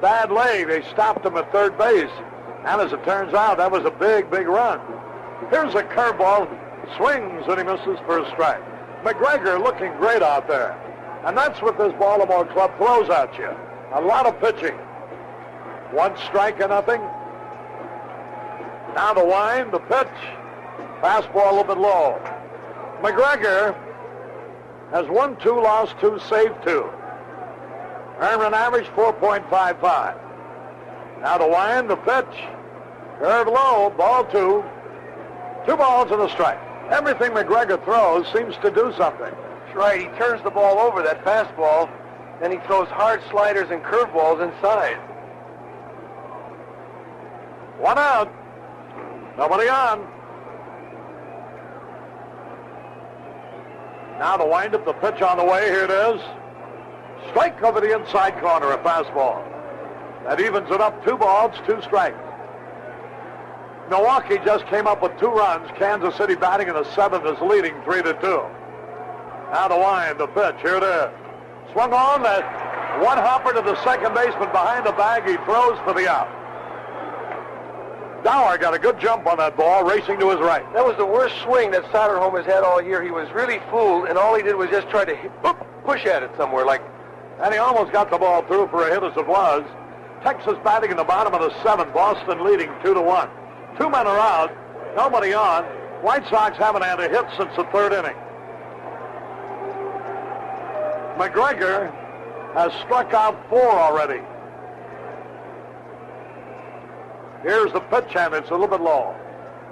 bad leg, they stopped him at 3rd base. And as it turns out, that was a big, big run. Here's a curveball. Swings and he misses for a strike. McGregor looking great out there. And that's what this Baltimore club throws at you. A lot of pitching. 1 strike and nothing. Now the wind, the pitch. Fastball a little bit low. McGregor has won 2, lost 2, saved 2. Earned an average 4.55. Now the wind, the pitch. Curve low, ball 2. 2 balls and a strike. Everything McGregor throws seems to do something. That's right. He turns the ball over, that fastball, and he throws hard sliders and curveballs inside. 1 out. Nobody on. Now the windup, the pitch on the way. Here it is. Strike over the inside corner, a fastball. That evens it up. 2 balls, 2 strikes. Milwaukee just came up with 2 runs. Kansas City batting in the 7th is leading 3-2. Now the wind, the pitch. Here it is. Swung on that 1 hopper to the second baseman behind the bag. He throws for the out. Dauer got a good jump on that ball, racing to his right. That was the worst swing that Soderholm has had all year. He was really fooled, and all he did was just try to push at it somewhere. And he almost got the ball through for a hit as it was. Texas batting in the bottom of the 7th. Boston leading 2-1. 2 men are out. Nobody on. White Sox haven't had a hit since the third inning. McGregor has struck out 4 already. Here's the pitch, and it's a little bit low.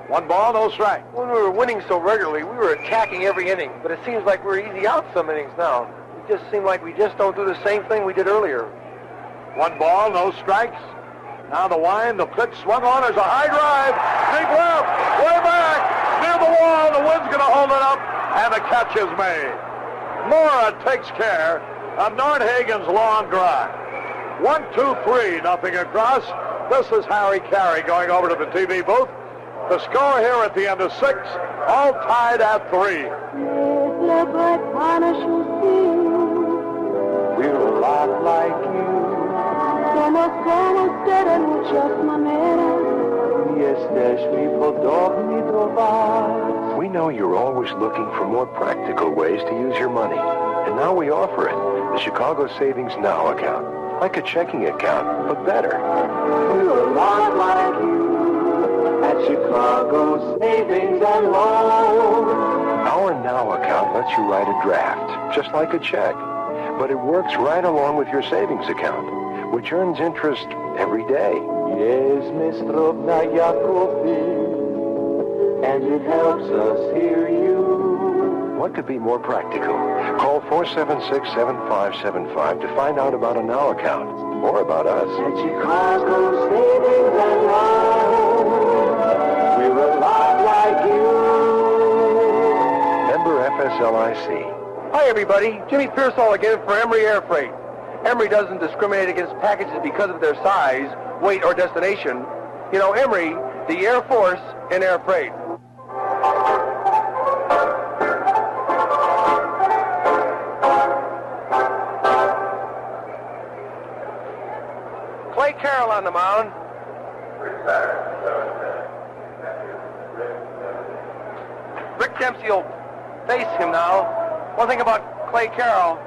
1 ball, no strike. When we were winning so regularly, we were attacking every inning, but it seems like we're easy out some innings now. It just seems like we just don't do the same thing we did earlier. 1 ball, no strikes. Now the wind, the pitch swung on. There's a high drive. Deep left, way back, near the wall. The wind's going to hold it up, and the catch is made. Mora takes care of Nordhagen's long drive. 1-2-3, nothing across. This is Harry Carey going over to the TV booth. The score here at the end of 6, all tied at 3. We're a lot like you. Somos ustedes muchas maneras. Jesteśmy podobni do was. We know you're always looking for more practical ways to use your money. And now we offer it. The Chicago Savings Now account. Like a checking account, but better. We're a lot like you at Chicago Savings and Loan. Our Now account lets you write a draft, just like a check. But it works right along with your savings account, which earns interest every day. Yes, Miss Drobna Yakovlevich, and it helps us hear you. What could be more practical? Call 476-7575 to find out about a Now account or about us. At Chicago Savings and Loan, we're a lot like you. Member FSLIC. Hi, everybody. Jimmy Pearsall again for Emery Air Freight. Emery doesn't discriminate against packages because of their size, weight, or destination. You know, Emery, the Air Force in air freight. Clay Carroll on the mound. Rick Dempsey will face him now. One thing about Clay Carroll,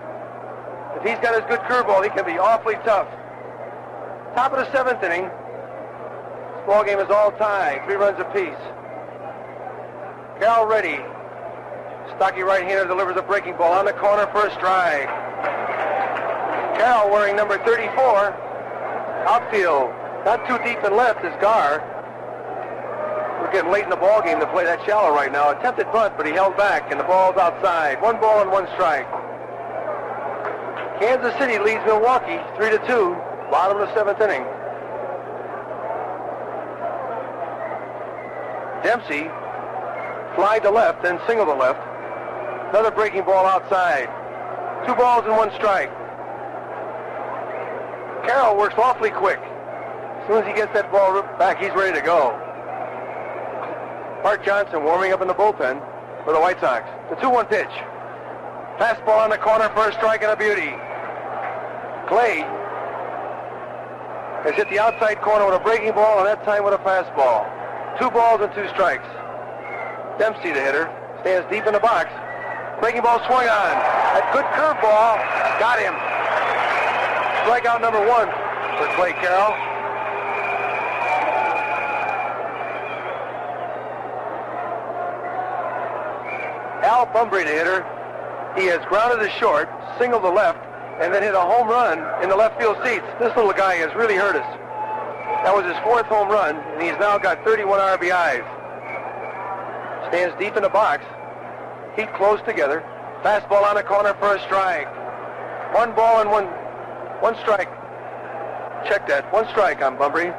if he's got his good curveball, he can be awfully tough. Top of the 7th inning. This ball game is all tied, 3 runs apiece. Carroll ready. Stocky right-hander delivers a breaking ball on the corner for a strike. Carroll wearing number 34. Outfield, not too deep and left is Garr. We're getting late in the ball game to play that shallow right now. Attempted bunt, but he held back, and the ball's outside. 1 ball and 1 strike. Kansas City leads Milwaukee 3-2, bottom of the 7th inning. Dempsey fly to left, then single to left. Another breaking ball outside. 2 balls and 1 strike. Carroll works awfully quick. As soon as he gets that ball ripped back, he's ready to go. Mark Johnson warming up in the bullpen for the White Sox. The 2-1 pitch. Fastball on the corner for a strike and a beauty. Clay has hit the outside corner with a breaking ball, and that time with a fastball. 2 balls and 2 strikes. Dempsey, the hitter, stands deep in the box. Breaking ball swung on. That good curveball got him. Strikeout number 1 for Clay Carroll. Al Bumbry, the hitter, he has grounded to short, singled to left, and then hit a home run in the left field seats. This little guy has really hurt us. That was his 4th home run, and he's now got 31 RBIs. Stands deep in the box. Feet close together. Fastball on the corner for a strike. 1 ball and 1 strike. Check that. 1 strike on Bumbry.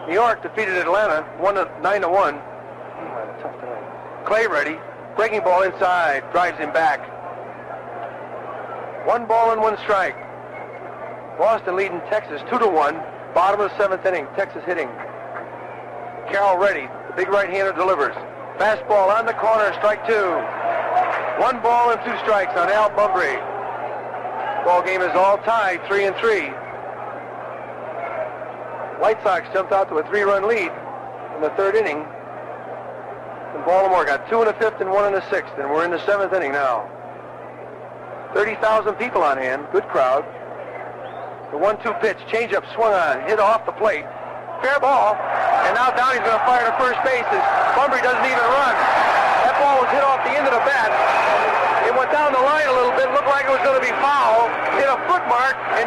New York defeated Atlanta 9-1. Clay ready. Breaking ball inside. Drives him back. 1 ball and 1 strike. Boston leading Texas 2-1. Bottom of the 7th inning. Texas hitting. Carroll ready. The big right-hander delivers. Fastball on the corner. Strike 2. 1 ball and 2 strikes on Al Bumbry. Ball game is all tied, 3-3. White Sox jumped out to a 3-run lead in the 3rd inning. And Baltimore got 2 in the 5th and 1 in the 6th, and we're in the 7th inning now. 30,000 people on hand, good crowd. The 1-2 pitch, changeup swung on, hit off the plate. Fair ball, and now Downey's going to fire to first base as Bumbry doesn't even run. That ball was hit off the end of the bat. It went down the line a little bit, looked like it was going to be foul, hit a foot mark, and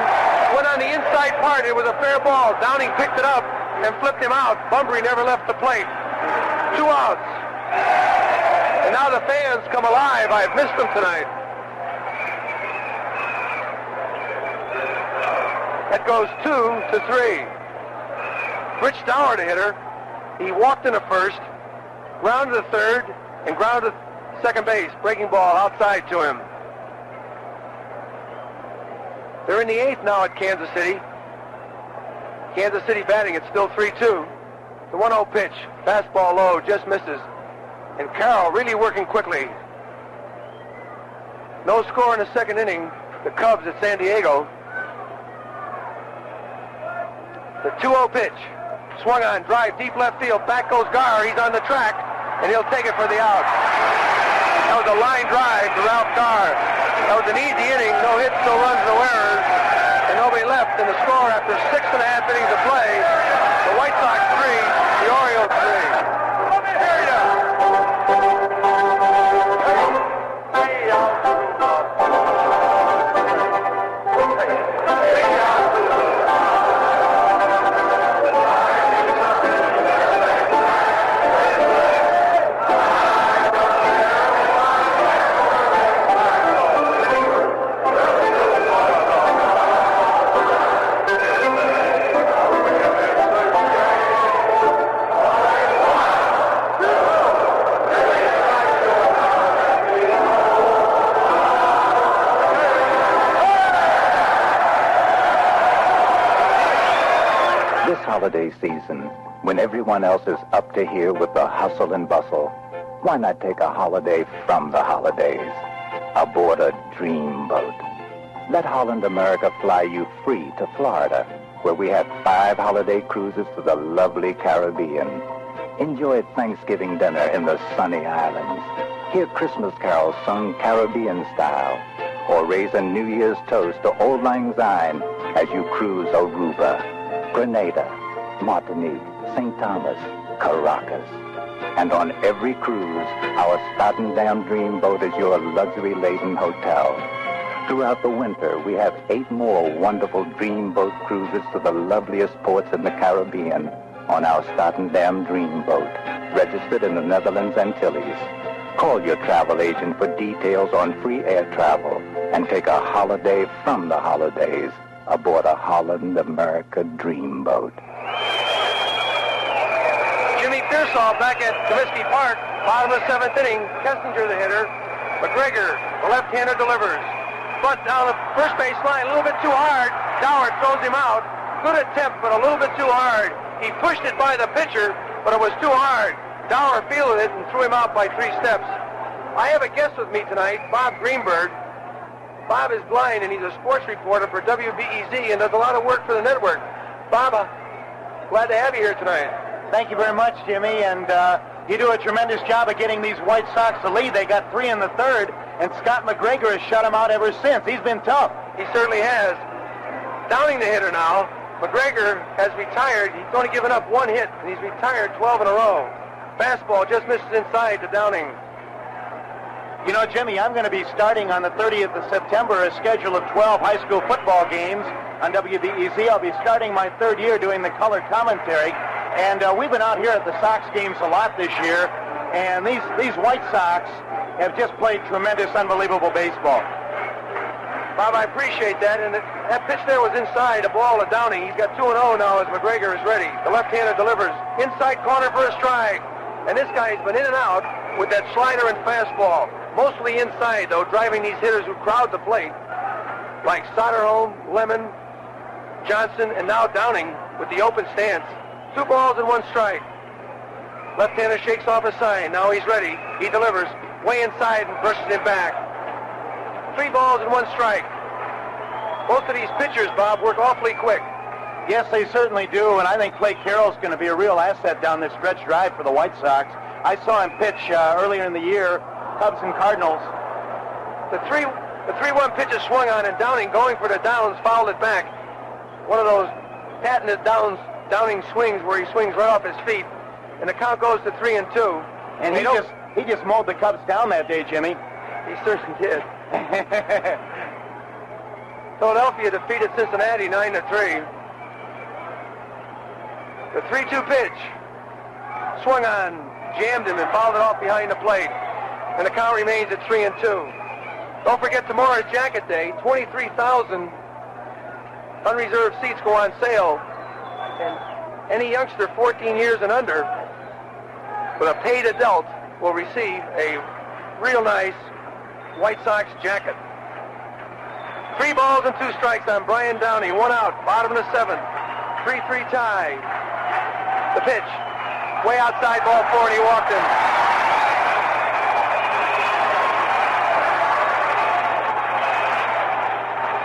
went on the inside part. It was a fair ball. Downing picked it up and flipped him out. Bumbry never left the plate. 2 outs. And now the fans come alive. I've missed them tonight. That goes 2-3. Rich Dauer, the hitter. He walked into first, grounded to third, and grounded to second base. Breaking ball outside to him. They're in the 8th now at Kansas City. Kansas City batting. It's still 3-2. The 1-0 pitch. Fastball low, just misses. And Carroll really working quickly. No score in the second inning. The Cubs at San Diego. The 2-0 pitch. Swung on, drive, deep left field. Back goes Garr. He's on the track, and he'll take it for the out. That was a line drive to Ralph Garr. That was an easy inning. No hits, no runs, no errors, and nobody left. And the score after 6.5 innings of play, the White Sox 3, the Orioles 3. Holiday season, when everyone else is up to here with the hustle and bustle, why not take a holiday from the holidays aboard a dreamboat? Let Holland America fly you free to Florida, where we have 5 holiday cruises to the lovely Caribbean. Enjoy Thanksgiving dinner in the sunny islands. Hear Christmas carols sung Caribbean style, or raise a New Year's toast to Auld Lang Syne as you cruise Aruba, Grenada, Martinique, St. Thomas, Caracas. And on every cruise, our Stottendam Dreamboat is your luxury-laden hotel. Throughout the winter, we have 8 more wonderful Dreamboat cruises to the loveliest ports in the Caribbean on our Stottendam Dreamboat, registered in the Netherlands Antilles. Call your travel agent for details on free air travel and take a holiday from the holidays aboard a Holland America Dreamboat. Jimmy Pearsall back at Comiskey Park, bottom of the 7th inning. Kessinger, the hitter. McGregor, the left-hander, delivers. Bunt down the first base line, a little bit too hard. Dauer throws him out. Good attempt, but a little bit too hard. He pushed it by the pitcher, but it was too hard. Dauer fielded it and threw him out by 3 steps. I have a guest with me tonight, Bob Greenberg. Bob is blind, and he's a sports reporter for WBEZ and does a lot of work for the network. Bob, glad to have you here tonight. Thank you very much, Jimmy, and you do a tremendous job of getting these White Sox the lead. They got 3 in the 3rd, and Scott McGregor has shut them out ever since. He's been tough. He certainly has. Downing the hitter now. McGregor has retired. He's only given up 1 hit, and he's retired 12 in a row. Fastball just misses inside to Downing. You know, Jimmy, I'm going to be starting on the 30th of September a schedule of 12 high school football games on WBEZ. I'll be starting my 3rd year doing the color commentary. And we've been out here at the Sox games a lot this year, and these White Sox have just played tremendous, unbelievable baseball. Bob, I appreciate that, and that pitch there was inside, a ball to Downing. He's got 2-0 now as McGregor is ready. The left-hander delivers. Inside corner for a strike. And this guy's been in and out with that slider and fastball. Mostly inside, though, driving these hitters who crowd the plate, like Soderholm, Lemon, Johnson, and now Downing with the open stance. 2 balls and 1 strike. Left-hander shakes off a sign. Now he's ready. He delivers way inside and brushes him back. 3 balls and 1 strike. Most of these pitchers, Bob, work awfully quick. Yes, they certainly do, and I think Clay Carroll's going to be a real asset down this stretch drive for the White Sox. I saw him pitch earlier in the year, Cubs and Cardinals. The 3-1 pitch is swung on, and Downing, going for the downs, fouled it back. one of those patented downing swings where he swings right off his feet, and the count goes to 3-2. And he just mowed the Cubs down that day, Jimmy. He certainly did. Philadelphia defeated Cincinnati 9-3. The 3-2 pitch. Swung on, jammed him, and fouled it off behind the plate. And the count remains at 3-2. Don't forget tomorrow is Jacket Day. 23,000 unreserved seats go on sale. And any youngster 14 years and under with a paid adult will receive a real nice White Sox jacket. 3 balls and 2 strikes on Brian Downey. 1 out, bottom of the 7th. 3-3 tie. The pitch. Way outside, ball 4, and he walked in.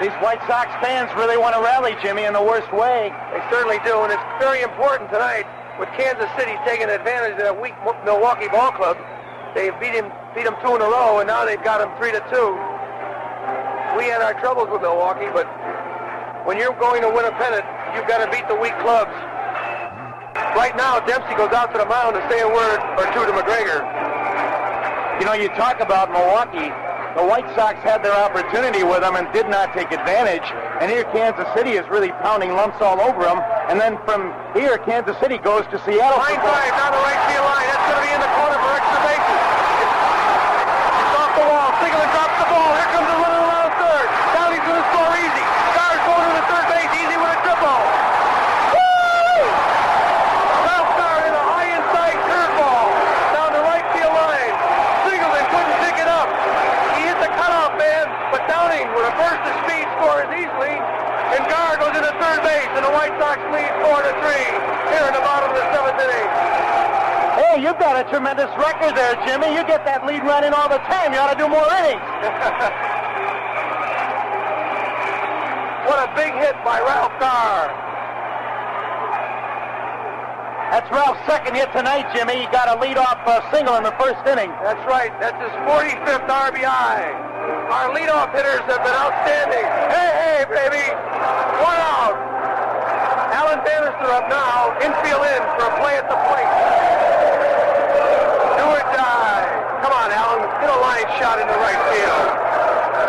These White Sox fans really want to rally, Jimmy, in the worst way. They certainly do, and it's very important tonight with Kansas City taking advantage of that weak Milwaukee ball club. They beat them 2 in a row, and now they've got them 3-2. We had our troubles with Milwaukee, but when you're going to win a pennant, you've got to beat the weak clubs. Right now, Dempsey goes out to the mound to say a word or two to McGregor. You know, you talk about Milwaukee. The White Sox had their opportunity with them and did not take advantage. And here Kansas City is really pounding lumps all over them. And then from here, Kansas City goes to Seattle. Line drive down the right field line. That's going to be in the corner for extra bases. It's off the wall. Singleton drops the ball. Here comes the runner around third. Downey's going to score easy. Garr's going to the third base easy with a triple. Woo! Ralph Garr in a high inside curveball down the right field line. Singleton couldn't pick it up. He hit the cutoff man, but Downing with a burst of speed scores easily. And Garr goes into third base, and the White Sox lead 4-3 here in the bottom of the 7th inning. Hey, you've got a tremendous record there, Jimmy. You get that lead running all the time. You ought to do more innings. What a big hit by Ralph Garr. That's Ralph's second hit tonight, Jimmy. He got a leadoff single in the first inning. That's right. That's his 45th RBI. Our leadoff hitters have been outstanding. Hey, baby. 1 out. Alan Bannister up now. Infield in for a play at the plate. Do or die. Come on, Alan. Get a line shot into right field.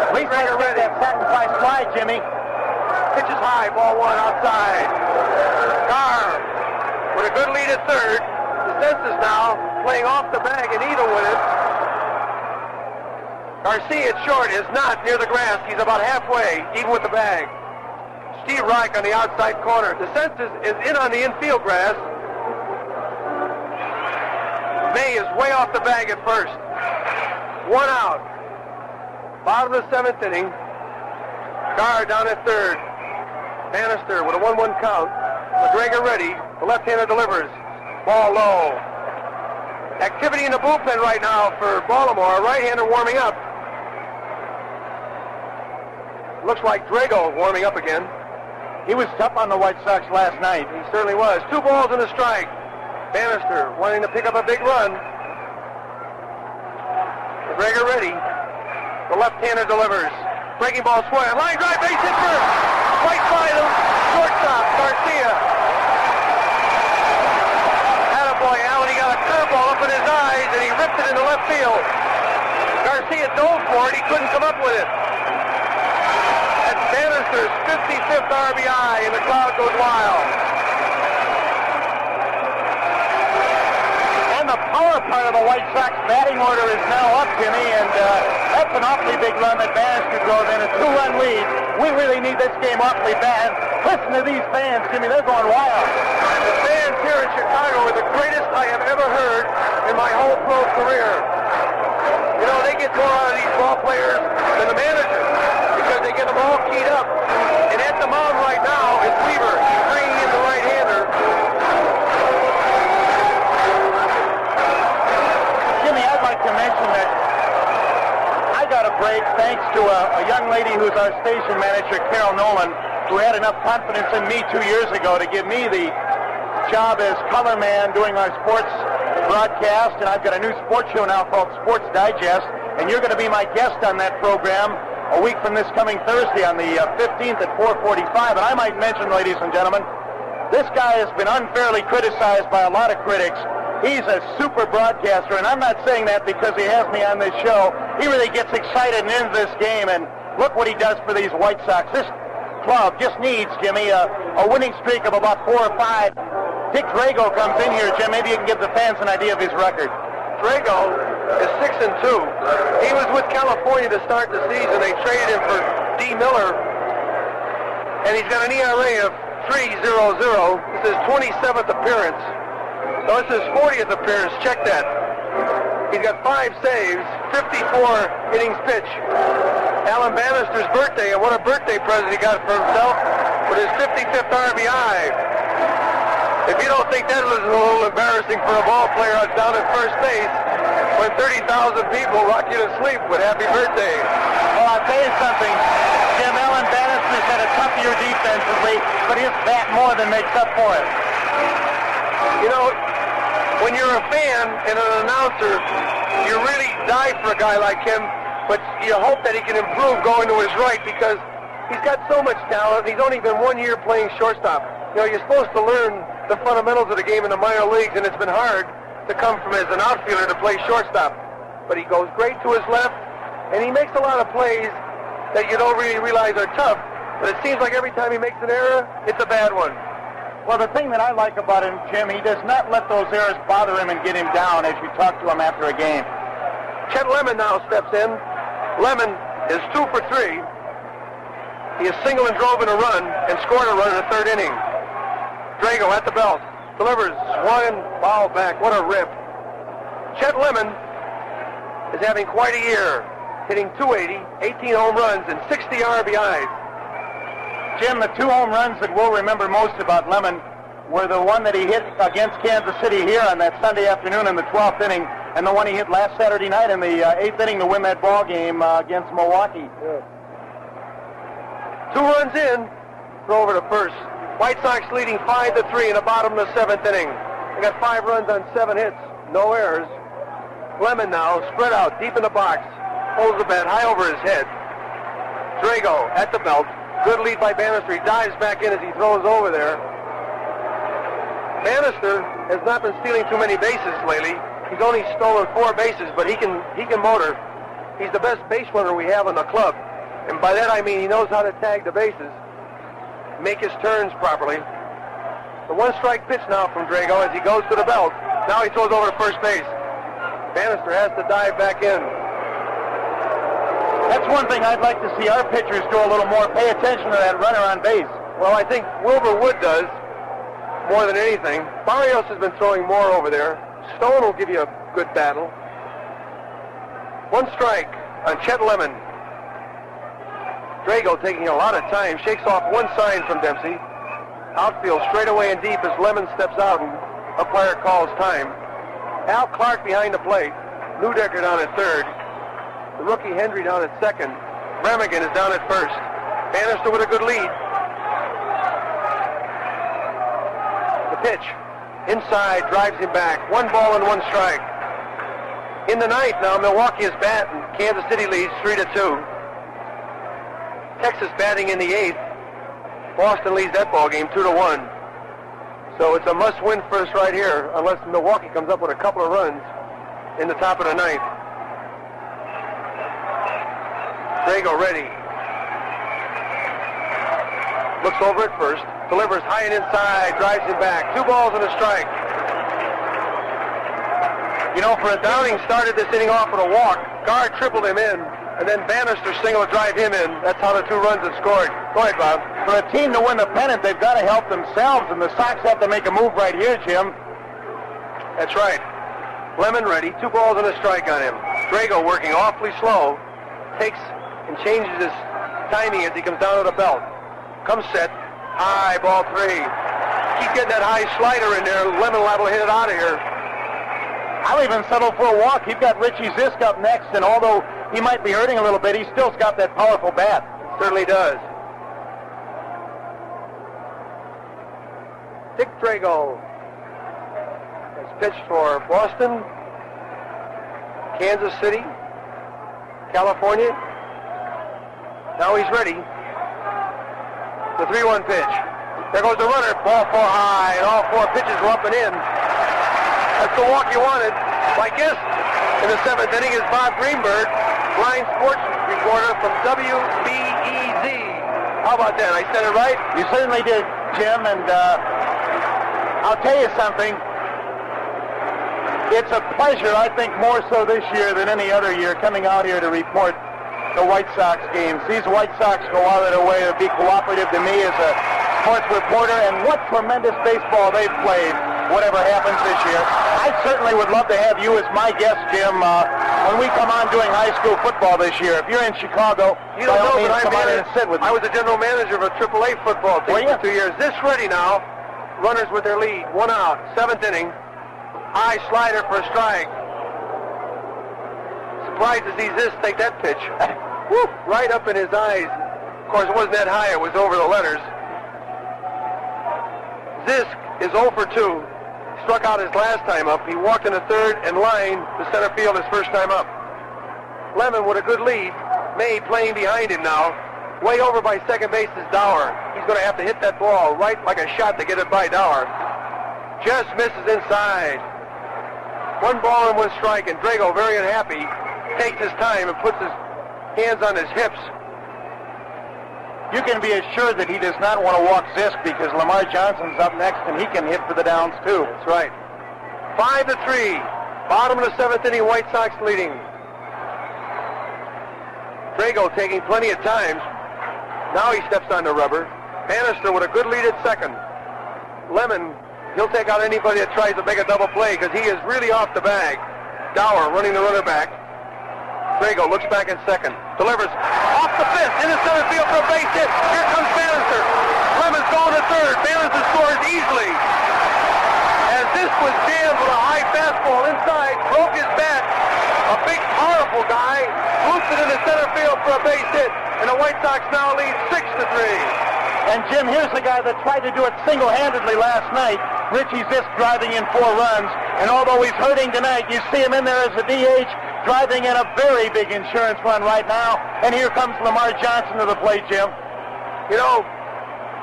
At least I ready that sacrifice fly, Jimmy. Pitch is high. Ball 1 outside. Garr with a good lead at third. DeCinces now playing off the bag and even with it. Garcia at short is not near the grass. He's about halfway, even with the bag. Steve Reich on the outside corner. DeCinces is in on the infield grass. May is way off the bag at first. 1 out. Bottom of the 7th inning. Garr down at third. Bannister with a 1-1 count. McGregor ready. The left-hander delivers. Ball low. Activity in the bullpen right now for Baltimore. Right-hander warming up. Looks like Drago warming up again. He was tough on the White Sox last night. He certainly was. 2 balls and a strike. Bannister wanting to pick up a big run. McGregor ready. The left-hander delivers. Breaking ball swing. Line drive, base hit first. Right by the shortstop, Garcia. Attaboy, Alan. He got a curveball up in his eyes, and he ripped it into left field. Garcia dove for it. He couldn't come up with it. That's Bannister's 55th RBI, and the crowd goes wild. And the power part of the White Sox batting order is now up, Jimmy, and that's an awfully big run that Bannister drove in, a 2-run lead. We really need this game awfully bad. Listen to these fans, Jimmy, they're going wild. The fans here in Chicago are the greatest I have ever heard in my whole pro career. You know, they get more out of these ball players than the manager because they get them all keyed up. And at the mound right now is Weaver. He's bringing in the right-hander. Jimmy, I'd like to mention that I got a break thanks to a young lady who's our station manager, Carol Nolan, who had enough confidence in me 2 years ago to give me the job as color man doing our sports broadcast. And I've got a new sports show now called Sports Digest, and you're going to be my guest on that program a week from this coming Thursday on the 15th at 4:45. And I might mention, ladies and gentlemen, this guy has been unfairly criticized by a lot of critics. He's a super broadcaster, and I'm not saying that because he has me on this show. He really gets excited and into this game, and look what he does for these White Sox. This club just needs, Jimmy, a winning streak of about 4 or 5. Dick Drago comes in here, Jim. Maybe you can give the fans an idea of his record. Drago is 6-2. He was with California to start the season. They traded him for D. Miller, and he's got an ERA of 3.00. This is his 27th appearance. So this is his 40th appearance. Check that. He's got 5 saves, 54 innings pitched. Alan Bannister's birthday, and what a birthday present he got for himself with his 55th RBI. If you don't think that was a little embarrassing for a ball player down at first base, when 30,000 people rock you to sleep with happy birthday. Well, I'll tell you something, Jim. Alan Bannister's had a tough year defensively, but his bat more than makes up for it. You know, when you're a fan and an announcer, you really die for a guy like him, but you hope that he can improve going to his right because he's got so much talent. He's only been 1 year playing shortstop. You know, you're supposed to learn the fundamentals of the game in the minor leagues, and it's been hard to come from as an outfielder to play shortstop. But he goes great to his left, and he makes a lot of plays that you don't really realize are tough, but it seems like every time he makes an error, it's a bad one. Well, the thing that I like about him, Jim, he does not let those errors bother him and get him down as you talk to him after a game. Chet Lemon now steps in. Lemon is 2 for 3. He has singled and drove in a run and scored a run in the 3rd inning. Drago at the belt. Delivers, swung, foul back. What a rip. Chet Lemon is having quite a year, hitting .280, 18 home runs, and 60 RBIs. Jim, the 2 home runs that we'll remember most about Lemon were the one that he hit against Kansas City here on that Sunday afternoon in the 12th inning, and the one he hit last Saturday night in the 8th inning to win that ball game against Milwaukee. Yeah. 2 runs in, throw over to first. White Sox leading 5-3 in the bottom of the 7th inning. They got 5 runs on 7 hits, no errors. Lemon now spread out deep in the box, holds the bat high over his head. Drago at the belt. Good lead by Bannister. He dives back in as he throws over there. Bannister has not been stealing too many bases lately. He's only stolen 4 bases, but he can motor. He's the best base runner we have in the club. And by that I mean he knows how to tag the bases, make his turns properly. The 1-strike pitch now from Drago as he goes to the belt. Now he throws over to first base. Bannister has to dive back in. That's one thing I'd like to see our pitchers do a little more. Pay attention to that runner on base. Well, I think Wilbur Wood does more than anything. Barrios has been throwing more over there. Stone will give you a good battle. 1 strike on Chet Lemon. Drago taking a lot of time, shakes off 1 sign from Dempsey. Outfield straight away and deep as Lemon steps out and umpire calls time. Al Clark behind the plate. Newdecker down at 3rd. The rookie Hendry down at 2nd. Bremigan is down at 1st. Bannister with a good lead. The pitch. Inside, drives him back. 1 ball and 1 strike. In the 9th now, Milwaukee is batting. Kansas City leads 3-2. Texas batting in the 8th. Boston leads that ball game 2-1. So it's a must-win for us right here, unless Milwaukee comes up with a couple of runs in the top of the 9th. Drago ready. Looks over at first. Delivers high and inside. Drives him back. 2 balls and a strike. You know, for a Downing started this inning off with a walk. Garr tripled him in, and then Bannister single to drive him in. That's how the 2 runs have scored. Go ahead, Bob. For a team to win the pennant, they've got to help themselves, and the Sox have to make a move right here, Jim. That's right. Lemon ready. 2 balls and a strike on him. Drago working awfully slow. Takes and changes his timing as he comes down to the belt. Comes set. High, ball 3. Keep getting that high slider in there. Lemon liable to hit it out of here. I'll even settle for a walk. You've got Richie Zisk up next, and although he might be hurting a little bit, he's still's got that powerful bat. Certainly does. Dick Drago has pitched for Boston, Kansas City, California, Now he's ready. The 3-1 pitch. There goes the runner. Ball 4 high, and all 4 pitches were up and in. That's the walk you wanted. My guest in the 7th inning is Bob Greenberg, blind sports reporter from WBEZ. How about that? I said it right? You certainly did, Jim, and I'll tell you something. It's a pleasure, I think, more so this year than any other year, coming out here to report the White Sox games. These White Sox go out of their way to be cooperative to me as a sports reporter, and what tremendous baseball they've played, whatever happens this year. I certainly would love to have you as my guest, Jim, when we come on doing high school football this year. If you're in Chicago, you don't know, but come on in and sit with me. I was the general manager of a AAA football team for 2 years. This ready now. Runners with their lead. 1 out. 7th inning. High slider for a strike. Surprised to see Zisk take that pitch. Right up in his eyes. Of course, it wasn't that high. It was over the letters. Zisk is 0 for 2. Struck out his last time up. He walked in the 3rd and lined to center field his first time up. Lemon with a good lead. May playing behind him now. Way over by second base is Dauer. He's going to have to hit that ball right like a shot to get it by Dauer. Just misses inside. 1 ball and 1 strike, and Drago, very unhappy, takes his time and puts his hands on his hips. You can be assured that he does not want to walk Zisk because Lamar Johnson's up next and he can hit for the downs too. That's right. 5-3. Bottom of the 7th inning, White Sox leading. Drago taking plenty of times. Now he steps on the rubber. Bannister with a good lead at second. Lemon, he'll take out anybody that tries to make a double play because he is really off the bag. Dauer running the runner back. Drago looks back in second. Delivers off the fence into center field for a base hit. Here comes Bannister. Lemon's going to third. Bannister scores easily. As this was jammed with a high fastball inside, broke his bat. A big, powerful guy loops it into center field for a base hit. And the White Sox now lead 6-3. And Jim, here's the guy that tried to do it single-handedly last night. Richie Zisk driving in 4 runs. And although he's hurting tonight, you see him in there as a DH, driving in a very big insurance run right now. And here comes Lamar Johnson to the plate, Jim. You know,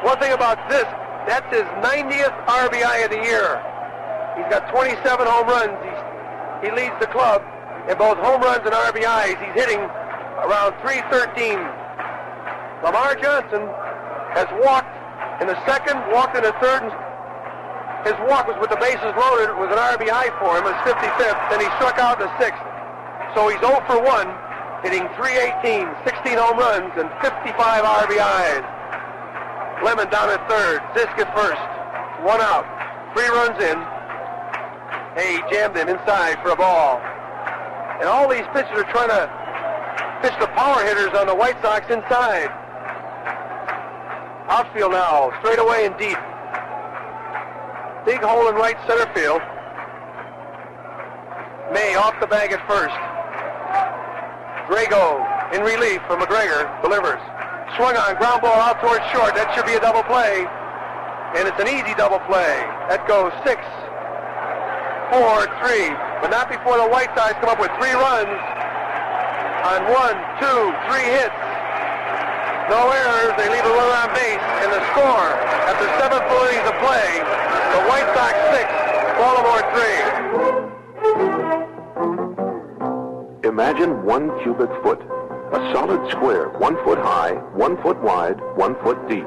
one thing about Zisk, that's his 90th RBI of the year. He's got 27 home runs. He leads the club in both home runs and RBIs. He's hitting around .313. Lamar Johnson has walked in the 2nd, walked in the 3rd. His walk was with the bases loaded. It was an RBI for him, his 55th. Then he struck out in the 6th. So he's 0 for 1, hitting .318, 16 home runs, and 55 RBIs. Lemon down at 3rd. Zisk at 1st. 1 out. 3 runs in. Hey, he jammed him inside for a ball. And all these pitchers are trying to pitch the power hitters on the White Sox inside. Outfield now, straight away and deep. Big hole in right center field. May off the bag at 1st. Drago in relief for McGregor. Delivers. Swung on, ground ball out towards short. That should be a double play. And it's an easy double play. That goes 6, 4, 3. But not before the White Sox come up with 3 runs on 1, 2, 3 hits. No errors. They leave a runner on base. And the score after 7 full innings of play, the White Sox 6, Baltimore 3. Imagine 1 cubic foot, a solid square, 1 foot high, 1 foot wide, 1 foot deep.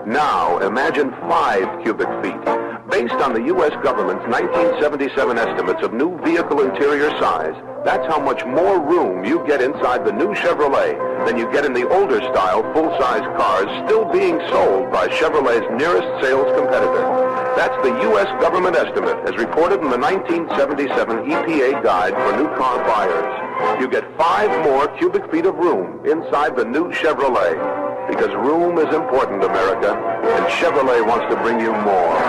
Now imagine 5 cubic feet. Based on the U.S. government's 1977 estimates of new vehicle interior size, that's how much more room you get inside the new Chevrolet than you get in the older style full-size cars still being sold by Chevrolet's nearest sales competitor. That's the U.S. government estimate as reported in the 1977 EPA guide for new car buyers. You get 5 more cubic feet of room inside the new Chevrolet. Because room is important, America, and Chevrolet wants to bring you more.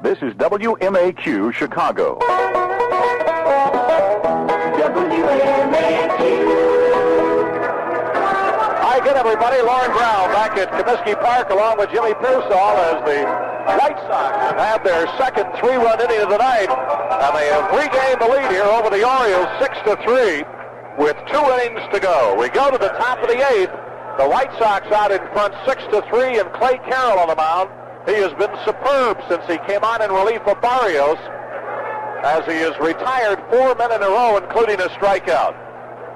This is WMAQ Chicago. WMAQ. Hi again, everybody. Lauren Brown back at Comiskey Park along with Jimmy Pearsall as the White Sox have had their second 3-run inning of the night, and they have regained the lead here over the Orioles 6-3 with 2 innings to go. We go to the top of the 8th. The White Sox out in front 6-3, and Clay Carroll on the mound. He has been superb since he came on in relief of Barrios, as he has retired 4 men in a row, including a strikeout.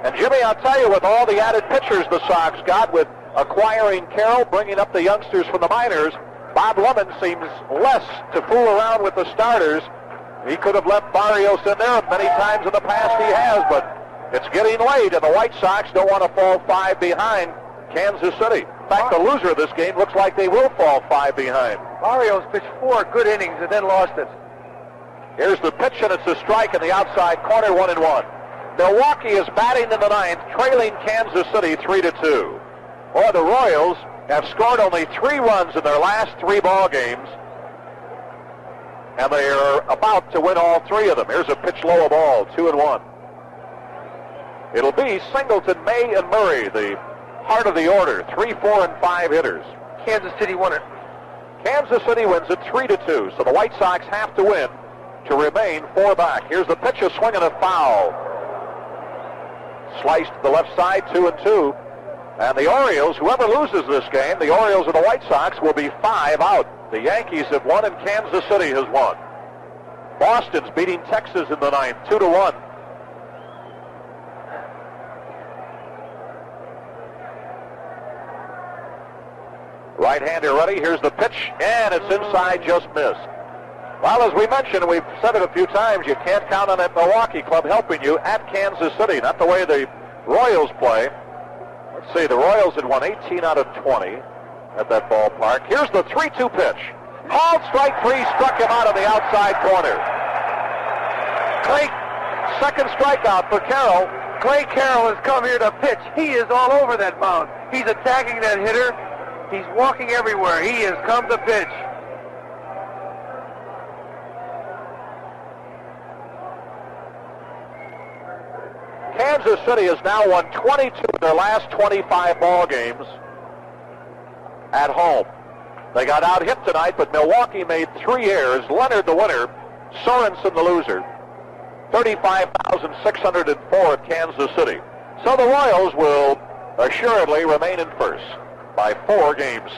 And Jimmy, I'll tell you, with all the added pitchers the Sox got, with acquiring Carroll, bringing up the youngsters from the minors, Bob Lemon seems less to fool around with the starters. He could have left Barrios in there many times in the past. He has, but it's getting late, and the White Sox don't want to fall 5 behind Kansas City. In fact, the loser of this game looks like they will fall 5 behind. Barrios pitched 4 good innings and then lost it. Here's the pitch, and it's a strike in the outside corner, 1-1. Milwaukee is batting in the 9th, trailing Kansas City 3-2. Or the Royals have scored only 3 runs in their last 3 ball games, and they are about to win all 3 of them. Here's a pitch, low ball, 2-1. It'll be Singleton, May, and Murray, the heart of the order, 3, 4, and 5 hitters. Kansas City won it. Kansas City wins it 3-2, so the White Sox have to win to remain 4 back. Here's the pitch, a swing and a foul. Sliced to the left side, 2-2. And the Orioles, whoever loses this game, the Orioles or the White Sox, will be 5 out. The Yankees have won and Kansas City has won. Boston's beating Texas in the 9th, 2-1. Right-hander ready. Here's the pitch, and it's inside, just missed. Well, as we mentioned, we've said it a few times, you can't count on that Milwaukee club helping you at Kansas City. Not the way the Royals play. Let's see, the Royals had won 18 out of 20 at that ballpark. Here's the 3-2 pitch. Called strike 3, struck him out on the outside corner. Clay, second strikeout for Carroll. Clay Carroll has come here to pitch. He is all over that mound. He's attacking that hitter. He's walking everywhere. He has come to pitch. Kansas City has now won 22 of their last 25 ball games at home. They got out hit tonight, but Milwaukee made 3 errors. Leonard the winner, Sorensen the loser. 35,604 at Kansas City. So the Royals will assuredly remain in first by 4 games.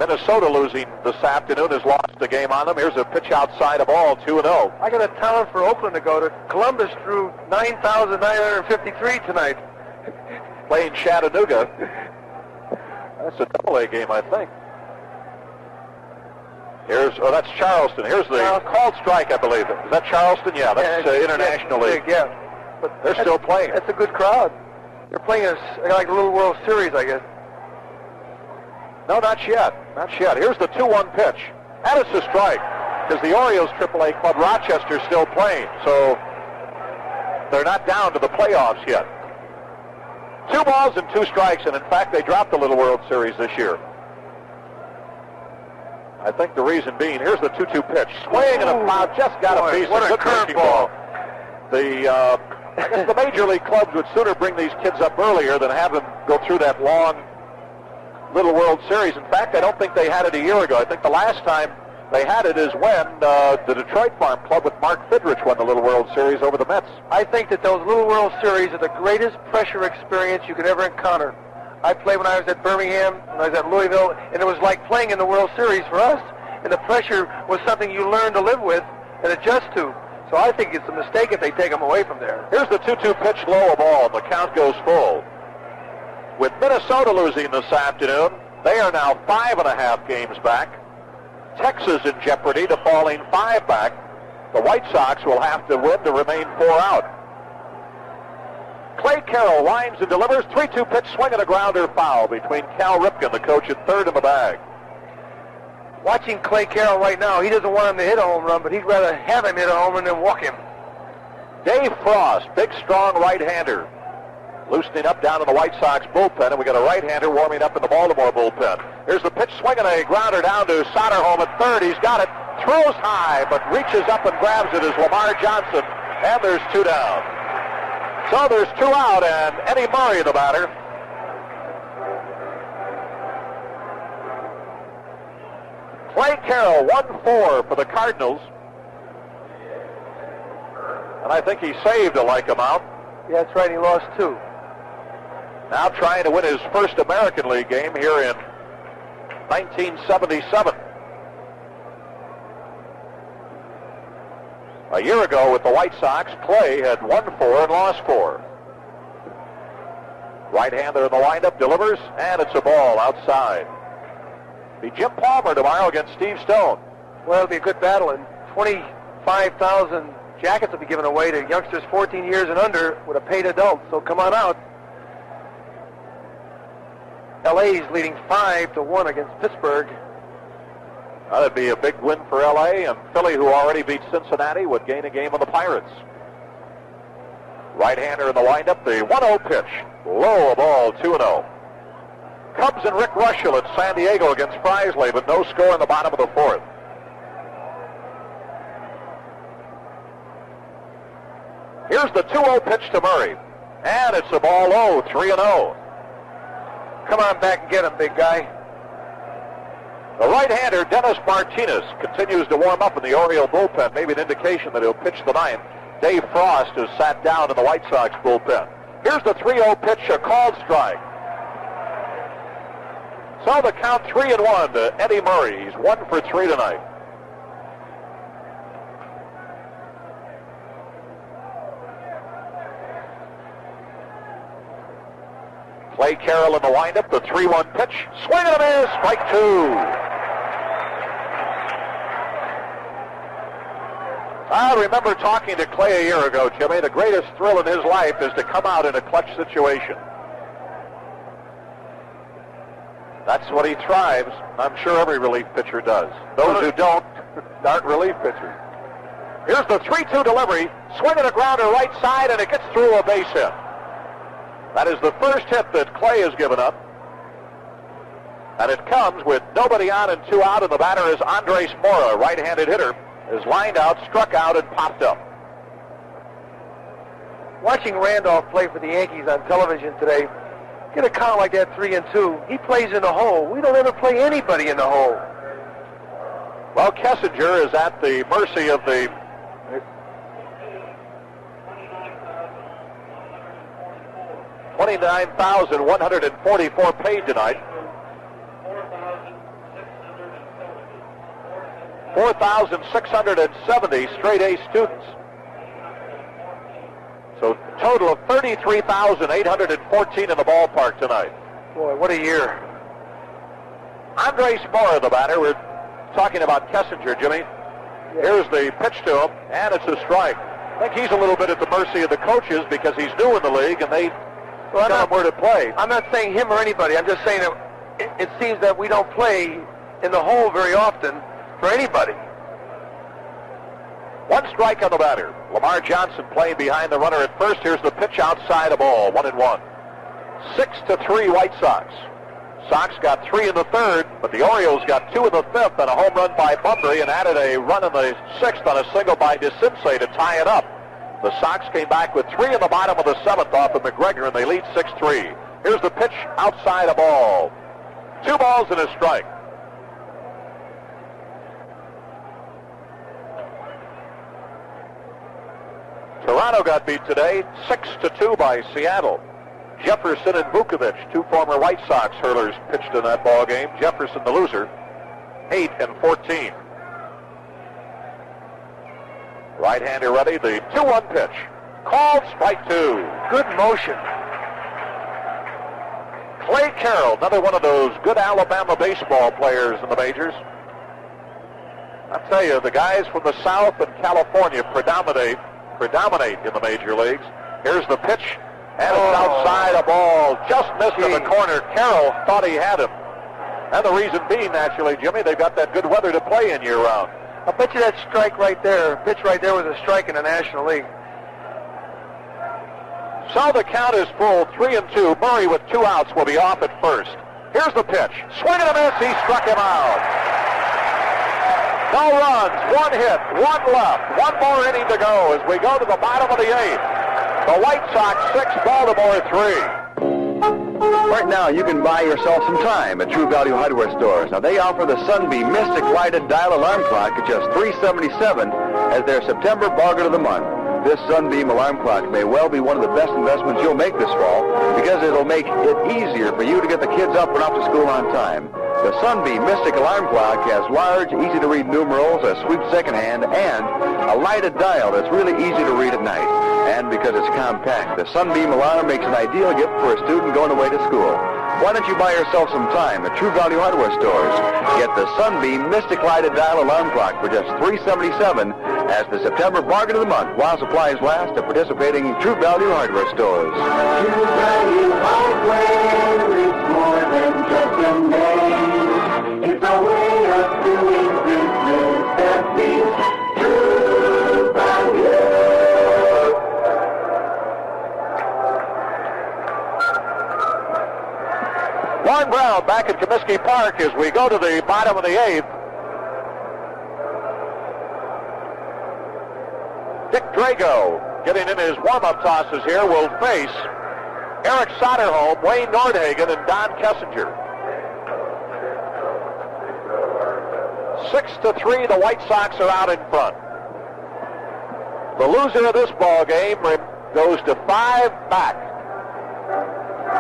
Minnesota losing this afternoon has lost the game on them. Here's a pitch outside a ball, 2-0. I got a talent for Oakland to go to. Columbus drew 9,953 tonight. Playing Chattanooga. That's a double-A game, I think. That's Charleston. Here's the called strike, I believe. Is that Charleston? Yeah, that's International League. Yeah, but they're still playing. That's a good crowd. They're playing like a little World Series, I guess. No, not yet. Not yet. Here's the 2-1 pitch. And it's a strike, because the Orioles AAA club Rochester is still playing, so they're not down to the playoffs yet. 2 balls and 2 strikes, and in fact, they dropped the Little World Series this year. I think the reason being, here's the 2-2 pitch. Swing and a foul, just got a piece. What a curveball. I guess the major league clubs would sooner bring these kids up earlier than have them go through that long Little World Series. In fact, I don't think they had it a year ago. I think the last time they had it is when the Detroit Farm Club with Mark Fidrich won the Little World Series over the Mets. I think that those Little World Series are the greatest pressure experience you could ever encounter. I played when I was at Birmingham, when I was at Louisville, and it was like playing in the World Series for us. And the pressure was something you learn to live with and adjust to. So I think it's a mistake if they take them away from there. Here's the 2-2 pitch, low ball, and the count goes full. With Minnesota losing this afternoon, they are now 5.5 games back. Texas in jeopardy to falling 5 back. The White Sox will have to win to remain 4 out. Clay Carroll lines and delivers. 3-2 pitch, swing and a grounder foul between Cal Ripken, the coach, at third in the bag. Watching Clay Carroll right now, he doesn't want him to hit a home run, but he'd rather have him hit a home run than walk him. Dave Frost, big, strong right-hander, loosening up down in the White Sox bullpen, and we got a right-hander warming up in the Baltimore bullpen. Here's the pitch, swinging a grounder down to Soderholm at third. He's got it, throws high, but reaches up and grabs it as Lamar Johnson, and there's 2 down. So there's 2 out, and Eddie Murray, the batter. Clay Carroll, 1-4 for the Cardinals. And I think he saved a like amount. Yeah, that's right. He lost 2. Now trying to win his first American League game here in 1977. A year ago with the White Sox, Clay had won 4 and lost 4. Right-hander in the windup, delivers, and it's a ball outside. Be Jim Palmer tomorrow against Steve Stone. Well, it'll be a good battle, and 25,000 jackets will be given away to youngsters 14 years and under with a paid adult, so come on out. LA's leading 5-1 against Pittsburgh. That'd be a big win for LA, and Philly, who already beat Cincinnati, would gain a game on the Pirates. Right-hander in the windup, the 1-0 pitch. Low, a ball, 2-0. Cubs and Rick Rushell at San Diego against Frisley, but no score in the bottom of the 4th. Here's the 2-0 pitch to Murray. And it's a ball low, 3-0. Come on back and get him, big guy. The right-hander, Dennis Martinez, continues to warm up in the Oriole bullpen, maybe an indication that he'll pitch the 9th. Dave Frost has sat down in the White Sox bullpen. Here's the 3-0 pitch, a called strike. So the count 3-1 to Eddie Murray. He's 1 for 3 tonight. Clay Carroll in the windup, the 3-1 pitch. Swing and a miss, strike 2. I remember talking to Clay a year ago, Jimmy. The greatest thrill in his life is to come out in a clutch situation. That's what he thrives. I'm sure every relief pitcher does. Those who don't aren't relief pitchers. Here's the 3-2 delivery. Swing and a grounder right side, and it gets through a base hit. That is the first hit that Clay has given up. And it comes with nobody on and 2 out, and the batter is Andres Mora, right-handed hitter, is lined out, struck out, and popped up. Watching Randolph play for the Yankees on television today, get a count like that, 3-2. He plays in the hole. We don't ever play anybody in the hole. Well, Kessinger is at the mercy of the 29,144 paid tonight. 4,670 straight A students. So total of 33,814 in the ballpark tonight. Boy, what a year. Andres Mora, the batter. We're talking about Kessinger, Jimmy. Here's the pitch to him, and it's a strike. I think he's a little bit at the mercy of the coaches because he's new in the league, and they tell him where to play. I'm not saying him or anybody. I'm just saying that it seems that we don't play in the hole very often for anybody. 1 strike on the batter. Lamar Johnson playing behind the runner at first. Here's the pitch outside a ball, 1-1. 6-3 White Sox. Sox got 3 in the 3rd, but the Orioles got 2 in the 5th on a home run by Bumbry and added a run in the 6th on a single by DeCinces to tie it up. The Sox came back with 3 in the bottom of the 7th off of McGregor, and they lead 6-3. Here's the pitch outside a ball. 2 balls and a strike. Toronto got beat today 6-2 by Seattle. Jefferson and Vukovic, 2 former White Sox hurlers, pitched in that ball game. Jefferson, the loser, 8-14. Right-hander ready, the 2-1 pitch. Called, strike 2. Good motion. Clay Carroll, another one of those good Alabama baseball players in the majors. I'll tell you, the guys from the South and California predominate in the major leagues. Here's the pitch, and it's outside a ball. Just missed in the corner. Carroll thought he had him. And the reason being, naturally, Jimmy, they've got that good weather to play in year-round. I'll bet you that strike right there, pitch right there was a strike in the National League. So the count is full, 3-2. Murray with 2 outs will be off at first. Here's the pitch. Swing and a miss. He struck him out. No runs, 1 hit, 1 left. 1 more inning to go as we go to the bottom of the 8th. The White Sox 6, Baltimore 3. Right now, you can buy yourself some time at True Value Hardware stores. Now, they offer the Sunbeam Mystic Lighted Dial Alarm Clock at just $377 as their September bargain of the month. This Sunbeam alarm clock may well be one of the best investments you'll make this fall because it'll make it easier for you to get the kids up and off to school on time. The Sunbeam Mystic Alarm Clock has large, easy-to-read numerals, a sweep second-hand, and a lighted dial that's really easy to read at night. And because it's compact, the Sunbeam Alarm makes an ideal gift for a student going away to school. Why don't you buy yourself some time at True Value Hardware stores? Get the Sunbeam Mystic Lighted Dial Alarm Clock for just $377 as the September bargain of the month while supplies last at participating True Value Hardware stores. True Value Hardware is more than just a name. It's a way of doing business that means True Value. Long Brown back at Comiskey Park as we go to the bottom of the 8th. Dick Drago getting in his warm-up tosses here will face Eric Soderholm, Wayne Nordhagen, and Don Kessinger. 6-3, the White Sox are out in front. The loser of this ball game goes to 5 back.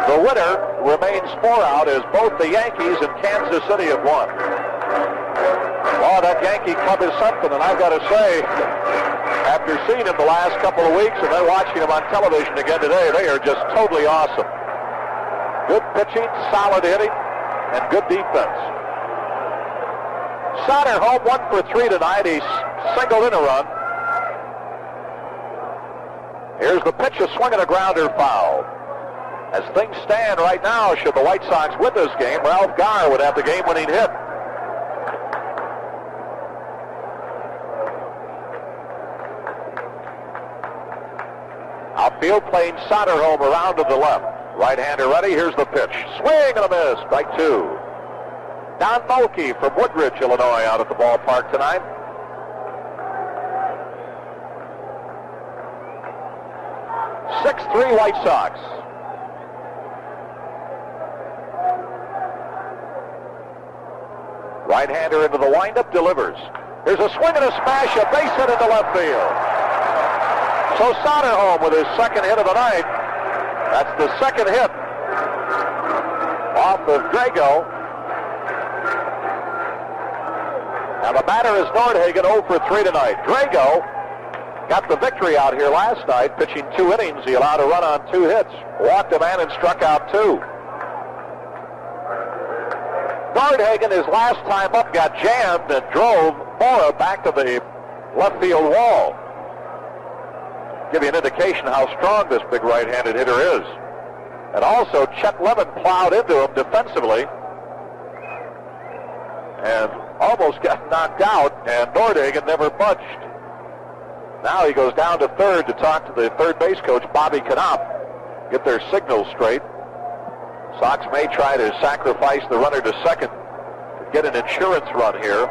The winner remains 4 out as both the Yankees and Kansas City have won. Oh, that Yankee club is something, and I've got to say, after seeing him the last couple of weeks and then watching him on television again today, they are just totally awesome. Good pitching, solid hitting, and good defense. Soderholm 1 for 3 tonight. He singled in a run. Here's the pitch, a swing and a grounder foul. As things stand right now, should the White Sox win this game, Ralph Garr would have the game-winning hit. Outfield playing Soderholm around to the left. Right-hander ready, here's the pitch. Swing and a miss, strike 2. Don Mulkey from Woodridge, Illinois, out at the ballpark tonight. (6-3) White Sox. Right-hander into the windup, delivers. Here's a swing and a smash, a base hit into left field. So Soderholm with his second hit of the night. That's the second hit off of Drago. Now the batter is Nordhagen, 0 for 3 tonight. Drago got the victory out here last night, pitching 2 innings. He allowed a run on 2 hits, walked a man and struck out 2. Nordhagen, his last time up, got jammed and drove Mora back to the left field wall. Give you an indication how strong this big right-handed hitter is. And also, Chet Lemon plowed into him defensively and almost got knocked out, and Nordhagen never budged. Now he goes down to third to talk to the third base coach, Bobby Knopp, get their signals straight. Sox may try to sacrifice the runner to second to get an insurance run here.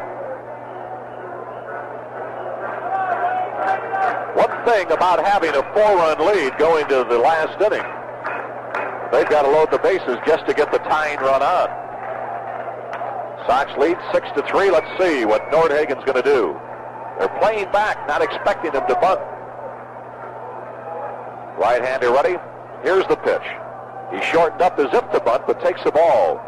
One thing about having a 4-run lead going to the last inning, they've got to load the bases just to get the tying run on. Sox lead 6-3. Let's see what Nordhagen's going to do. They're playing back, not expecting him to bunt. Right-hander ready. Here's the pitch. He shortened up as if to bunt, but takes the ball.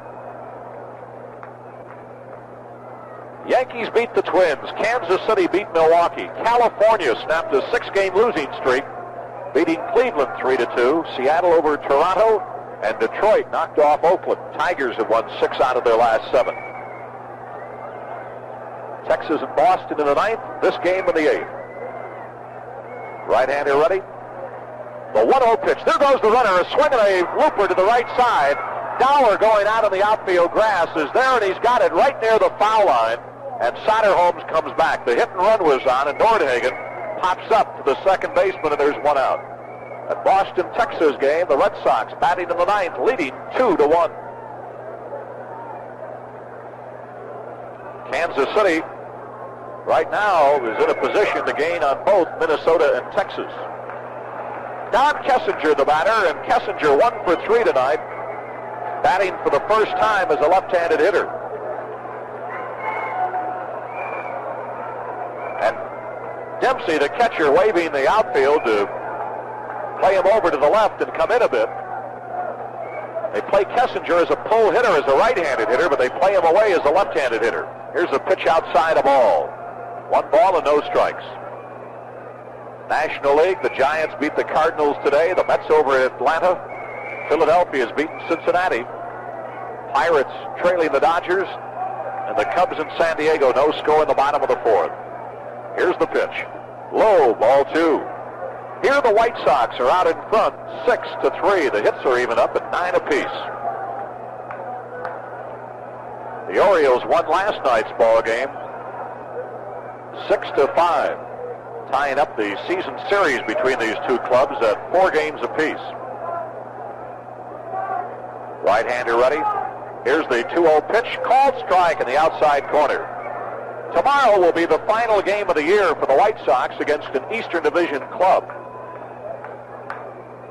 Yankees beat the Twins. Kansas City beat Milwaukee. California snapped a 6-game losing streak, beating Cleveland 3-2. Seattle over Toronto, and Detroit knocked off Oakland. Tigers have won 6 out of their last 7. Texas and Boston in the 9th. This game in the 8th. Right-hander ready. The 1-0 pitch. There goes the runner. A swing and a looper to the right side. Dauer going out on the outfield grass is there, and he's got it right near the foul line. And Soderholm comes back. The hit and run was on, and Nordhagen pops up to the second baseman, and there's 1 out. At Boston, Texas game, the Red Sox batting in the 9th, leading 2-1. Kansas City right now is in a position to gain on both Minnesota and Texas. Don Kessinger, the batter, and Kessinger 1 for 3 tonight, batting for the first time as a left-handed hitter. And Dempsey, the catcher, waving the outfield to play him over to the left and come in a bit. They play Kessinger as a pull hitter, as a right-handed hitter, but they play him away as a left-handed hitter. Here's a pitch outside, a ball. 1 ball and no strikes. National League, the Giants beat the Cardinals today. The Mets over at Atlanta. Philadelphia's beaten Cincinnati. Pirates trailing the Dodgers. And the Cubs in San Diego, no score in the bottom of the 4th. Here's the pitch. Low, ball 2. Here the White Sox are out in front, 6-3. The hits are even up at 9 apiece. The Orioles won last night's ball game, 6-5, tying up the season series between these two clubs at 4 games apiece. Right-hander ready. Here's the 2-0 pitch, called strike in the outside corner. Tomorrow will be the final game of the year for the White Sox against an Eastern Division club.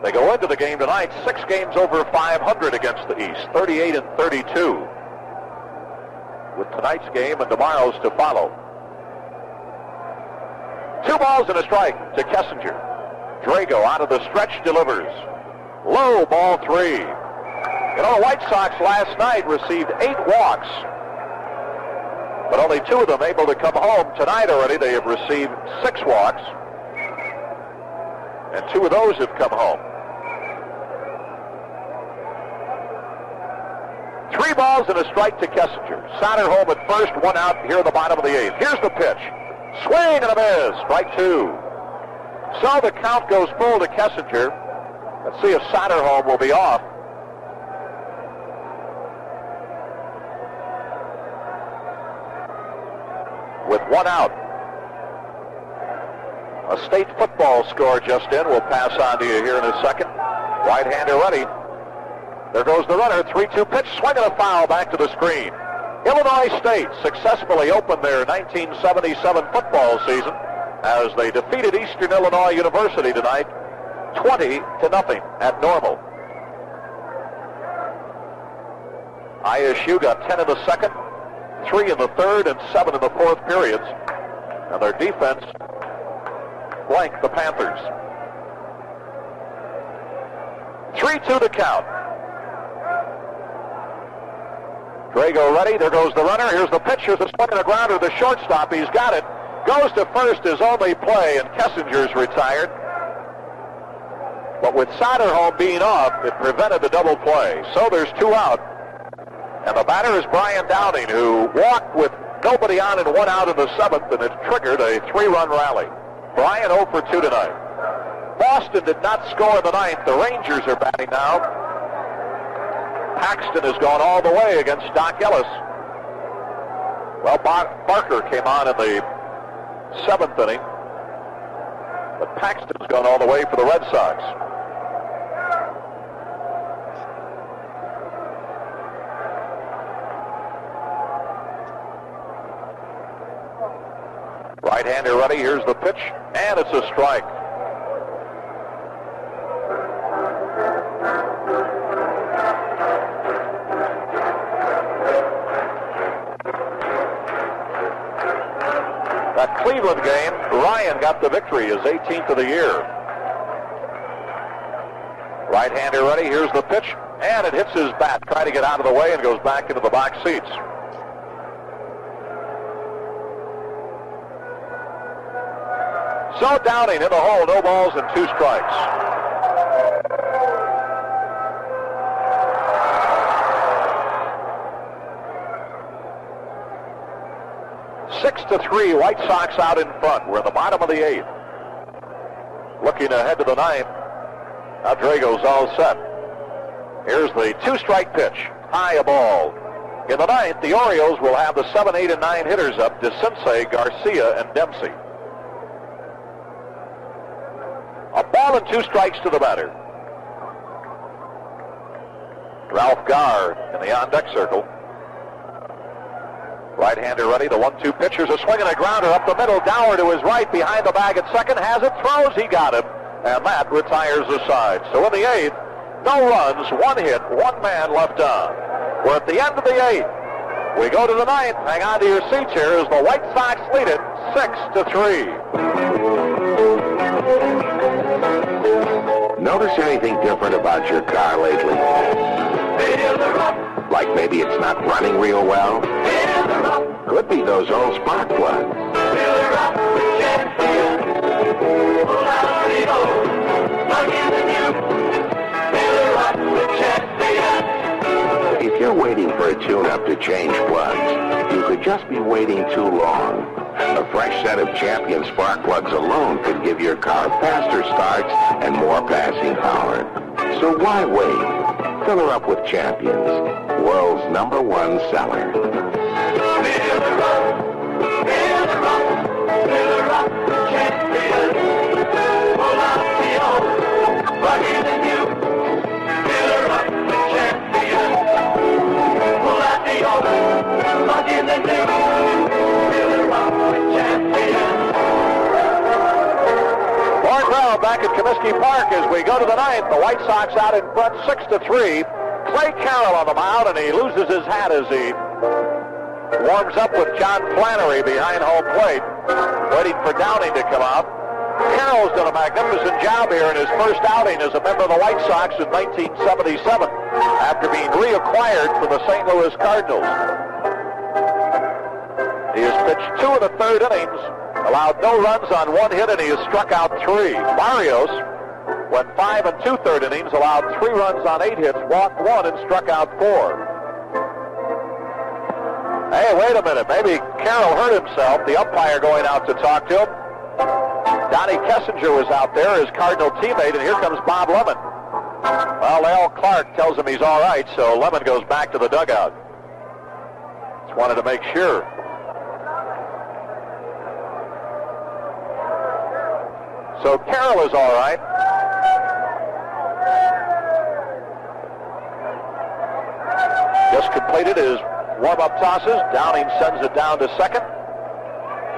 They go into the game tonight 6 games over 500 against the East, 38-32. With tonight's game and tomorrow's to follow. 2 balls and a strike to Kessinger. Drago out of the stretch delivers. Low, ball 3. You know, the White Sox last night received 8 walks, but only 2 of them able to come home. Tonight already they have received 6 walks, and 2 of those have come home. 3 balls and a strike to Kessinger. Soderholm at first, 1 out here in the bottom of the 8th. Here's the pitch. Swing and a miss. Strike 2. So the count goes full to Kessinger. Let's see if Soderholm will be off. With 1 out. A state football score just in. We'll pass on to you here in a second. Right-hander ready. There goes the runner. 3-2 pitch. Swing and a foul back to the screen. Illinois State successfully opened their 1977 football season as they defeated Eastern Illinois University tonight 20-0 at Normal. ISU got 10 in the second, 3 in the third, and 7 in the fourth periods. And their defense blanked the Panthers. 3-2 to count. Drago ready. There goes the runner. Here's the pitch. Here's the swing and a grounder. The shortstop. He's got it. Goes to first, his only play, and Kessinger's retired. But with Soderholm being off, it prevented the double play. So there's 2 out. And the batter is Brian Downing, who walked with nobody on and 1 out in the 7th, and it triggered a 3-run rally. Brian 0 for 2 tonight. Boston did not score in the 9th. The Rangers are batting now. Paxton has gone all the way against Doc Ellis. Well, Barker came on in the 7th inning, but Paxton's gone all the way for the Red Sox. Right-hander ready. Here's the pitch, and it's a strike. That Cleveland game, Ryan got the victory, his 18th of the year. Right-hander ready. Here's the pitch, and it hits his bat. Trying to get out of the way and goes back into the box seats. So Downing in the hole, no balls and 2 strikes. Six to 3, White Sox out in front. We're in the bottom of the 8th. Looking ahead to the 9th. Now Drago's all set. Here's the 2-strike pitch. High, a ball. In the 9th, the Orioles will have the 7, 8, and 9 hitters up. DeCinces, Garcia, and Dempsey. A ball and 2 strikes to the batter. Ralph Garr in the on-deck circle. Right-hander ready. The 1-2 pitch. Here's a swing and a grounder up the middle. Dauer to his right, behind the bag at second. Has it. Throws. He got him. and that retires the side. So in the 8th, no runs, 1 hit, 1 man left on. We're at the end of the 8th. We go to the 9th. Hang on to your seats here as the White Sox lead it 6-3. Notice anything different about your car lately? Like maybe it's not running real well? Could be those old spark plugs. If you're waiting for a tune-up to change plugs, you could just be waiting too long. A fresh set of Champion spark plugs alone could give your car faster starts and more passing power. So why wait? Fill her up with Champions, world's #1 seller. Fill her up, Champion. Pull out the old, plug in the new. Fill her up with Champion. Pull out the old, plug in the new. Fill her up with Champion. Mark Belanger back at Comiskey Park as we go to the 9th. The White Sox out in front 6-3. Clay Carroll on the mound, and he loses his hat as he warms up with John Flannery behind home plate, waiting for Downing to come out. Carroll's done a magnificent job here in his first outing as a member of the White Sox in 1977, after being reacquired from the St. Louis Cardinals. He has pitched 2 of the 3rd innings, allowed no runs on 1 hit, and he has struck out 3. Barrios went 5 2/3 innings, allowed 3 runs on 8 hits, walked 1, and struck out 4. Hey, wait a minute. Maybe Carroll hurt himself. The umpire going out to talk to him. Donnie Kessinger was out there, his Cardinal teammate, and here comes Bob Lemon. Well, Al Clark tells him he's all right, so Lemon goes back to the dugout. Just wanted to make sure. So Carroll is all right. Just completed his warm-up tosses. Downing sends it down to second.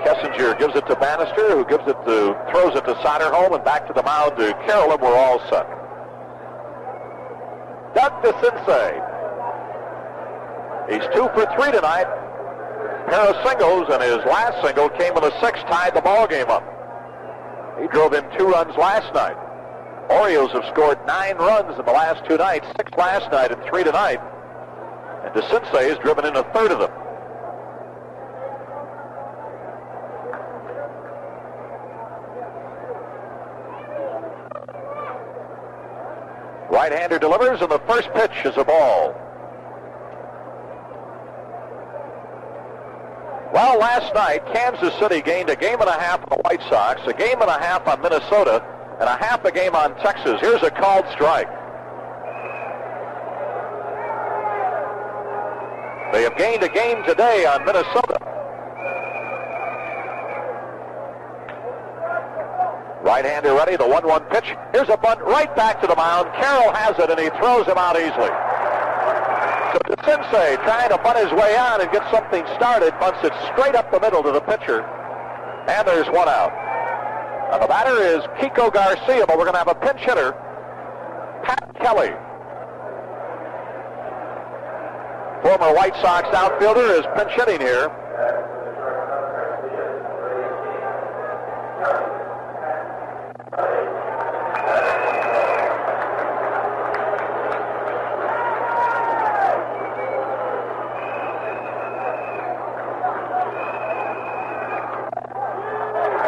Kessinger gives it to Bannister, who throws it to Soderholm, and back to the mound to Carroll, and we're all set. Doug DeCinces. He's 2 for 3 tonight. Pair of singles, and his last single came with a 6, tied the ball game up. He drove in 2 runs last night. Orioles have scored 9 runs in the last 2 nights, 6 last night and 3 tonight. And DeCinces has driven in a 1/3 of them. Right-hander delivers, and the first pitch is a ball. Well, last night, Kansas City gained a 1.5 on the White Sox, a 1.5 on Minnesota, and a half a game on Texas. Here's a called strike. They have gained a game today on Minnesota. Right-hander ready, the 1-1 pitch. Here's a bunt right back to the mound. Carroll has it, and he throws him out easily. So DeCinces trying to bunt his way on and get something started, bunts it straight up the middle to the pitcher, and there's 1 out. Now the batter is Kiko Garcia, but we're going to have a pinch hitter, Pat Kelly. Former White Sox outfielder is pinch hitting here.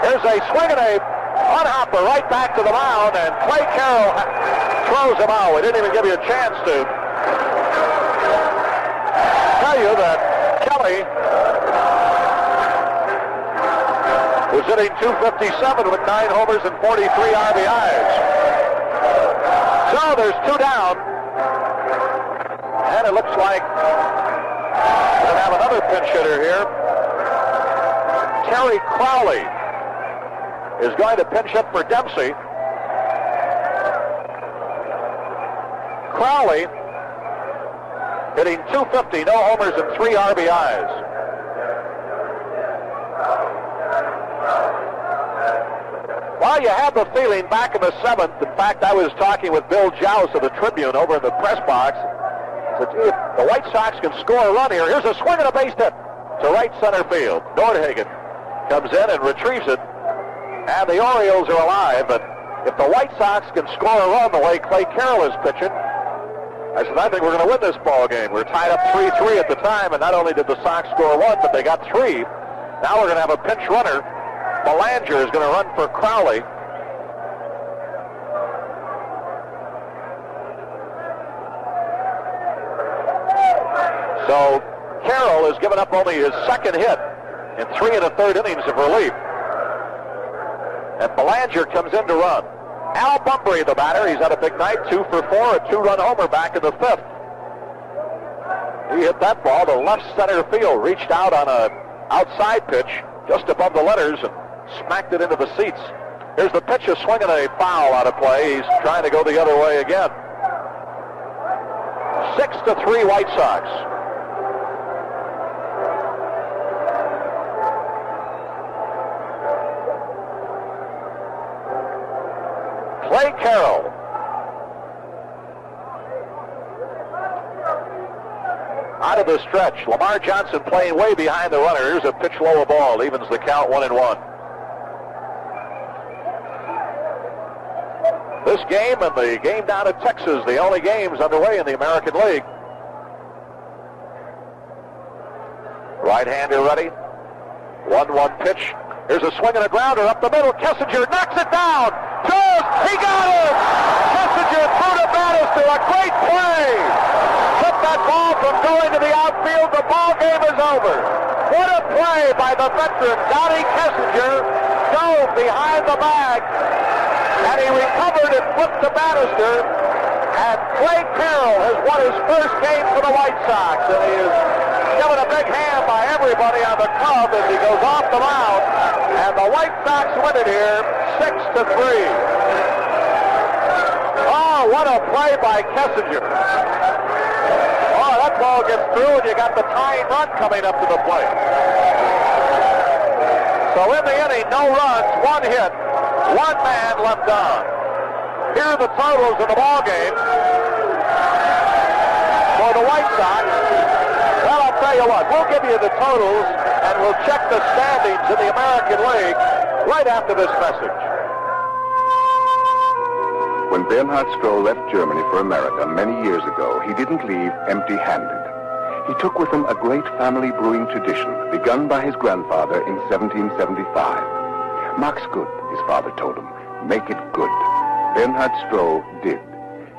Here's a swing and a one-hopper right back to the mound, and Clay Carroll throws him out. We didn't even give you a chance to tell you that Kelly was hitting .257 with 9 homers and 43 RBIs. So there's 2 down, and it looks like we're going to have another pinch hitter here. Terry Crowley is going to pinch hit for Dempsey. Crowley hitting .250, no homers and 3 RBIs. Well, you have the feeling back in the 7th. In fact, I was talking with Bill Joust of the Tribune over in the press box. Said, gee, if the White Sox can score a run here, here's a swing and a base hit to right center field. Nordhagen comes in and retrieves it, and the Orioles are alive. But if the White Sox can score a run the way Clay Carroll is pitching, I said, I think we're going to win this ball game. We're tied up 3-3 at the time, and not only did the Sox score one, but they got 3. Now we're going to have a pinch runner. Belanger is going to run for Crowley. So Carroll has given up only his 2nd hit in 3 1/3 innings of relief. And Belanger comes in to run. Al Bumbry, the batter, he's had a big night, 2 for 4, a 2-run homer back in the 5th. He hit that ball to left center field, reached out on a outside pitch just above the letters and smacked it into the seats. Here's the pitch, a swing and a foul out of play. He's trying to go the other way again. 6-3 White Sox. Clay Carroll. Out of the stretch. Lamar Johnson playing way behind the runner. Here's a pitch low, a ball. Evens the count 1-1. This game and the game down at Texas, the only games underway in the American League. Right-hander ready. 1-1 pitch. Here's a swing and a grounder up the middle. Kessinger knocks it down. Throws. He got it. Kessinger threw to Bannister. A great play. Took that ball from going to the outfield. The ball game is over. What a play by the veteran, Donnie Kessinger. Dove behind the bag. And he recovered and flipped to Bannister. And Clay Carroll has won his first game for the White Sox. And he is given a big hand by everybody on the club as he goes off the mound. And the White Sox win it here, 6-3. Oh, what a play by Kessinger. Oh, that ball gets through, and you got the tying run coming up to the plate. So in the inning, no runs, 1 hit, 1 man left on. Here are the totals of the ball game for the White Sox. Well, I'll tell you what, we'll give you the totals, and we'll check the standings in the American League right after this message. When Bernhard Stroh left Germany for America many years ago, he didn't leave empty-handed. He took with him a great family brewing tradition begun by his grandfather in 1775. Mach's good, his father told him. Make it good. Bernhard Stroh did.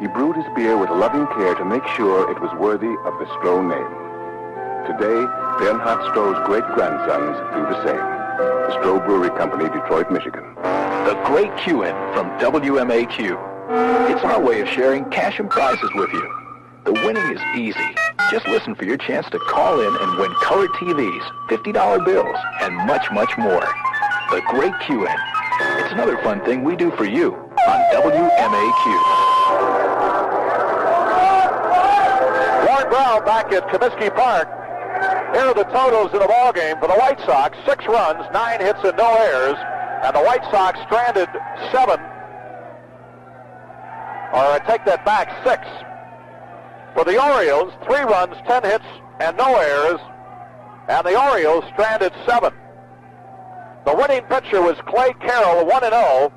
He brewed his beer with loving care to make sure it was worthy of the Stroh name. Today, Bernhard Stroh's great-grandsons do the same. The Stroh Brewery Company, Detroit, Michigan. The Great Q-In from WMAQ. It's our way of sharing cash and prizes with you. The winning is easy. Just listen for your chance to call in and win color TVs, $50 bills, and much, much more. The Great Q-In. It's another fun thing we do for you on WMAQ. Warren Brown back at Comiskey Park. Here are the totals in the ball game for the White Sox. 6 runs, 9 hits, and no errors. And the White Sox stranded 7. Or I take that back, 6. For the Orioles, 3 runs, 10 hits, and no errors. And the Orioles stranded 7. The winning pitcher was Clay Carroll, 1-0.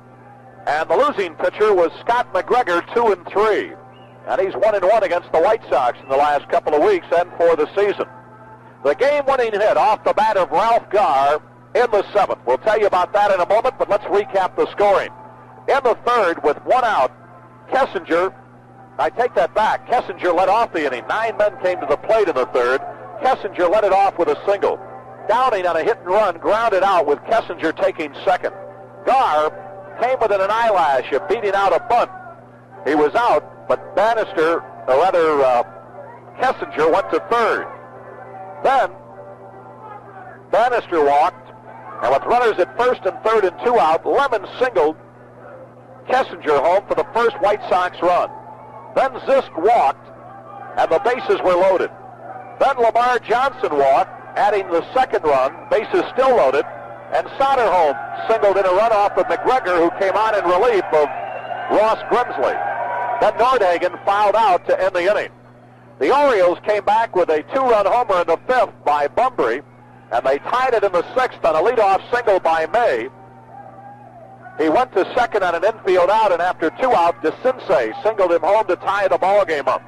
And the losing pitcher was Scott McGregor, 2-3. And he's 1-1 against the White Sox in the last couple of weeks and for the season. The game-winning hit off the bat of Ralph Garr in the 7th. We'll tell you about that in a moment, but let's recap the scoring. In the 3rd, with 1 out, Kessinger, I take that back, Kessinger led off the inning. 9 men came to the plate in the 3rd. Kessinger led it off with a single. Downing on a hit and run, grounded out with Kessinger taking 2nd. Garr came within an eyelash of beating out a bunt. He was out, but Bannister, or rather Kessinger, went to 3rd. Then Bannister walked, and with runners at 1st and 3rd and 2 out, Lemon singled Kessinger home for the first White Sox run. Then Zisk walked, and the bases were loaded. Then Lamar Johnson walked, adding the 2nd run, bases still loaded, And Soderholm singled in a run off of McGregor, who came on in relief of Ross Grimsley. Then Nordhagen fouled out to end the inning. The Orioles came back with a 2-run homer in the 5th by Bumbry, and they tied it in the 6th on a leadoff single by May. He went to second on an infield out, and after 2 out, DeCinces singled him home to tie the ball game up.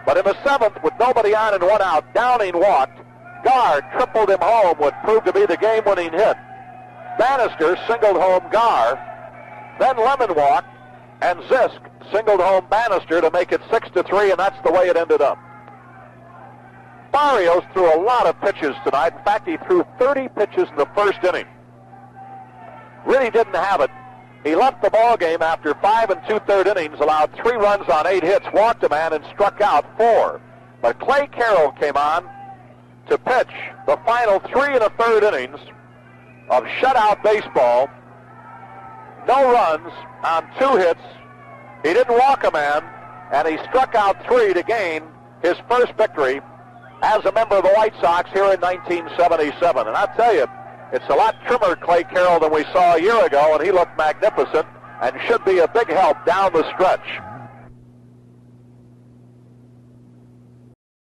But in the 7th, with nobody on and 1 out, Downing walked. Garr tripled him home, what proved to be the game-winning hit. Bannister singled home Garr. Then Lemon walked, and Zisk singled home Bannister to make it 6-3, and that's the way it ended up. Barrios threw a lot of pitches tonight. In fact, he threw 30 pitches in the 1st inning. Really didn't have it. He left the ball game after 5 2/3 innings, allowed 3 runs on 8 hits, walked a man, and struck out 4. But Clay Carroll came on to pitch the final 3 1/3 innings of shutout baseball. No runs on 2 hits. He didn't walk a man, and he struck out 3 to gain his first victory as a member of the White Sox here in 1977. And I'll tell you, it's a lot trimmer Clay Carroll than we saw a year ago, and he looked magnificent and should be a big help down the stretch.